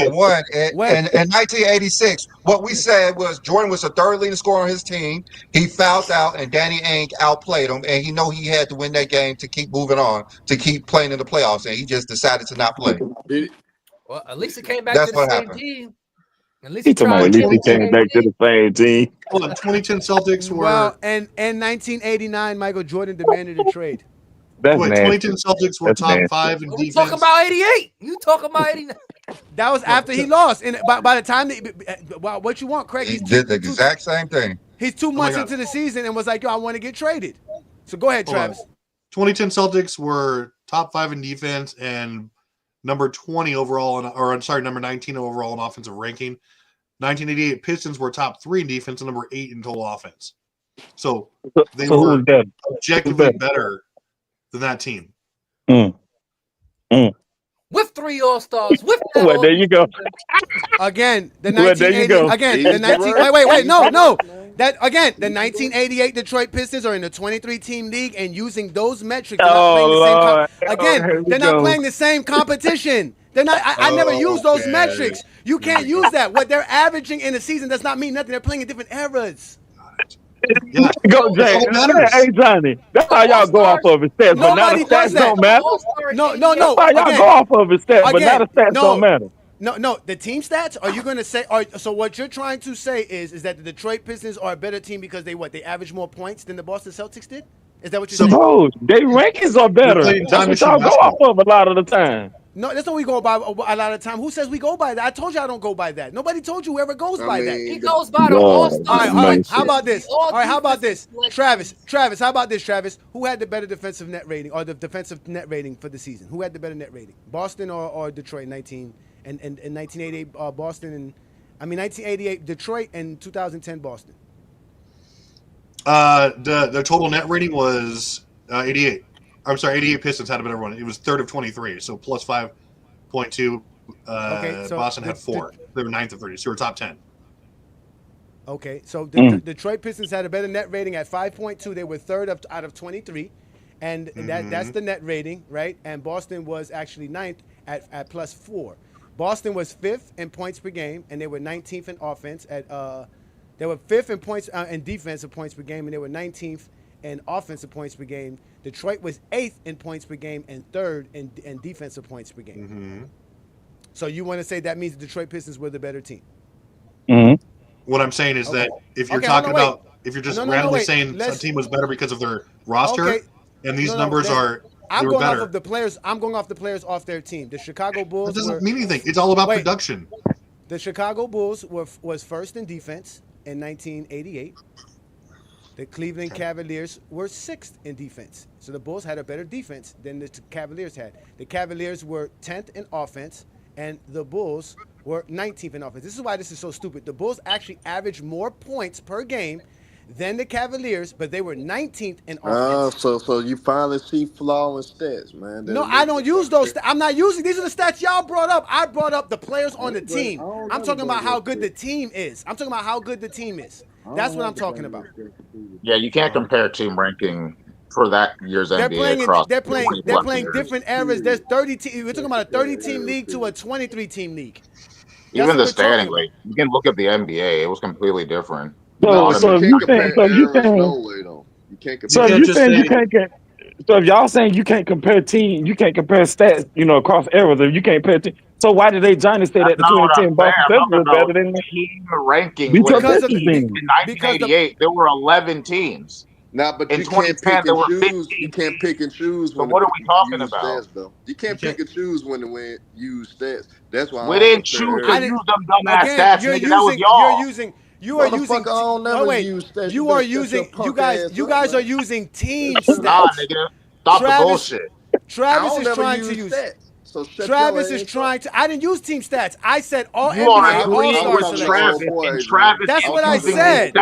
one, in 1986, what we said was Jordan was the 3rd leading scorer on his team. He fouled out, and Danny Ainge outplayed him, and he he had to win that game to keep moving on, to keep playing in the playoffs, and he just decided to not play. Well, at least he came back to the same team. At least he came back to the same team. Well, 2010 Celtics were. Well, and 1989, Michael Jordan demanded a trade. Wait, 2010 Celtics were top 5 in defense. You talking about 88? You talking about 89? That was after he lost. And by the time what you want, Craig? He did the exact same thing. He's 2 months into the season and was like, "Yo, I want to get traded." So go ahead, Travis. 2010 Celtics were top 5 in defense and number 20 overall, number 19 overall in offensive ranking. 1988 Pistons were top 3 in defense and number 8 in total offense. So they were objectively better than that team. With 3 All-Stars. Well, there you go. Again, the 1980. Wait, no. The 1988 Detroit Pistons are in the 23-team league and using those metrics. They're not playing the same competition. They're not. I never use those metrics. You can't use that. What they're averaging in the season does not mean nothing. They're playing in different eras. Yeah. Go, Jay. Hey, Johnny. That's how y'all go off of his stats, but now the stats don't matter. No. That's how y'all go off of his stats, but now the stats don't matter. No. The team stats. Are you going to say? So what you're trying to say is that the Detroit Pistons are a better team because they average more points than the Boston Celtics did? Is that what you're saying? Suppose their rankings are better. That's what y'all go off of a lot of the time. No, that's what we go by a lot of the time. Who says we go by that? I told you I don't go by that. Nobody told you whoever goes by that. He goes by the All-Star. All right. How about this? How about this? Travis, how about this, Travis? Who had the better defensive net rating or the defensive net rating for the season? Who had the better net rating? Boston or Detroit? 1988 Boston and 1988 Detroit and 2010 Boston. The total net rating was 88. I'm sorry, 88 Pistons had a better one. It was 3rd of 23, so plus 5.2. Boston had 4. They were 9th of 30, so we're top 10. Okay, so the Detroit Pistons had a better net rating at 5.2. They were third out of 23, and that's the net rating, right? And Boston was actually ninth at +4. Boston was fifth in points per game, and they were 19th in offense. They were fifth in points and defensive points per game, and they were 19th in offensive points per game. Detroit was eighth in points per game and third in defensive points per game. So you want to say that means the Detroit Pistons were the better team? What I'm saying is that if you're talking about, if you're just randomly saying some team was better because of their roster, and these numbers are, I'm going off of the players. I'm going off the players off their team. The Chicago Bulls. It doesn't mean anything. It's all about production. The Chicago Bulls was first in defense in 1988. The Cleveland Cavaliers were sixth in defense. So the Bulls had a better defense than the Cavaliers had. The Cavaliers were 10th in offense, and the Bulls were 19th in offense. This is why this is so stupid. The Bulls actually averaged more points per game than the Cavaliers, but they were 19th in offense. So you finally see flaw in stats, man. No, I don't use those. I'm not using. These are the stats y'all brought up. I brought up the players on the team. I'm talking about how good the team is. I'm talking about how good the team is. That's what I'm talking about. Yeah, you can't compare team ranking for that year's NBA across. They're playing different eras. There's 30 teams. We're talking about a 30-team league to a 23-team league. Even the standing league. You can look at the NBA. It was completely different. So if y'all saying you can't compare team, you can't compare stats, across eras. If you can't compare team, so why did Johnny say that the 2010 Boston Celtics was better than team ranking? Because in 1988, there were 11 teams. Nah, but in you can't 2010, there were 15. You can't pick and choose. So what are we talking about? Stats, though. You can't pick and choose when to use stats. That's why we didn't choose to use them dumbass stats. Nigga, that was y'all. You are using. Oh wait, you are using. You guys are using team stats. Nah, nigga, stop the bullshit. Travis is trying to use. So Travis is trying to. I didn't use team stats. I said all you are NBA agreeing All-Star with Travis, and Travis. That's what I said.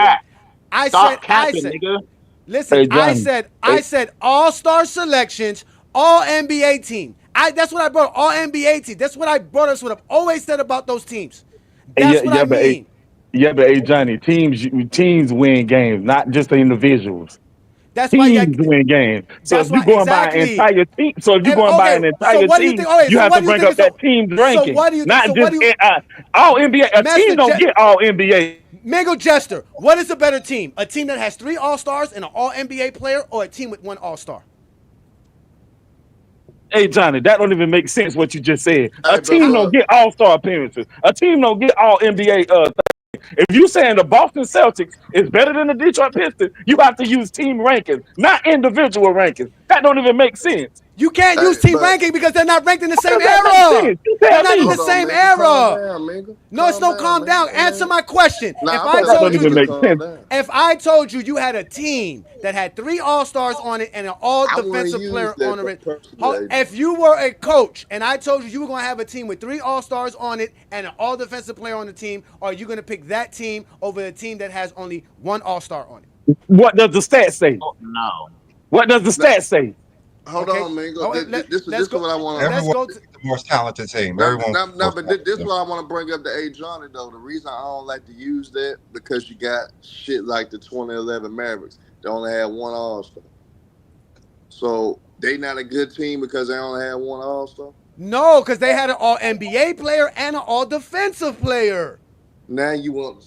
Stop capping, nigga. Listen, hey, I said all-star selections, all NBA team. That's what I brought. All NBA team. That's what I brought. That's what I've always said about those teams. That's what I mean. But Johnny, teams win games, not just the individuals. That's teams win games. So if you're going by an entire team, by an entire team, you have to bring up that team's ranking. Not just all NBA. A team don't get all NBA. Mango Jester, what is a better team? A team that has 3 All-Stars and an All-NBA player, or a team with 1 All-Star? Hey, Johnny, that don't even make sense what you just said. A team don't get All-Star appearances. A team don't get all NBA. If you saying the Boston Celtics is better than the Detroit Pistons, you have to use team rankings, not individual rankings. That don't even make sense. You can't use team ranking because they're not ranked in the same era. They're not in the same era. No, it's no calm down. Answer my question. If I told you you had a team that had 3 All-Stars on it and an all-defensive player on it, if you were a coach and I told you you were going to have a team with 3 All-Stars on it and an all-defensive player on the team, are you going to pick that team over a team that has only 1 All-Star on it? What does the stats say? Oh, no. What does the stats say? Hold on, Mingo. This is what I want to. Everyone's the most talented team. But this is what I want to bring up to A. Johnny, though. The reason I don't like to use that because you got shit like the 2011 Mavericks. They only had 1 All-Star. So they not a good team because they only had 1 All-Star? No, because they had an All-NBA player and an All-Defensive player. Now you want...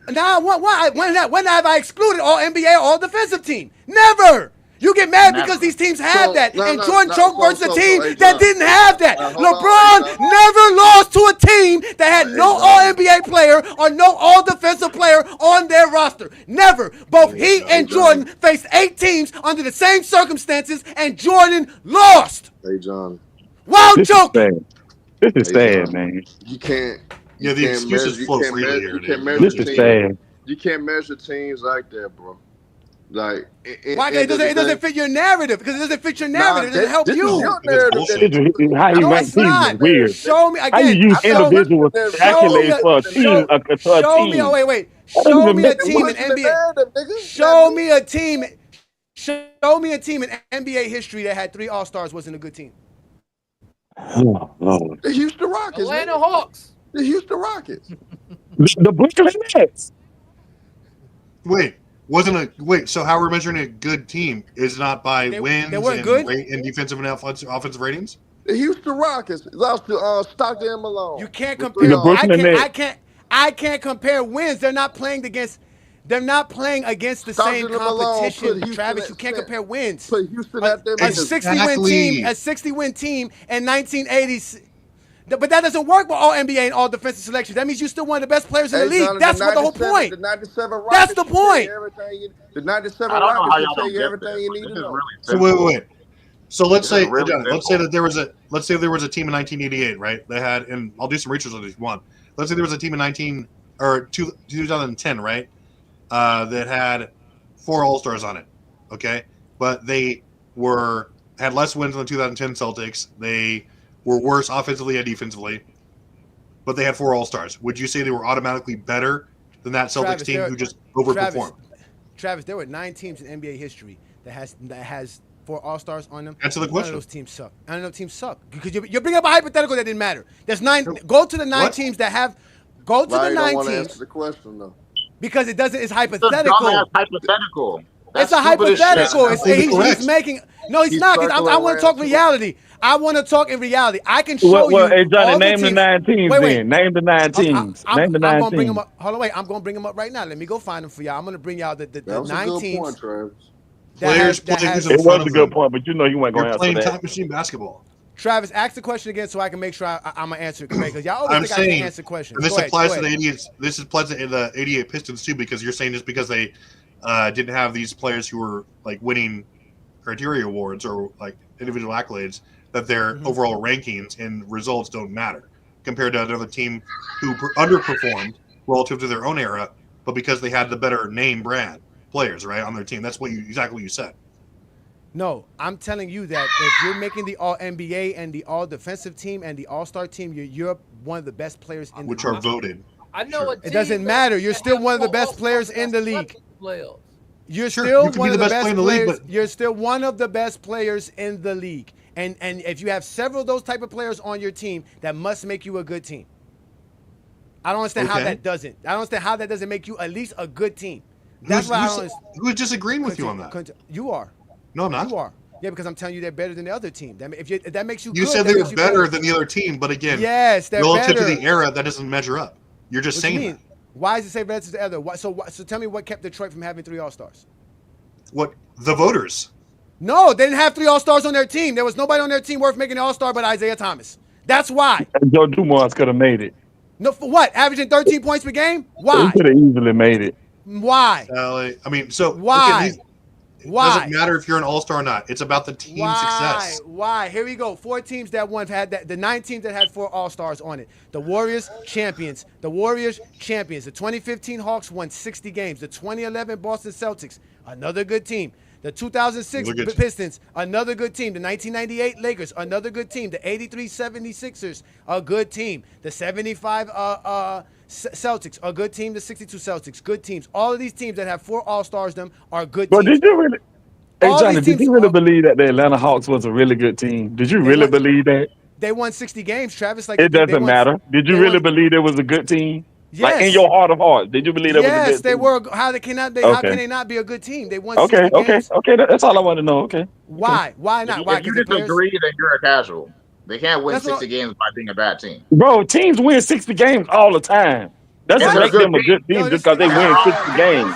Now, when have I excluded All-NBA, All-Defensive team? Never! You get mad because these teams have that. And Jordan choked versus a team that didn't have that. LeBron never lost to a team that had no All-NBA player or no All-Defensive player on their roster. Never. Both he and Jordan faced 8 teams under the same circumstances, and Jordan lost. Hey, John. Wild joking. This is sad, man. You can't. Yeah, the excuses flow freely here. This is sad. You can't measure teams like that, bro. Like, why? It doesn't fit your narrative because it doesn't fit your narrative. It doesn't help you. How you rank teams is weird. Show me again. How you use individual accolades for a team? Show me. Oh wait. Show me a team in NBA. Show me a team. Show me a team in NBA history that had 3 All-Stars wasn't a good team. Oh, Lord. The Houston Rockets. Atlanta Hawks. The Houston Rockets. The Brooklyn Nets. Wait, so how we're measuring a good team is not by wins and defensive and offensive ratings? The Houston Rockets lost to Stockton and Malone. You can't compare. The Brooklyn Nets. I can't compare wins. They're not playing against the same competition, Travis. You can't compare wins. Put Houston at them. A 60-win team in 1980s. But that doesn't work with all NBA and all defensive selections. That means you're still one of the best players in the league. Jonathan, That's the whole point. The 97 Rockets. That's the point. The 97 Rockets will tell you everything you need to know. So wait. So let's say there was a team in 1988, right? They had, and I'll do some research on this one. Let's say there was a team in 2010, right? That had 4 All-Stars on it. Okay, but they had less wins than the 2010 Celtics. They were worse offensively and defensively, but they had 4 All-Stars. Would you say they were automatically better than that Celtics team who just overperformed? Travis, there were 9 teams in NBA history that has 4 All-Stars on them. Answer the question. None of those teams suck. None of those teams suck. Because you're bringing up a hypothetical that didn't matter. There's 9. Go to the 9 teams that have. Go to the 9 teams. Answer the question though. Because it doesn't. It's hypothetical. It's hypothetical. It's a hypothetical. He's making. No, he's not. Because I want to talk reality. I want to talk in reality. I can show you. Hey, Johnny, name the 9 teams. Wait. Name the 9 teams. Name the 9 teams. Bring them up. Hold on, wait. I'm going to bring them up right now. Let me go find them for y'all. I'm going to bring y'all the 9 teams. Point, Travis. It was a good point, but you know you weren't going to answer that. You're playing top machine basketball. Travis, ask the question again so I can make sure I'm going to answer it correctly. Because y'all always think I can't answer questions. This applies to the 88. This applies to the 88 Pistons too, because you're saying just because they didn't have these players who were like winning criteria awards or like individual accolades, that their overall rankings and results don't matter compared to another team who underperformed relative to their own era, but because they had the better name brand players, right, on their team. That's exactly what you said. No, I'm telling you that if you're making the All-NBA and the All-Defensive team and the All-Star team, you're one of the best players in the league. Which are voted. I know it doesn't matter. You're still one of the best players in the league. You're still one of the best players. You're still one of the best players in the league. And if you have several of those type of players on your team, that must make you a good team. I don't understand how that doesn't. I don't understand how that doesn't make you at least a good team. That's why I don't understand. Who's disagreeing with you on that? You are. No, I'm not. You are. Yeah, because I'm telling you they're better than the other team. If that makes you good. You said they were better than the other team, but again, yes, they're relative better. to the era, that doesn't measure up. You're just saying that. Why does it say relative to the other? So tell me what kept Detroit from having 3 All-Stars? What? The voters. No, they didn't have 3 All-Stars on their team. There was nobody on their team worth making an All-Star but Isaiah Thomas. That's why. Joe Dumars could have made it. No, for what? Averaging 13 points per game? Why? He could have easily made it. Why? I mean, so why? Why? It doesn't matter if you're an all-star or not. It's about the team success. Why? Here we go. 4 teams that won had that. The 9 teams that had 4 all-stars on it. The Warriors champions. The 2015 Hawks won 60 games. The 2011 Boston Celtics, another good team. The 2006 Pistons, another good team. The 1998 Lakers, another good team. The 83 76ers, a good team. The 75 Celtics, a good team. The 62 Celtics, good teams. All of these teams that have 4 all-stars them are good teams. But did you really, Johnny, did you really believe that the Atlanta Hawks was a really good team? Did you really believe that? They won 60 games, Travis. It doesn't matter. Did you really believe it was a good team? Yes. Like in your heart of hearts, did you believe that was a good team? Yes, they were. How can they not be a good team? They won 60 games. Okay. That's all I want to know. Okay. Why? Why not? Why? If you disagree, then you're a casual. They can't win 60 games by being a bad team. Bro, teams win 60 games all the time. Doesn't make them a good team just because they win 60 games.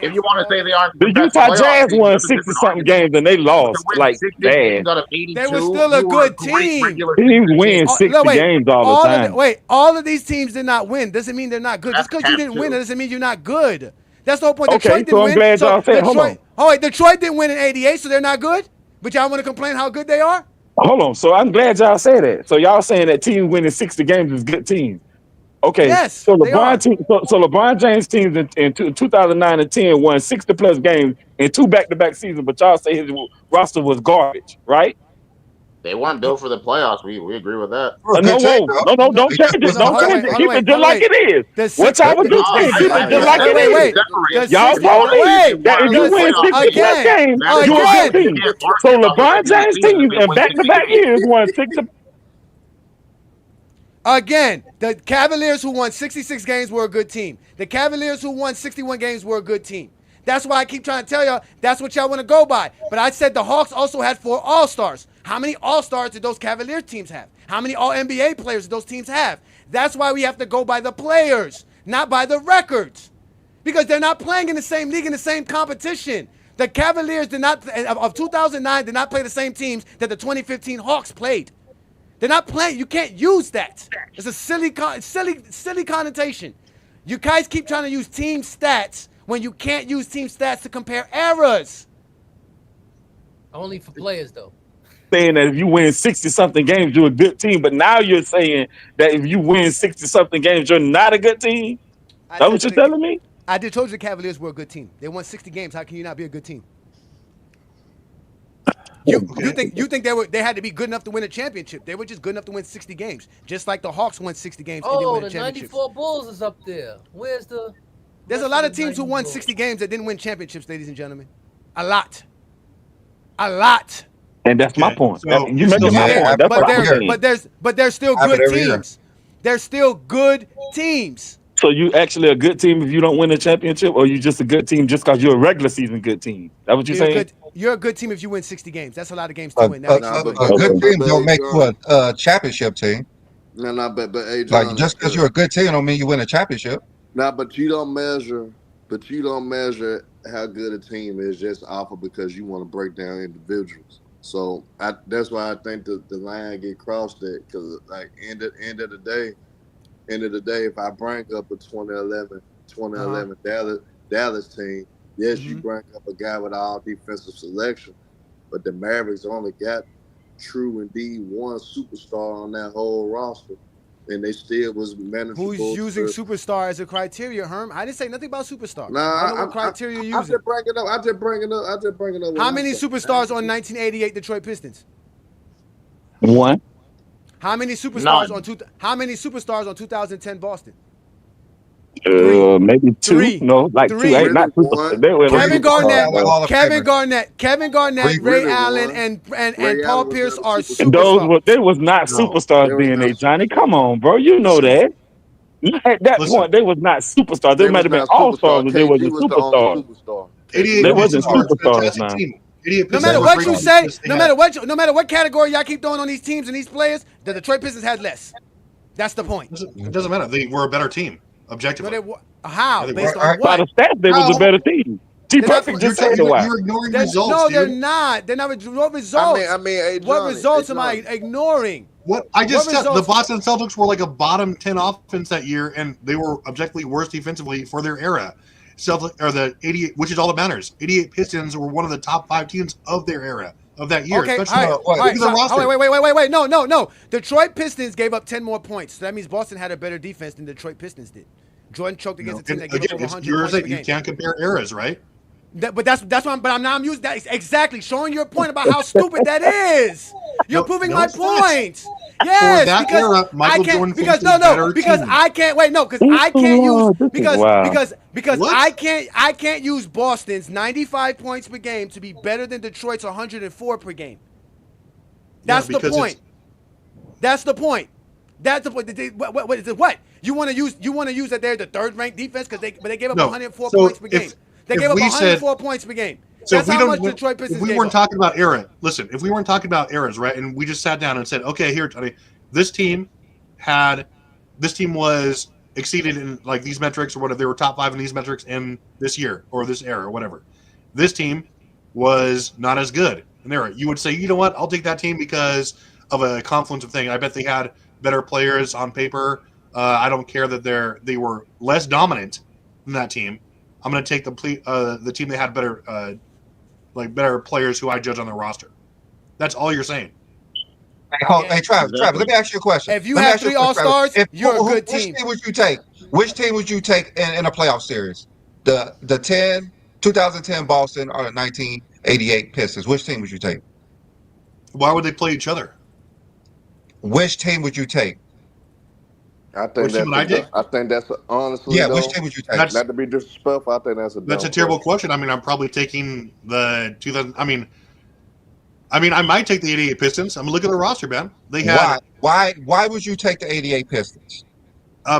If you want to say they aren't, the Utah Jazz won 60-something games and they lost like bad. They were still a good team. Teams win 60 games all the time. All of these teams did not win. Doesn't mean they're not good. Just because you didn't win, it doesn't mean you're not good. That's the whole point. Okay, so I'm glad y'all said. Hold on. Oh wait, Detroit didn't win in '88, so they're not good. But y'all want to complain how good they are? Hold on. So I'm glad y'all said that. So y'all saying that teams winning 60 games is good teams. Okay. Yes, so LeBron James teams in 2009 and 10 won 60+ games in 2 back-to-back seasons, but y'all say his roster was garbage, right? They weren't built for the playoffs. We agree with that. No, don't change it. Don't change it. Keep it just like it is. What y'all would do? Keep it just like it is. Y'all told me that if you win 60+ games, you're a good team. So LeBron James team in back-to-back years won 60. Again, the Cavaliers who won 66 games were a good team. The Cavaliers who won 61 games were a good team. That's why I keep trying to tell y'all that's what y'all want to go by. But I said the Hawks also had 4 All-Stars. How many All-Stars did those Cavaliers teams have? How many All-NBA players did those teams have? That's why we have to go by the players, not by the records. Because they're not playing in the same league, in the same competition. The Cavaliers of 2009 did not play the same teams that the 2015 Hawks played. They're not playing. You can't use that. It's a silly connotation. You guys keep trying to use team stats when you can't use team stats to compare eras. Only for players, though. Saying that if you win 60-something games, you're a good team. But now you're saying that if you win 60-something games, you're not a good team? That's what you're telling me? I did told you the Cavaliers were a good team. They won 60 games. How can you not be a good team? You think they had to be good enough to win a championship? They were just good enough to win 60 games, just like the Hawks won 60 games and didn't win a championship. The 94 Bulls is up there. Where's the? There's a lot of teams who won 60 games that didn't win championships, ladies and gentlemen. A lot. And that's my point. So, You making my point. But there's still good teams. There's still good teams. So you actually a good team if you don't win a championship, or you just a good team just because you're a regular season good team? That what you're saying? You're a good team if you win 60 games. That's a lot of games to win. A good team don't make you a championship team. But hey, John, like just because you're a good team don't mean you win a championship. But you don't measure how good a team is just off of because you want to break down individuals. So that's why I think the line get crossed there, because like end of the day, if I bring up a 2011 Dallas team, yes, you bring up a guy with all defensive selection, but the Mavericks only got true indeed one superstar on that whole roster, and they still was manageable. Who's using superstar as a criteria, Herm? I didn't say nothing about superstar. Nah, I don't know what criteria you're using. I just bring it up. How many superstars on 1988 Detroit Pistons? One. How many superstars How many superstars on 2010 Boston? Maybe 2. 3. No, like 3. 2. Ain't not Kevin Garnett, Ray Allen, and Paul Pierce are superstars. They was not superstars then, Johnny. Come on, bro. You know that. At that point, they was not superstars. They might have been all-stars, but they wasn't superstars. They wasn't superstars now. No matter what you say, no matter what category y'all keep throwing on these teams and these players, the Detroit Pistons had less. That's the point. It doesn't matter. They were a better team, objectively. How? Based on what? By the stats, they was a better team. Perfect just said why. You're ignoring results. No, they're not. They're not. What results? Hey, Johnny, what results am I ignoring? What I just said, the Boston Celtics were like a bottom 10 offense that year, and they were objectively worse defensively for their era. The 88, which is all that matters. 88 Pistons were one of the top 5 teams of their era, of that year. Okay, wait. No. Detroit Pistons gave up 10 more points. So that means Boston had a better defense than Detroit Pistons did. Jordan choked against a team that gave up over 100 points per game. You can't compare eras, right? But that's why I'm using that exactly, showing your point about how stupid that is. You're proving my point. Yes, because I can't. Because I can't. Wait, no, because I can't use I can't use Boston's 95 points per game to be better than Detroit's 104 per game. That's the point. That's the point. That's the point. What is it? What you want to use? You want to use that they're the third-ranked defense because they gave up 104 points per game. They gave up 104 points per game. That's how much Detroit Pistons gave up. If we weren't talking about era, listen, if we weren't talking about eras, right, and we just sat down and said, okay, here, Tony, this team was exceeded in like these metrics or whatever, they were top 5 in these metrics in this year or this era or whatever. This team was not as good in era. You would say, you know what, I'll take that team because of a confluence of things. I bet they had better players on paper. I don't care that they were less dominant than that team. I'm going to take the team that had better players who I judge on their roster. That's all you're saying. Hey, Travis, let me ask you a question. If you have 3 All-Stars, you're a good team. Which team would you take? Which team would you take in a playoff series? The 2010 Boston or the 1988 Pistons? Which team would you take? Why would they play each other? Which team would you take? I think that's honestly. Yeah, which team would you take? Not to be disrespectful, I think that's a terrible question. I mean, I'm probably taking the 2000. I mean, I mean, I might take the 88 Pistons. I'm looking at the roster, man. They had why would you take the 88 Pistons?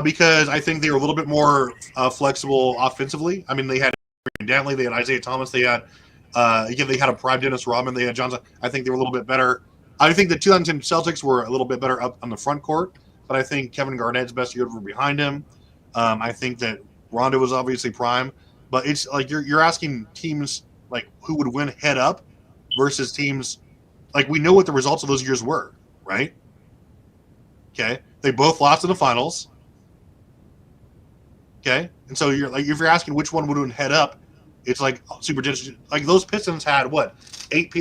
Because I think they were a little bit more flexible offensively. I mean, they had Dantley, they had Isaiah Thomas, they had they had a prime Dennis Rodman, they had Johnson. I think they were a little bit better. I think the 2010 Celtics were a little bit better up on the front court, but I think Kevin Garnett's best years were behind him. I think that Rondo was obviously prime, but it's like you're asking teams like who would win head up versus teams like we know what the results of those years were, right? Okay, they both lost in the finals. Okay, and so you're like if you're asking which one would win head up, it's like super like those Pistons had what 8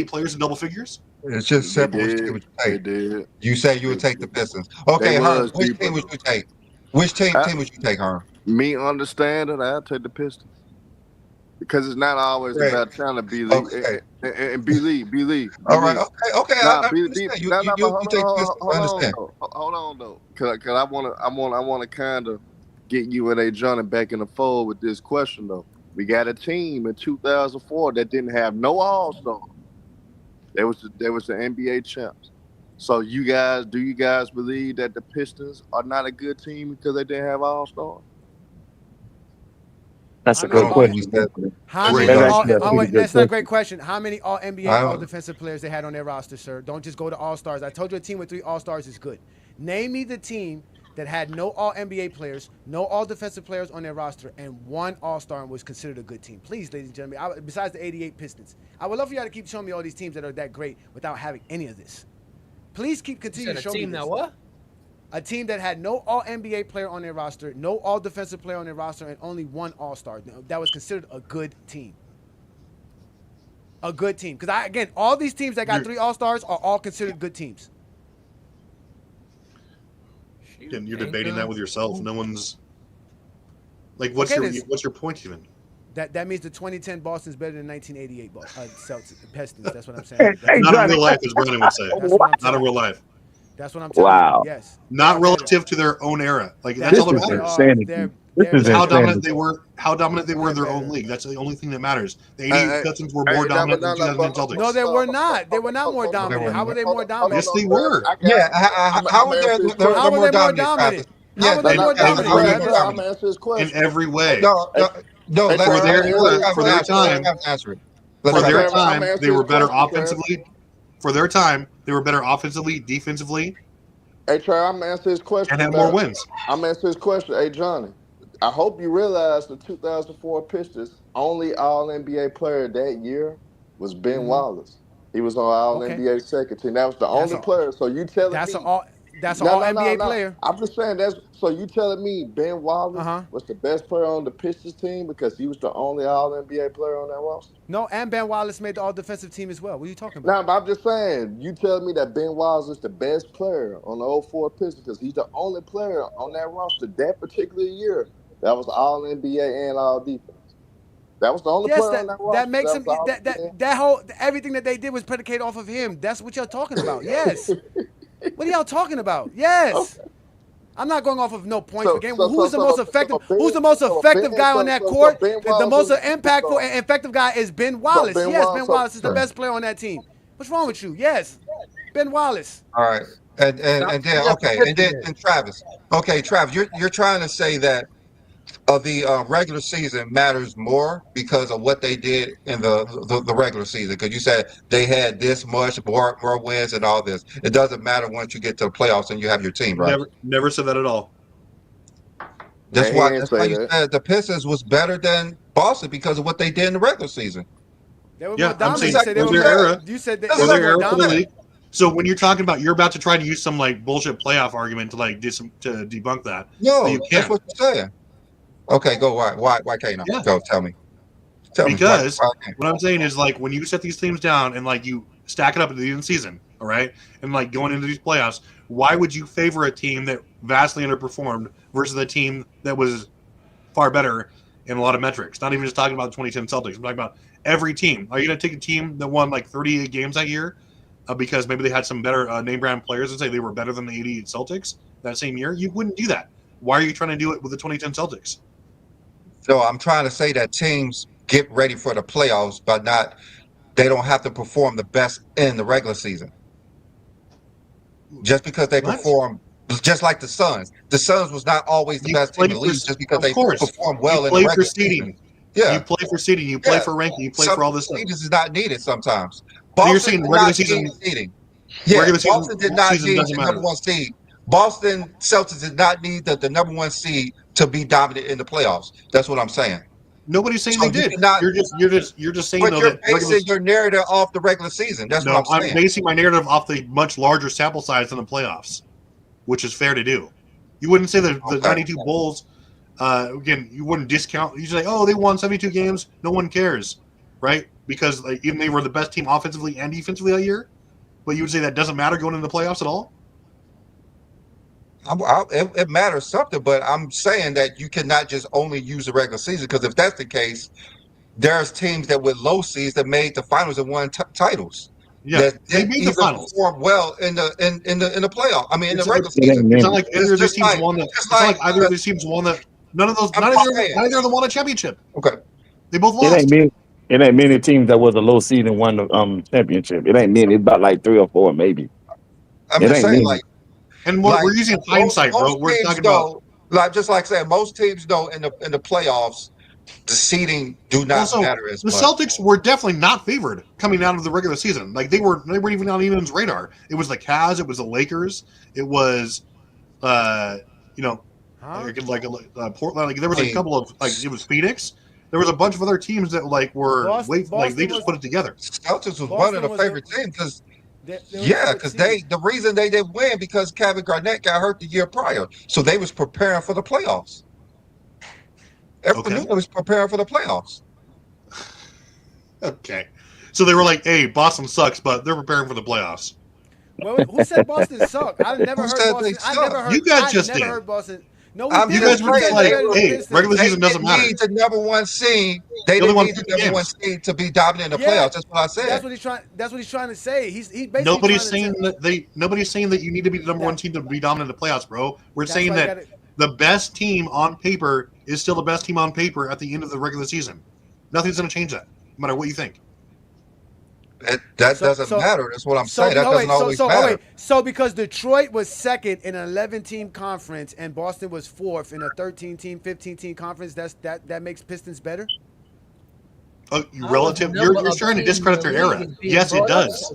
players in double figures. It's just simple. Which team would you take? They did. You say you would take the Pistons. Okay, Herm, which team would you take? Which team would you take, Herm? Me understanding, I'd take the Pistons. Because it's not always about trying to be league. Okay. And be league. All right. Okay. Nah, I understand. You take Pistons. I understand. Hold on though. Cause I wanna kind of get you and Johnny back in the fold with this question though. We got a team in 2004 that didn't have no All-Star. They was the NBA champs. So do you guys believe that the Pistons are not a good team because they didn't have All-Star? That's a good question. That's not a great question. How many All NBA All Defensive players they had on their roster, sir? Don't just go to All Stars. I told you a team with 3 All Stars is good. Name me the team that had no All NBA players, no All Defensive players on their roster, and 1 All Star and was considered a good team. Please, ladies and gentlemen, besides the 88 Pistons, I would love for y'all to keep showing me all these teams that are that great without having any of this. Please continue to show me this. What? A team that had no All NBA player on their roster, no All Defensive player on their roster, and only 1 All Star. That was considered a good team. A good team. Because again, all these teams that got 3 All Stars are all considered good teams. And you're debating that with yourself. No one's like, what's your point even? That means the 2010 Boston's better than 1988 Celtics, Pistons. That's what I'm saying. Not in real life, as Brandon would say. Not in real life. That's what I'm telling you. Yes. Not relative to their own era. Like that's all that matters. How dominant they were. How dominant they were in their own league. That's the only thing that matters. The 88 Pistons were more dominant than 2010 Celtics. No, they were not. They were not more dominant. How were they more dominant? Yes, they were. Yeah. How were they more dominant? How were they more dominant? In every way. No. For their time, they were better offensively. For their time, they were better offensively, defensively. Hey, Trey, I'm gonna answer his question. And had more wins. I'm gonna answer his question. Hey, Johnny, I hope you realize the 2004 Pistons only All-NBA player that year was Ben Wallace. He was on All-NBA second team. That was the only player. So you telling me that's an All-NBA player. I'm just saying so you telling me Ben Wallace was the best player on the Pistons team because he was the only All-NBA player on that roster? No, and Ben Wallace made the All-Defensive team as well. What are you talking No, about? but I'm just saying, you telling me that Ben Wallace is the best player on the 04 Pistons because he's the only player on that roster that particular year that was All-NBA and All-Defense. That was the only player on that roster. That makes him that whole everything that they did was predicated off of him. That's what y'all talking about. Yes. What are y'all talking about? Yes. Okay. I'm not going off of no points per game. Who's the most effective? Who's the most effective guy on that court? The most impactful and effective guy is Ben Wallace. Yes, Ben Wallace is the best player on that team. What's wrong with you? Yes, Ben Wallace. All right, and then Travis. Okay, Travis, you're trying to say that the regular season matters more because of what they did in the regular season. Because you said they had this much more wins and all this. It doesn't matter once you get to the playoffs and you have your team, right? Never said that at all. That's why you said the Pistons was better than Boston because of what they did in the regular season. They were more dominant. You said they were more dominant. So when you're talking about, you're about to try to use some like bullshit playoff argument to debunk that. No, that's what you're saying. Okay, go. Why can't I? Yeah. Go tell me. Because what I'm saying is like when you set these teams down and like you stack it up at the end of the season, all right, and like going into these playoffs, why would you favor a team that vastly underperformed versus a team that was far better in a lot of metrics? Not even just talking about the 2010 Celtics. I'm talking about every team. Are you going to take a team that won like 38 games that year because maybe they had some better name brand players and say they were better than the 88 Celtics that same year? You wouldn't do that. Why are you trying to do it with the 2010 Celtics? So I'm trying to say that teams get ready for the playoffs, but they don't have to perform the best in the regular season. Just because they perform, just like the Suns. The Suns was not always the best team in the league just because they performed well in the regular season. Yeah. You play for seeding, you play for ranking, you play for all this stuff. Seeding is not needed sometimes. So you're saying regular season seeding. Yeah, Boston did not need the number one seed. Boston Celtics did not need the number one seed to be dominant in the playoffs. That's what I'm saying. Nobody's saying they did. You're just saying but though you're that basing your narrative off the regular season. That's what I'm saying. I'm basing my narrative off the much larger sample size than the playoffs, which is fair to do. You wouldn't say the 92 Bulls. Again, you wouldn't discount. You say, "Oh, they won 72 games. No one cares," right? Because even they were the best team offensively and defensively that year. But you would say that doesn't matter going into the playoffs at all. It matters something, but I'm saying that you cannot just only use the regular season, because if that's the case, there's teams that with low seeds that made the finals and won titles. Yeah, that they made the finals. Perform well in the playoff. I mean, in the regular season. It's not like either of these teams won that. It's not like either of these teams won that. None of those. Neither of them won a championship. Okay, they both lost. It ain't many teams that was a low seed and won the championship. It ain't many. It's about like 3 or 4 maybe. I'm just saying, like. And we're using hindsight, bro. We're talking about just like saying most teams know in the playoffs, the seeding do not matter as much. The Celtics were definitely not favored coming out of the regular season. Like they weren't even on anyone's radar. It was the Cavs, it was the Lakers, it was Portland. Like there was a couple of it was Phoenix. There was a bunch of other teams that they just put it together. Celtics was one of the favorite teams because. Because the reason they didn't win because Kevin Garnett got hurt the year prior, so they was preparing for the playoffs. Everyone knew they was preparing for the playoffs. Okay, so they were like, "Hey, Boston sucks, but they're preparing for the playoffs." Well, who said Boston sucked? I've never heard Boston. I never heard. You guys just did. Heard Boston. No, you guys were just like, "Hey, regular season doesn't matter." They need the number one seed. They didn't need the number one seed to be dominant in the playoffs. That's what I said. That's what he's trying to say. He's basically nobody's saying that you need to be the number one team to be dominant in the playoffs, bro. We're saying that the best team on paper is still the best team on paper at the end of the regular season. Nothing's going to change that, no matter what you think. That doesn't matter. That's what I'm saying. That doesn't always matter. So because Detroit was second in an 11-team conference and Boston was fourth in a 13-team, 15-team conference, that makes Pistons better? Relative, you're trying to discredit their era. Yes, it does.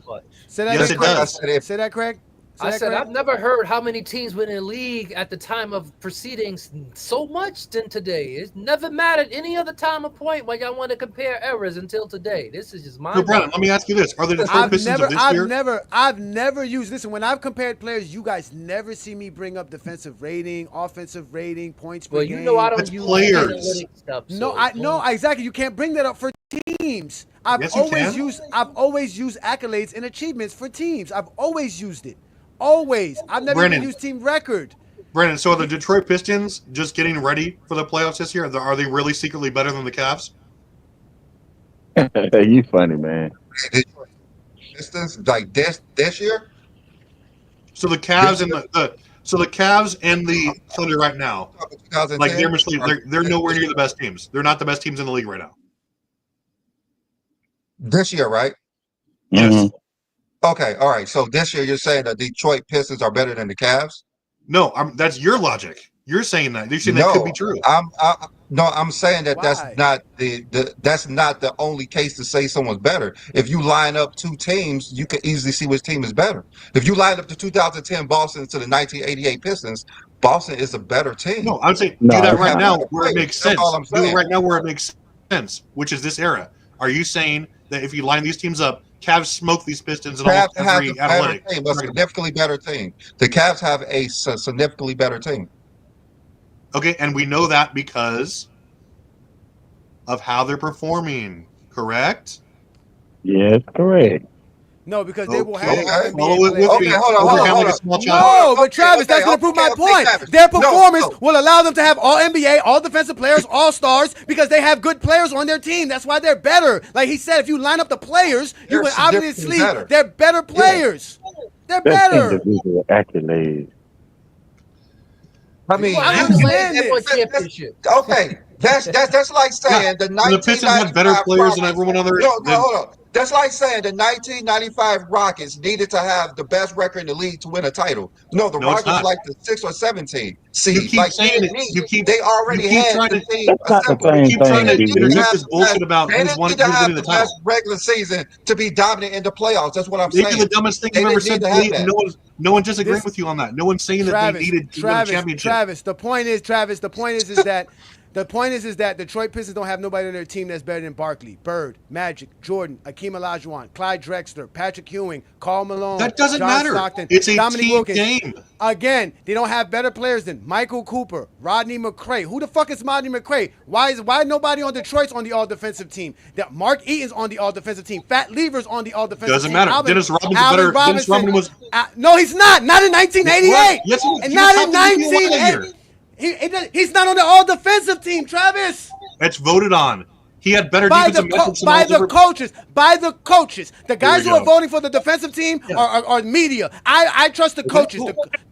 Yes, it does. Say that, Craig. I said I've never heard how many teams were in the league at the time of proceedings so much than today. It's never mattered any other time or point when y'all want to compare eras until today. This is just my. So, Brandon, let me ask you this: are the Detroit Pistons of this year? I've never used. Listen, when I've compared players, you guys never see me bring up defensive rating, offensive rating, points per game. Well, you know I don't use players. Stuff. No, exactly. You can't bring that up for teams. I've always used accolades and achievements for teams. I've always used it. Always. I've never even used team record. Brandon, so are the Detroit Pistons just getting ready for the playoffs this year? Are they really secretly better than the Cavs? You funny, man. Pistons like this year? So the Cavs and the Cavs and the Thunder right now, like they're nowhere near the best teams. They're not the best teams in the league right now. This year, right? Yes. Mm-hmm. Okay, all right. So this year, you're saying the Detroit Pistons are better than the Cavs? No, that's your logic. You're saying that. You're saying that could be true. I'm saying that that's not the only case to say someone's better. If you line up two teams, you can easily see which team is better. If you line up the 2010 Boston to the 1988 Pistons, Boston is a better team. No, I would say do that right now where it makes sense. Do it right now where it makes sense, which is this era. Are you saying that if you line these teams up, Cavs smoke these Pistons in almost every analytic? A significantly better team. The Cavs have a significantly better team. Okay, and we know that because of how they're performing, correct? Yes, correct. No, because they will have hold on. No, but Travis, that's going to prove my point. Their performance will allow them to have all NBA, all defensive players, all stars, because they have good players on their team. That's why they're better. Like he said, if you line up the players, you would obviously they're better players. They're better. Individual accolades. I mean, championship. okay. That's like saying the The Pistons had better 1995 players than Rockets. everyone other. No, hold on. That's like saying the 1995 Rockets needed to have the best record in the league to win a title. No, the No, it's Rockets not. like the 6 or 17 You seed. keep Like saying they it. didn't You need. keep They already had trying the to. team That's not the assembled. You same keep trying They to thing, didn't need to interject have this the bullshit best. about They who's didn't need to have winning the the best title. regular season to be dominant in the playoffs. That's what I'm Maybe the saying. dumbest thing They you've ever didn't need said. to have that. No one disagreeing This- with you on that. No one's saying that they needed to win a championship. The point is that Detroit Pistons don't have nobody on their team that's better than Barkley, Bird, Magic, Jordan, Akeem Olajuwon, Clyde Drexler, Patrick Ewing, Karl Malone, That doesn't John matter. Stockton, It's a Dominique team Wilkins. game. Again, they don't have better players than Michael Cooper, Rodney McCray. Who the fuck is Rodney McCray? Why nobody on Detroit's on the all-defensive team? That Mark Eaton's on the all-defensive team. Fat Lever's on the all-defensive Doesn't team. matter. Dennis Rodman's better. Dennis Rodman was. No, he's not. Not in 1988. Yes, he was. And He not was in top 50 a while 1988. He's not on the all-defensive team, Travis. That's voted on. He had better By defensive metrics than by those the ever- coaches. The guys we who are go. voting for the defensive team are media. I trust the coaches.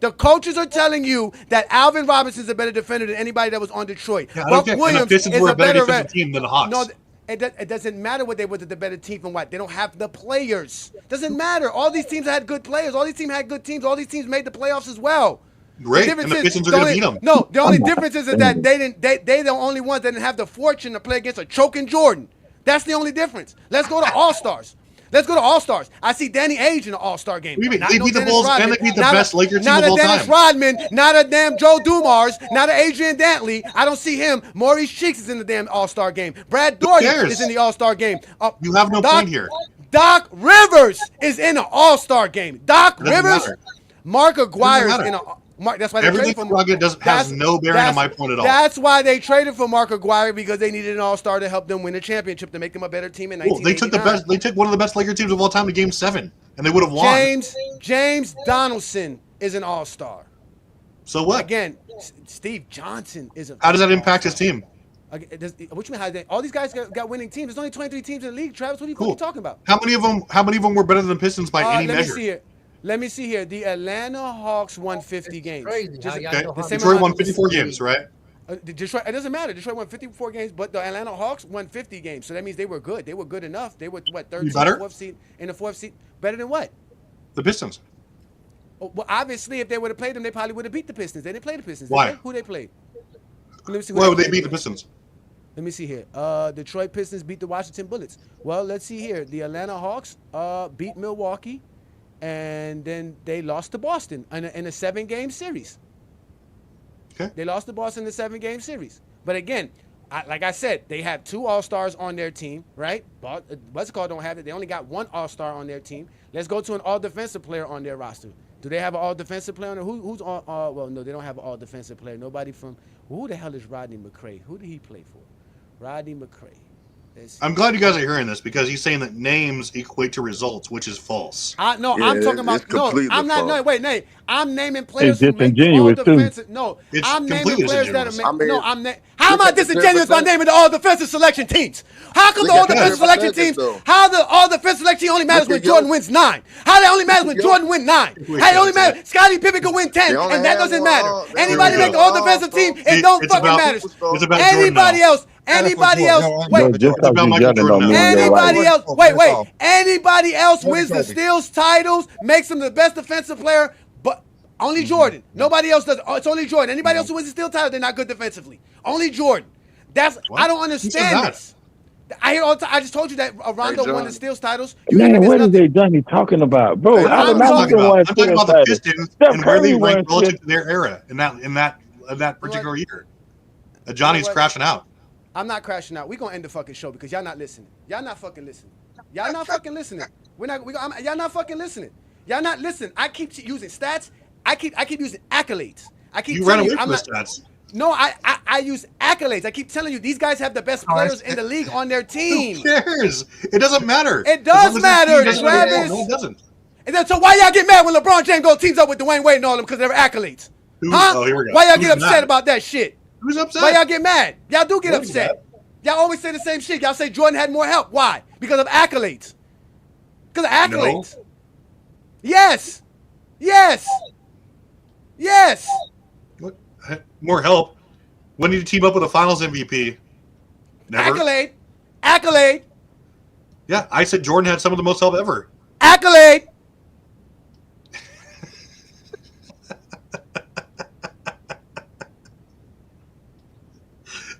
The coaches are telling you that Alvin Robinson's a better defender than anybody that was on Detroit. Yeah, I don't Buck care. And Williams the Pistons is were a better defensive team than the Hawks. No, it doesn't matter what they were the better team from what. They don't have the players. Doesn't matter. All these teams had good players. All these teams had good teams. All these teams made the playoffs as well. Great, and the Pistons are going to beat them. No, the only difference is that they the only ones that didn't have the fortune to play against a choking Jordan. That's the only difference. Let's go to All-Stars. I see Danny Ainge in the All-Star game. They beat the Bulls and they beat the best Laker team not of all a Dennis time. Rodman, not a damn Joe Dumars, not a Adrian Dantley. I don't see him. Maurice Cheeks is in the damn All-Star game. Brad Doherty cares? is in the All-Star game. You have no point here. Doc Rivers is in the All-Star game. Doc Rivers, matter. Mark Aguirre is matter. in a. That's why they Everything traded for Rocket has no bearing on my point at all. That's why they traded for Mark Aguirre, because they needed an all-star to help them win a championship, to make them a better team in 1989. They took one of the best Laker teams of all time to Game 7, and they would have won. James Donaldson is an all-star. So what? Again, Steve Johnson is a. How does that impact his team? What you mean? All these guys got winning teams. There's only 23 teams in the league. Travis, what are you talking about? How many of them were better than Pistons by any measure? Let me see here. The Atlanta Hawks won 50 games. Crazy. Detroit won 54 games, right? Detroit. It doesn't matter. Detroit won 54 games, but the Atlanta Hawks won 50 games. So that means they were good. They were good enough. They were what, third seed, fourth seed, in the fourth seed. Better than what? The Pistons. Well, obviously, if they would have played them, they probably would have beat the Pistons. They didn't play the Pistons. Why? Who they played? Let me see. Why would they beat the Pistons? Let me see here. Detroit Pistons beat the Washington Bullets. Well, let's see here. The Atlanta Hawks beat Milwaukee, and then they lost to Boston in a 7-game series. Okay. They lost to Boston in a 7-game series. But again, like I said, they have 2 All-Stars on their team, right? What's it called? Don't have it. They only got 1 All-Star on their team. Let's go to an All-Defensive player on their roster. Do they have an All-Defensive player on there? Who's on? Well, no, they don't have an All-Defensive player. Nobody from. Who the hell is Rodney McCray? Who did he play for? Rodney McCray. I'm glad you guys are hearing this, because he's saying that names equate to results, which is false. I'm talking about. No, I'm not. No, wait, Nate. I'm naming players It's who make disingenuous, all too. defensive. No, It's I'm naming completely players that are. disingenuous. How am I disingenuous by naming the all defensive selection teams? How come the all defensive selection teams? How the all defensive selection team only matters when Jordan wins 9? How that only matters when Jordan wins 9? How it only matters? Scottie Pippen can win 10, and that doesn't matter. Anybody make the all defensive team? It don't fucking matter. It's about Anybody else? Anybody else? Wait. Anybody else? Wait. Anybody else wins the steals titles, makes him the best defensive player, but only Jordan. Nobody else does. It's only Jordan. Anybody else who wins the steal title, they're not good defensively. Only Jordan. I don't understand this. I hear all the time. I just told you that Rondo won the steals titles. Man, what is they done? He talking about, bro? I'm talking about the Pistons and where they ranked relative to their era in that particular year. Johnny's crashing out. I'm not crashing out. We're gonna end the fucking show because y'all not listening. Y'all not fucking listening. Y'all not fucking listening. Y'all not fucking listening. Y'all not listening. I keep using stats. I keep using accolades. You ran away from the stats. No, I use accolades. I keep telling you, these guys have the best players in the league on their team. Who cares? It doesn't matter. It does matter, Travis. No, it doesn't. And then, so why y'all get mad when LeBron James teams up with Dwayne Wade and all them because they're accolades? Huh? Oh, here we go. Why y'all get upset about that shit? Who's upset? Why y'all get mad? Y'all do get upset. Y'all always say the same shit. Y'all say Jordan had more help. Why? Because of accolades. Because of accolades. No. Yes. What? More help? When did you team up with a Finals MVP? Never. Accolade. Yeah, I said Jordan had some of the most help ever. Accolade.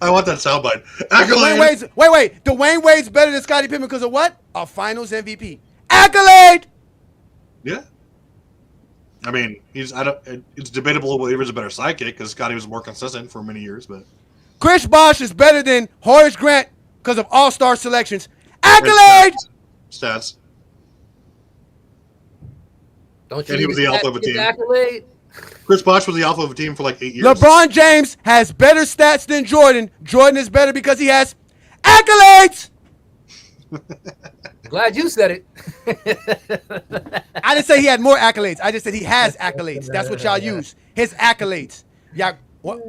I want that soundbite. Accolade. Wait. Dwayne Wade's better than Scottie Pippen because of what? A Finals MVP. Accolade. Yeah. I mean, it's debatable whether he was a better sidekick because Scottie was more consistent for many years, but Chris Bosh is better than Horace Grant because of all-star selections. Accolade. Stats. Don't you And he was the alpha of a team. Accolade? Chris Bosh was the alpha of a team for like 8 years. LeBron James has better stats than Jordan. Jordan is better because he has accolades. Glad you said it. I didn't say he had more accolades. I just said he has accolades. That's what y'all use. His accolades. Yeah.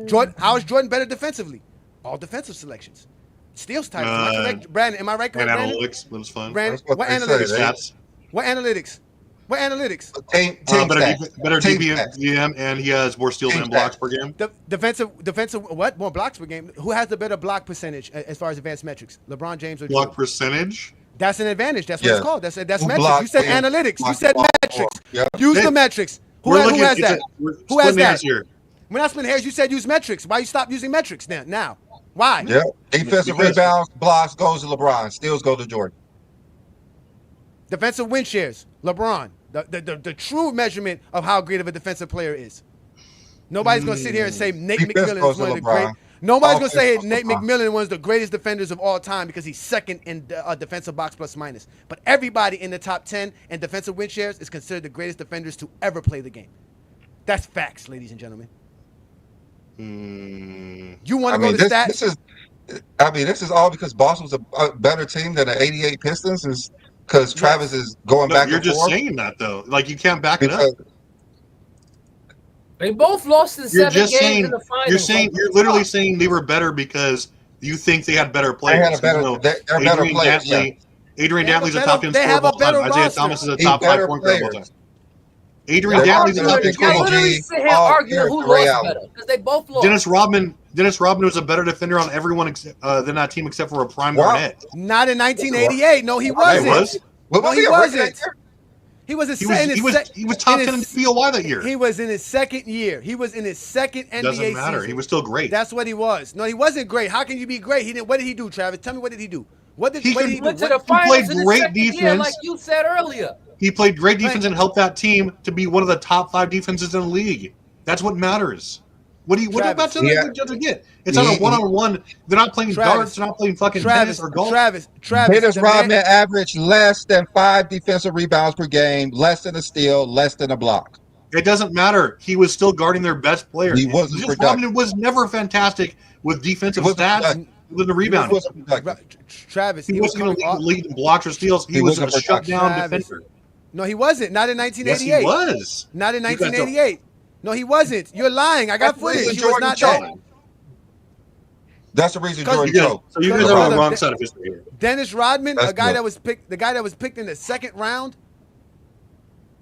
Jordan? How is Jordan better defensively? All defensive selections. Steals titles. Am I correct? Brandon, am I right? And Brandon? analytics. That was fun. Brandon, what analytics? Stats. What analytics? What analytics? Better DPM, and he has more steals and blocks per game. Defensive. What? More blocks per game. Who has the better block percentage as far as advanced metrics? LeBron James or Jordan? Block percentage. That's an advantage. That's what it's called. That's metrics. You said analytics. You said metrics. Use the metrics. Who has that? Who has that? We're not splitting hairs. You said use metrics. Why you stop using metrics now? Why? Yeah. Defensive rebounds, blocks goes to LeBron. Steals go to Jordan. Defensive win shares, LeBron. The true measurement of how great of a defensive player is. Nobody's gonna sit here and say Nate McMillan is one of the great. Nobody's gonna say Nate McMillan is one of the greatest defenders of all time because he's second in defensive box plus minus. But everybody in the top 10 in defensive win shares is considered the greatest defenders to ever play the game. That's facts, ladies and gentlemen. You want to go to stats? This is all because Boston was a better team than the '88 Pistons, is because Travis is going back and forth. You're just saying that though, like you can't back it up. They both lost in 7 games in the finals. You're literally saying they were better because you think they had better players. They had better players. Adrian Dantley's a top 10 scorer of all time. Isaiah Thomas is a top 5 point guard of all time. Adrian Dantley's a top 10 scorer of all time. Arguing who lost better because they both lost. Dennis Rodman was a better defender on everyone than that team except for a prime Garnett. Not in 1988. No, he wasn't. No, he wasn't. He was top 10 in POY that year. He was in his second year. He was in his second NBA season. Doesn't matter. He was still great. That's what he was. No, he wasn't great. How can you be great? He didn't. What did he do, Travis? Tell me, what did he do? What did he do? He went to the finals in his second year, like you said earlier. He played great defense and helped that team to be one of the top 5 defenses in the league. That's what matters. What about to get? It's on a one-on-one. They're not playing darts. They're not playing fucking tennis or golf. Travis. Dennis Rodman averaged less than 5 defensive rebounds per game, less than a steal, less than a block. It doesn't matter. He was still guarding their best player. He wasn't productive. Rodman was never fantastic with defensive stats with the rebound. Travis, he wasn't going to lead in blocks or steals. He was a shutdown defender. No, he wasn't. Not in 1988. Yes, he was. Not in 1988. No, he wasn't. You're lying. I got footage. He was not that. That's the reason Jordan choked. So you guys are on the wrong side of history here. Dennis Rodman, the guy that was picked in the second round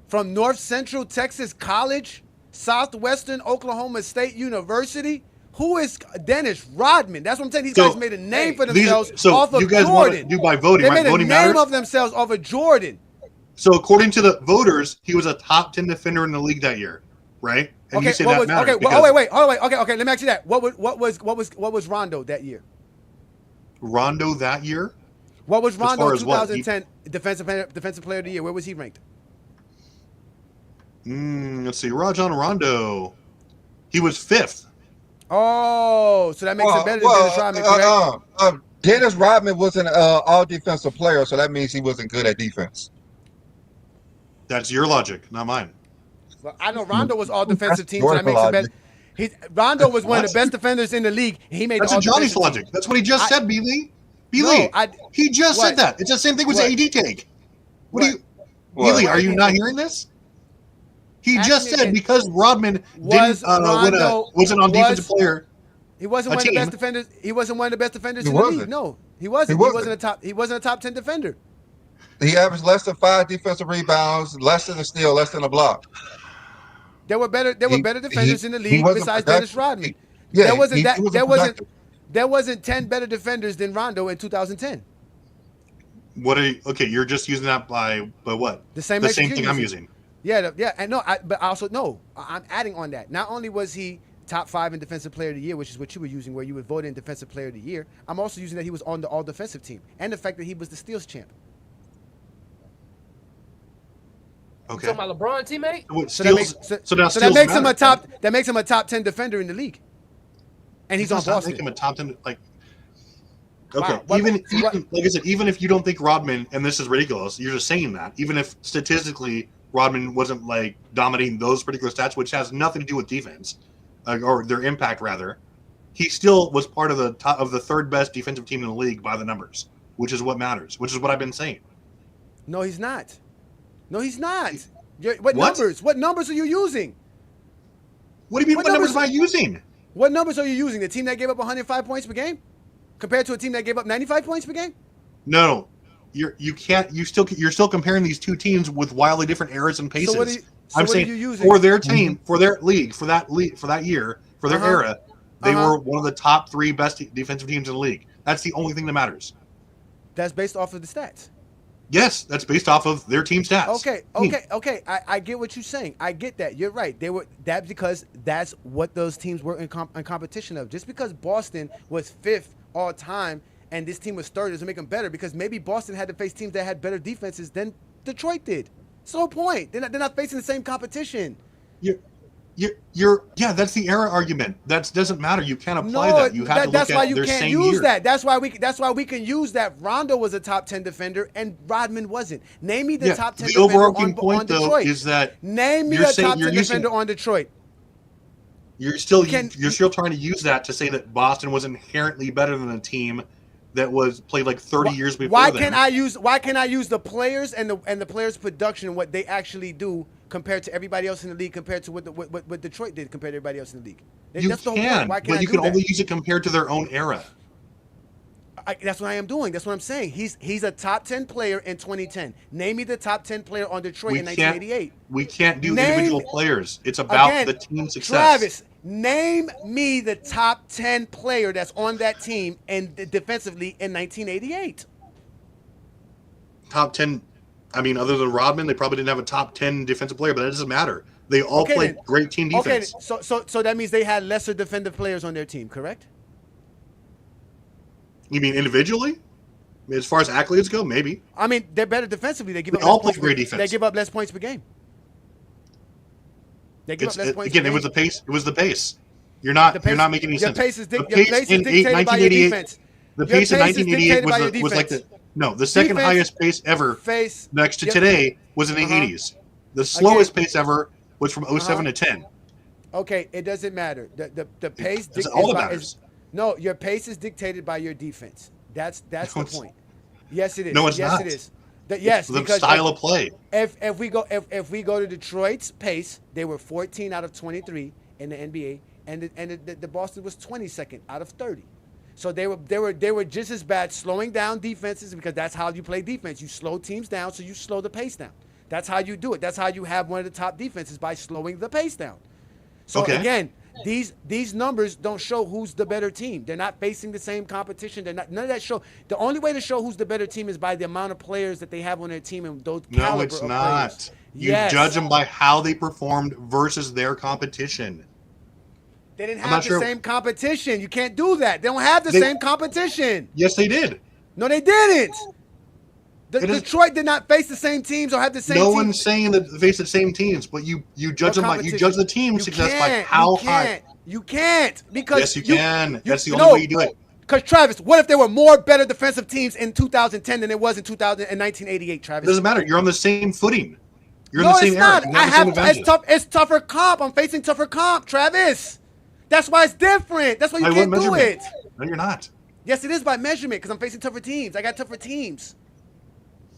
from North Central Texas College, Southwestern Oklahoma State University. Who is Dennis Rodman? That's what I'm saying. These guys made a name for themselves off of you guys Jordan. Want to do by voting, they right? made Voting a name matters? of themselves off of Jordan. So according to the voters, he was a top 10 defender in the league that year, right? And you say that matters. Wait. Okay. Let me ask you that. What was Rondo that year? Rondo that year? What was Rondo in 2010 defensive player of the year? Where was he ranked? Let's see. Rajon Rondo. He was 5th. Oh, so that makes it better than Dennis Rodman, correct? Dennis Rodman was an all-defensive player, so that means he wasn't good at defense. That's your logic, not mine. Well, I know Rondo was all defensive team, so that makes it better. Rondo was one of the best defenders in the league. He made That's Johnny's logic. That's what he just said, B. Lee. He just said that. It's the same thing with AD take. What do you, B. Lee? Are you not hearing this? He just said because Rodman wasn't on defensive player. He wasn't one of the best defenders. He wasn't one of the best defenders in the league. No, he wasn't. He wasn't a top 10 defender. He averaged less than 5 defensive rebounds, less than a steal, less than a block. There were better defenders in the league besides Dennis Rodman. Yeah, There wasn't 10 better defenders than Rondo in 2010. What are you, okay? You're just using that by what? The same thing I'm using. Yeah, and no, but also no. I'm adding on that. Not only was he top 5 in defensive player of the year, which is what you were using, where you would vote in defensive player of the year. I'm also using that he was on the all defensive team, and the fact that he was the steals champ. Okay. You talking about LeBron teammate? So that makes him a top. That makes him a top 10 defender in the league. And he's on Boston. Make him a top 10. Like, okay, wow. even like I said, even if you don't think Rodman, and this is ridiculous, you're just saying that. Even if statistically Rodman wasn't like dominating those particular stats, which has nothing to do with defense, or their impact rather, he still was part of the top of the third best defensive team in the league by the numbers, which is what matters. Which is what I've been saying. No, he's not. No, he's not. What numbers? What numbers are you using? What do you mean? What numbers am I using? What numbers are you using? The team that gave up 105 points per game, compared to a team that gave up 95 points per game? No, you're still comparing these two teams with wildly different eras and paces. I'm saying for their team, for their league, for that year, for their era, they were one of the top 3 best defensive teams in the league. That's the only thing that matters. That's based off of the stats. Yes, that's based off of their team stats. Okay. I get what you're saying. I get that. You're right. That's because that's what those teams were in competition of. Just because Boston was 5th all time and this team was 3rd doesn't make them better, because maybe Boston had to face teams that had better defenses than Detroit did. It's no point. They're not facing the same competition. That's the era argument. That doesn't matter. You can't apply that. You have to look at their same year. That's why we can use that. Rondo was a top 10 defender and Rodman wasn't. Name me the top 10 the defender overarching point, on though, Detroit. is that name me the top 10 defender on Detroit. You're still trying to use that to say that Boston was inherently better than a team that was played like 30 years before. Why can't I use the players and the players' production and what they actually do compared to everybody else in the league, compared to what Detroit did compared to everybody else in the league? That's the whole point. Why can't but you can only use it compared to their own era. That's what I am doing. That's what I'm saying. He's a top 10 player in 2010. Name me the top 10 player on Detroit in 1988. We can't do individual players. It's about the team success. Travis, name me the top 10 player that's on that team and defensively in 1988. Top 10. I mean, other than Rodman, they probably didn't have a top 10 defensive player, but that doesn't matter. They all played great team defense. Okay, so that means they had lesser defensive players on their team, correct? You mean individually? I mean, as far as accolades go, maybe. I mean, they're better defensively. They give up all play great defense. They give up less points per game. They give up less points again, per game. it was the pace. It was the pace. You're not making any sense. The pace is dictated by your defense. The pace in 1988 was like the second highest pace ever. Next to today was in the 80s. The slowest pace ever was from 07 to 10. Okay, it doesn't matter. The pace no, your pace is dictated by your defense. That's the point. Yes, it is. No, it's yes, not. It is. Yes, it's the style of play. If we go to Detroit's pace, they were 14 out of 23 in the NBA, and the Boston was 22nd out of 30. So they were just as bad slowing down defenses, because that's how you play defense. You slow teams down, so you slow the pace down. That's how you do it. That's how you have one of the top defenses, by slowing the pace down. So again, these numbers don't show who's the better team. They're not facing the same competition. None of that show. The only way to show who's the better team is by the amount of players that they have on their team and those caliber No, it's of not. players. You judge them by how they performed versus their competition. They didn't have the same competition. You can't do that. They don't have the same competition. Yes, they did. No, they didn't. Detroit did not face the same teams or have the same teams. No one's saying that they face the same teams, but you judge them by the team success by how high. You can't, because yes, you can. That's the only way you do it. Because Travis, what if there were more better defensive teams in 2010 than there was in 1988? Travis, it doesn't matter. You're on the same footing. You're in the same era. It's tougher comp. I'm facing tougher comp, Travis. That's why it's different. That's why you can't do it. No, you're not. Yes, it is by measurement, because I'm facing tougher teams. I got tougher teams.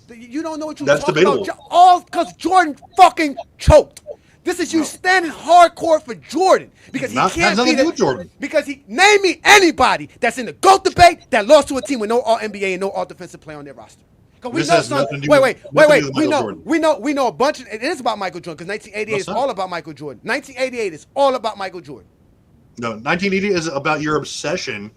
You don't know what you're talking about. All because Jordan fucking choked. This is you standing hardcore for Jordan, because he can't beat Jordan. Because name me anybody that's in the GOAT debate that lost to a team with no All NBA and no All Defensive Player on their roster. We know a bunch of it is about Michael Jordan, because 1988 is all about Michael Jordan. 1988 is all about Michael Jordan. No, 1980 is about your obsession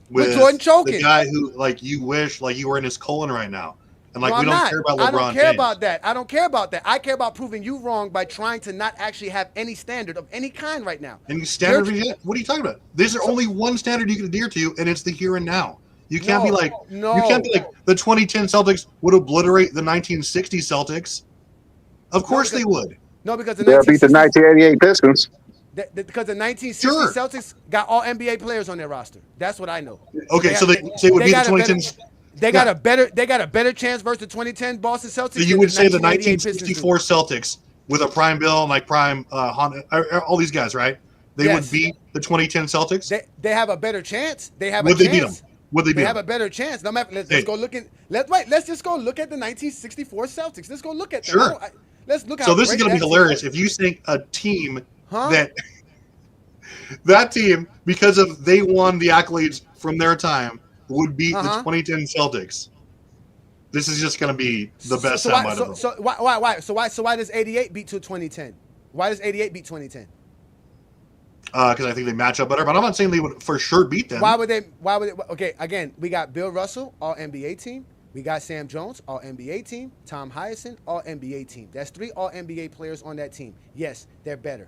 with Jordan choking. the guy who, like, you wish like you were in his colon right now, and like No, we don't care about LeBron I don't care James. about that. I don't care about that. I care about proving you wrong by trying to not actually have any standard of any kind right now. Any standard? What are you talking about? There's only one standard you can adhere to, and it's the here and now. You can't be like you can't be like the 2010 Celtics would obliterate the 1960 Celtics. Of course they would. No, because the They'll beat the 1988 Pistons. Because the 1960 Celtics got all NBA players on their roster. That's what I know. Okay, so they would be the 2010. They got a better chance versus the 2010 Boston Celtics. So you would say the 1964 Celtics with a prime Bill and like prime Honda, all these guys, right? They would beat the 2010 Celtics. They have a better chance. They have would a they chance. beat them? Would they beat They have them? a better chance. No matter, let's go look at. Let's just go look at the 1964 Celtics. Let's go look at them. Sure. Let's look. So this is going to be hilarious if you think a team that team, because of they won the accolades from their time, would beat the 2010 Celtics. This is just going to be the best soundbite of them. So why? So why does 88 beat to 2010? Why does 88 beat 2010? Because I think they match up better, but I'm not saying they would for sure beat them. Why would they? Okay, again, we got Bill Russell, all NBA team. We got Sam Jones, all NBA team. Tom Hyacinth, all NBA team. That's 3 all NBA players on that team. Yes, they're better.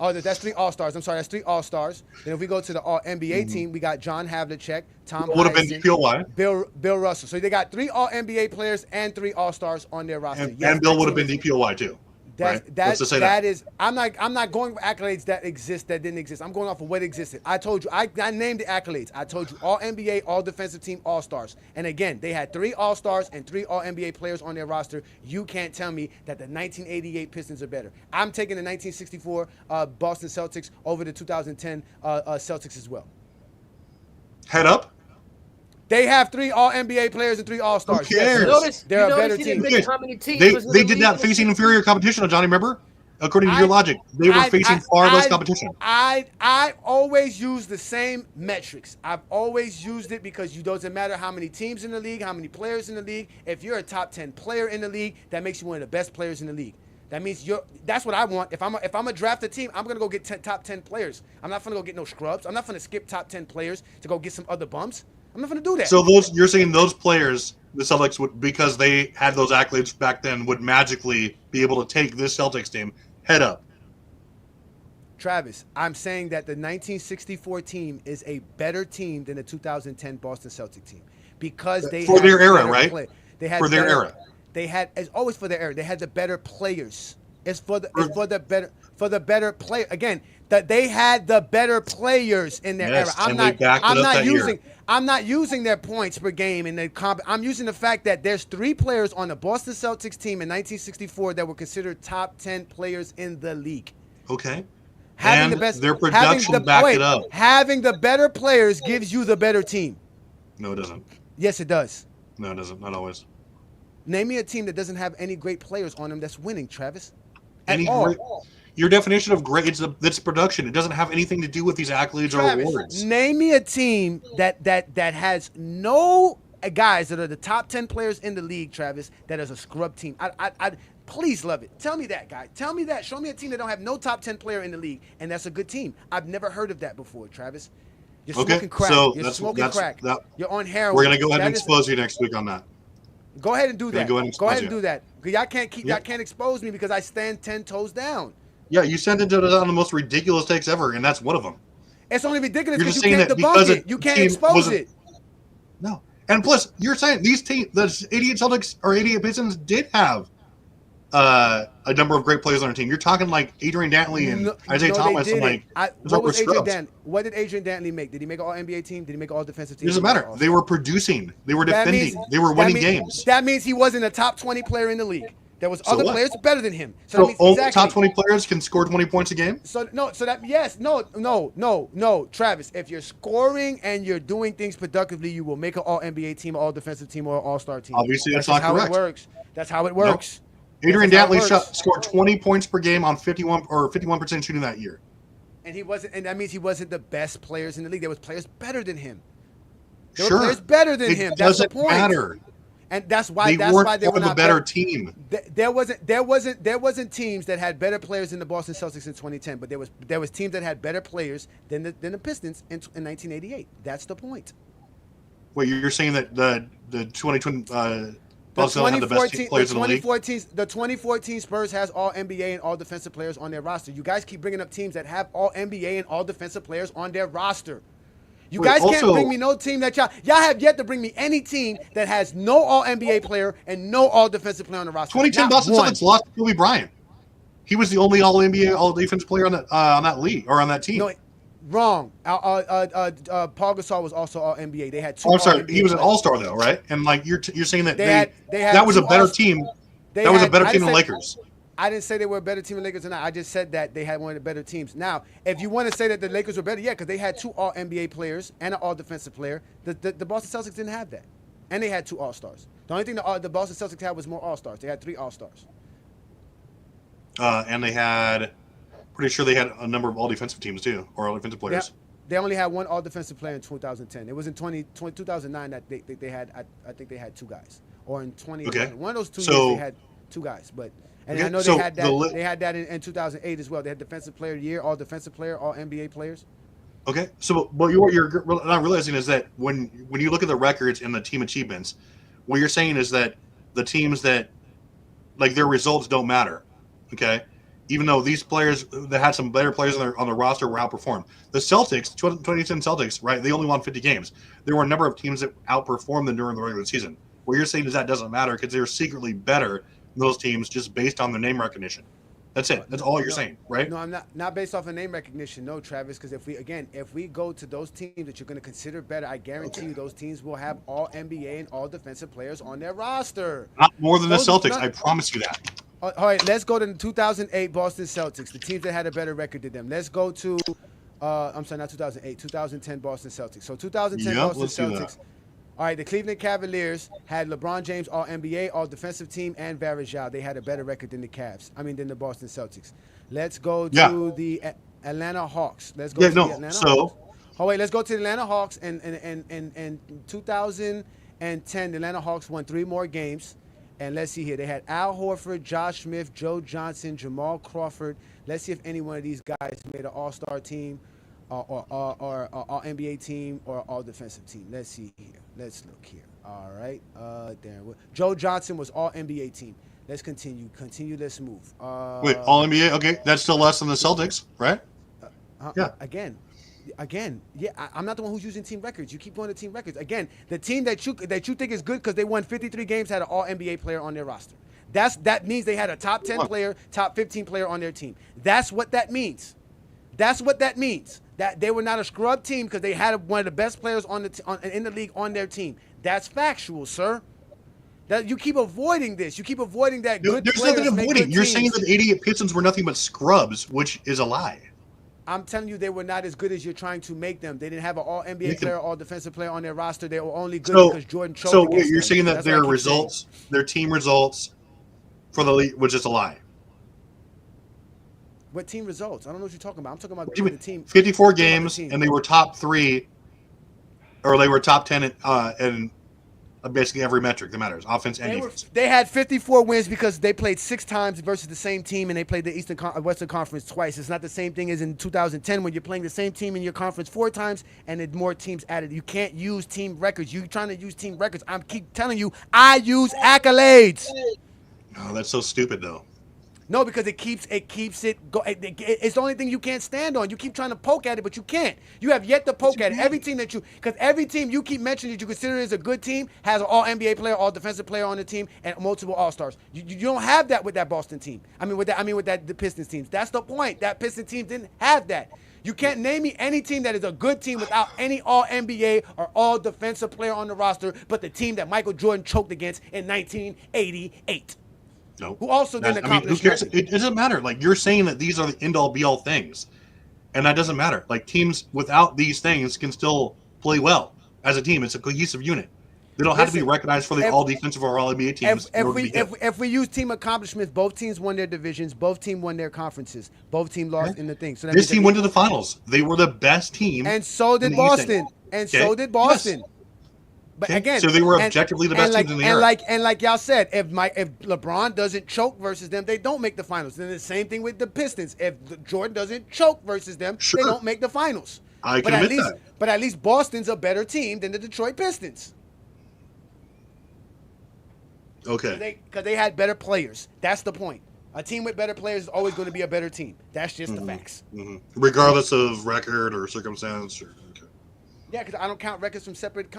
Oh, that's 3 All-Stars. I'm sorry, that's 3 All-Stars. Then if we go to the all NBA team, we got John Havlicek, Tom would have been Hyacinth, Bill Russell. So they got 3 all NBA players and 3 All-Stars on their roster. And Bill would have been DPOY too. That is. I'm not going for accolades that exist that didn't exist. I'm going off of what existed. I told you. I named the accolades. I told you all NBA, all defensive team, all stars. And again, they had 3 all stars and 3 all NBA players on their roster. You can't tell me that the 1988 Pistons are better. I'm taking the 1964 Boston Celtics over the 2010 Celtics as well. Head up. They have 3 all NBA players and 3 all stars. Who cares? They're a better team. They did not facing inferior competition, Johnny. Remember, according to your logic, they were facing far less competition. I always use the same metrics. I've always used it because it doesn't matter how many teams in the league, how many players in the league. If you're a top 10 player in the league, that makes you one of the best players in the league. That means that's what I want. If I'm a draft a team, I'm gonna go get top 10 players. I'm not gonna go get no scrubs. I'm not gonna skip top 10 players to go get some other bumps. I'm not going to do that. So you're saying those players, the Celtics would, because they had those accolades back then, would magically be able to take this Celtics team head up. Travis, I'm saying that the 1964 team is a better team than the 2010 Boston Celtic team because they for their era, right? They had for their era. They had, it's always for their era. They had the better players. It's for the better player. Again, that they had the better players in their era. I'm not using their points per game in the I'm using the fact that there's 3 players on the Boston Celtics team in 1964 that were considered top 10 players in the league. Okay. Having the best, their production backed it up. Having the better players gives you the better team. No, it doesn't. Yes, it does. No, it doesn't. Not always. Name me a team that doesn't have any great players on them that's winning, Travis. Your definition of great, it's production. It doesn't have anything to do with these accolades Travis, or awards. Name me a team that has no guys that are the top 10 players in the league, Travis, that is a scrub team. I please love it. Tell me that, guy. Tell me that. Show me a team that don't have no top 10 player in the league, and that's a good team. I've never heard of that before, Travis. You're smoking crack. So You're smoking crack. You're on heroin. We're going to go ahead and expose you next week on that. Go ahead and do that. Go ahead and do that. Y'all can't expose me because I stand 10 toes down. Yeah, you sent it on the most ridiculous takes ever, and that's one of them. It's only ridiculous because you can't debunk it. You can't expose it. No. And plus, you're saying these teams, the 88 Celtics or 88 Pistons did have a number of great players on their team. You're talking like Adrian Dantley and Isaiah Thomas. And what did Adrian Dantley make? Did he make an all-NBA team? Did he make an all-defensive team? It doesn't matter. They were producing. They were defending. They were winning games. That means he wasn't a top 20 player in the league. There was other players better than him. So top 20 players can score 20 points a game? No, Travis. If you're scoring and you're doing things productively, you will make an all-NBA team, all-defensive team, or all-star team. Obviously, that's not correct. How it works. That's how it works. No. Adrian Dantley scored 20 points per game on 51% shooting that year. And that means he wasn't the best players in the league. There was players better than him. There were players better than him. That's the point. Matter. And that's why they were part of a not better team. There wasn't teams that had better players than the Boston Celtics in 2010, but there was teams that had better players than the Pistons in 1988. That's the point. Wait, you're saying that the 2020 Boston had the best players in the league? The 2014 Spurs has all NBA and all defensive players on their roster. You guys keep bringing up teams that have all NBA and all defensive players on their roster. You guys can't bring me no team that y'all have yet to bring me any team that has no all NBA player and no all defensive player on the roster. 2010 Boston Celtics lost Kobe Bryant. He was the only all NBA, all defensive player on that league or on that team. No, wrong. Paul Gasol was also all NBA. They had two. I'm sorry, he was an all-star though, right? And like you're saying that that was a better team. That was a better team than the Lakers. I didn't say they were a better team than Lakers or not. I just said that they had one of the better teams. Now, if you want to say that the Lakers were better, yeah, because they had two all-NBA players and an all-defensive player. The Boston Celtics didn't have that. And they had two all-stars. The only thing the Boston Celtics had was more all-stars. They had 3 all-stars. And they had, pretty sure they had a number of all-defensive teams too, or all-defensive players. Yeah, they only had one all-defensive player in 2010. It was in 2009 that they had, I think they had 2 guys. Or in 2011. One of those 2 years they had 2 guys. But I know they had that. They had that in 2008 as well. They had defensive player of the year, all defensive player, all NBA players. Okay, so what you're not realizing is that when you look at the records and the team achievements, what you're saying is that the teams that, like, their results don't matter. Okay, even though these players that had some better players on their roster were outperformed. The Celtics, 2010 Celtics, right? They only won 50 games. There were a number of teams that outperformed them during the regular season. What you're saying is that doesn't matter because they're secretly better than those teams just based on their name recognition. That's it. That's all you're saying, right? No, I'm not based off of name recognition. No, Travis, because if we go to those teams that you're going to consider better, I guarantee you those teams will have all NBA and all defensive players on their roster. Not more than the Celtics. I promise you that. All right, let's go to the 2008 Boston Celtics, the teams that had a better record than them. Let's go to, I'm sorry, not 2008, 2010 Boston Celtics. So 2010 Boston Celtics. All right, the Cleveland Cavaliers had LeBron James, all NBA, all defensive team, and Varejao. They had a better record than than the Boston Celtics. Let's go to the Atlanta Hawks. Let's go to the Atlanta Hawks. Oh, wait, let's go to the Atlanta Hawks. And 2010, the Atlanta Hawks won 3 more games. And let's see here. They had Al Horford, Josh Smith, Joe Johnson, Jamal Crawford. Let's see if any one of these guys made an all-star team or all-NBA team or all-defensive team. Let's see here. Let's look here. All right. Joe Johnson was all-NBA team. Let's continue. Let's move. Wait, all-NBA? Okay. That's still less than the Celtics, right? Yeah. Again, yeah. I'm not the one who's using team records. You keep going to team records. Again, the team that you think is good because they won 53 games had an all-NBA player on their roster. That means they had a top 10 player, top 15 player on their team. That's what that means. That they were not a scrub team because they had one of the best players in the league on their team. That's factual, sir. That you keep avoiding this. You keep avoiding that. There's nothing avoiding. You're saying that the 88 Pistons were nothing but scrubs, which is a lie. I'm telling you, they were not as good as you're trying to make them. They didn't have an all-NBA player, all-defensive player on their roster. They were only good because Jordan choked against them. So you're saying that their results, their team results for the league was just a lie? What team results? I don't know what you're talking about. I'm talking about the team. 54 games, and they were top 3, or they were top 10 in basically every metric that matters, offense and defense. They had 54 wins because they played 6 times versus the same team, and they played the Western Conference twice. It's not the same thing as in 2010 when you're playing the same team in your conference 4 times, and then more teams added. You can't use team records. You're trying to use team records. I keep telling you, I use accolades. Oh, that's so stupid, though. No, because it keeps it go. It's the only thing you can't stand on. You keep trying to poke at it, but you can't. You have yet to poke at it. Every team because every team you keep mentioning that you consider as a good team has an all-NBA player, all-defensive player on the team, and multiple all-stars. You don't have that with that Boston team. The Pistons teams. That's the point. That Pistons team didn't have that. You can't name me any team that is a good team without any all-NBA or all-defensive player on the roster, but the team that Michael Jordan choked against in 1988. No. Who also didn't accomplish who cares? It doesn't matter. Like, you're saying that these are the end-all, be-all things, and that doesn't matter. Like, teams without these things can still play well as a team. It's a cohesive unit. They don't have to be recognized for the all-defensive or all-NBA teams. If we use team accomplishments, both teams won their divisions, both teams won their conferences, both teams lost in the thing. So this team went to the finals. They were the best team. And so did Boston. So did Boston. Yes. But again, so they were objectively the best teams in the era. And like y'all said, if LeBron doesn't choke versus them, they don't make the finals. Then the same thing with the Pistons. If Jordan doesn't choke versus them, they don't make the finals. I can admit that. But at least Boston's a better team than the Detroit Pistons. Okay. Because they had better players. That's the point. A team with better players is always going to be a better team. That's just the facts. Regardless of record or circumstance. Yeah, because I don't count records from separate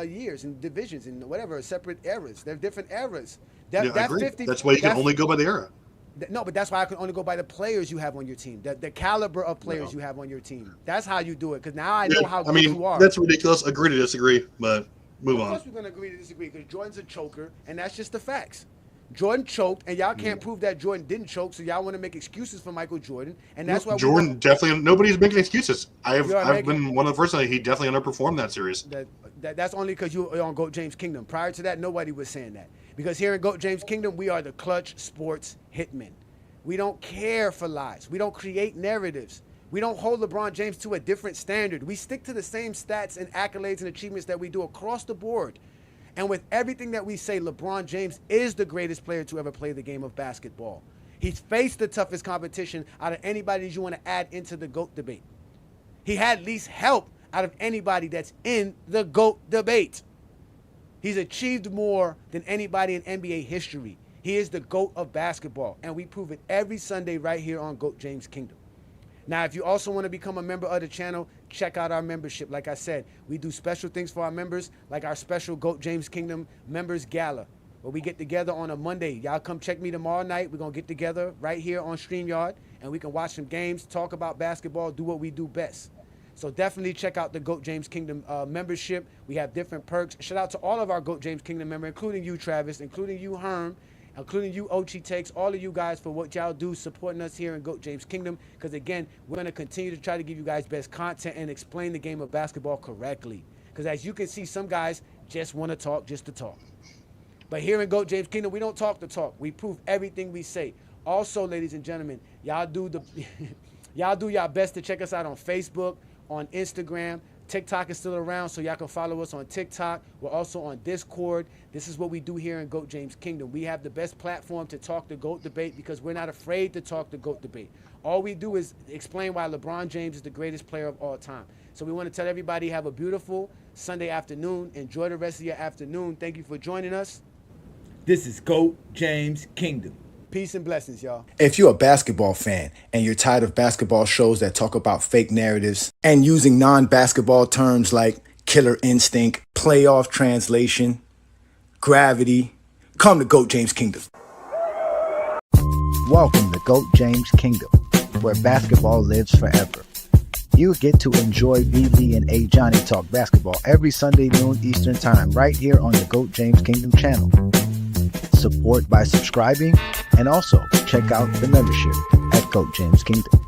years and divisions and whatever, separate eras. They're different eras. I agree. That's why you can only go by the era. No, but that's why I can only go by the players you have on your team, the caliber of players you have on your team. That's how you do it. Because now I know how good you are. That's ridiculous. Agree to disagree, but move on. Of course we're going to agree to disagree because Jordan's a choker, and that's just the facts. Jordan choked, and y'all can't prove that Jordan didn't choke, so y'all want to make excuses for Michael Jordan, and that's why Jordan definitely. Nobody's making excuses. I've been one of the first. He definitely underperformed that series. That's only because you're on GOAT James Kingdom. Prior to that, nobody was saying that because here in GOAT James Kingdom, we are the clutch sports hitmen. We don't care for lies. We don't create narratives. We don't hold LeBron James to a different standard. We stick to the same stats and accolades and achievements that we do across the board. And with everything that we say, LeBron James is the greatest player to ever play the game of basketball. He's faced the toughest competition out of anybody that you want to add into the GOAT debate. He had least help out of anybody that's in the GOAT debate. He's achieved more than anybody in NBA history. He is the GOAT of basketball, and we prove it every Sunday right here on GOAT James Kingdom. Now, if you also want to become a member of the channel, check out our membership. Like I said, we do special things for our members, like our special GOAT James Kingdom Members Gala, where we get together on a Monday. Y'all come check me tomorrow night. We're going to get together right here on StreamYard, and we can watch some games, talk about basketball, do what we do best. So definitely check out the GOAT James Kingdom membership. We have different perks. Shout out to all of our GOAT James Kingdom members, including you, Travis, including you, Herm, including you, Ochi Takes, all of you guys for what y'all do supporting us here in GOAT James Kingdom. Because, again, we're going to continue to try to give you guys best content and explain the game of basketball correctly. Because, as you can see, some guys just want to talk just to talk. But here in GOAT James Kingdom, we don't talk to talk. We prove everything we say. Also, ladies and gentlemen, y'all do y'all best to check us out on Facebook, on Instagram. TikTok is still around, so y'all can follow us on TikTok. We're also on Discord. This is what we do here in GOAT James Kingdom. We have the best platform to talk the GOAT debate because we're not afraid to talk the GOAT debate. All we do is explain why LeBron James is the greatest player of all time. So we want to tell everybody have a beautiful Sunday afternoon. Enjoy the rest of your afternoon. Thank you for joining us. This is GOAT James Kingdom. Peace and blessings, y'all. If you're a basketball fan and you're tired of basketball shows that talk about fake narratives and using non-basketball terms like killer instinct, playoff translation, gravity, come to GOAT James Kingdom. Welcome to GOAT James Kingdom, where basketball lives forever. You get to enjoy B. Lee and A. Johnny talk basketball every Sunday noon Eastern Time right here on the GOAT James Kingdom channel. Support by subscribing, and also check out the membership at GOAT James Kingdom.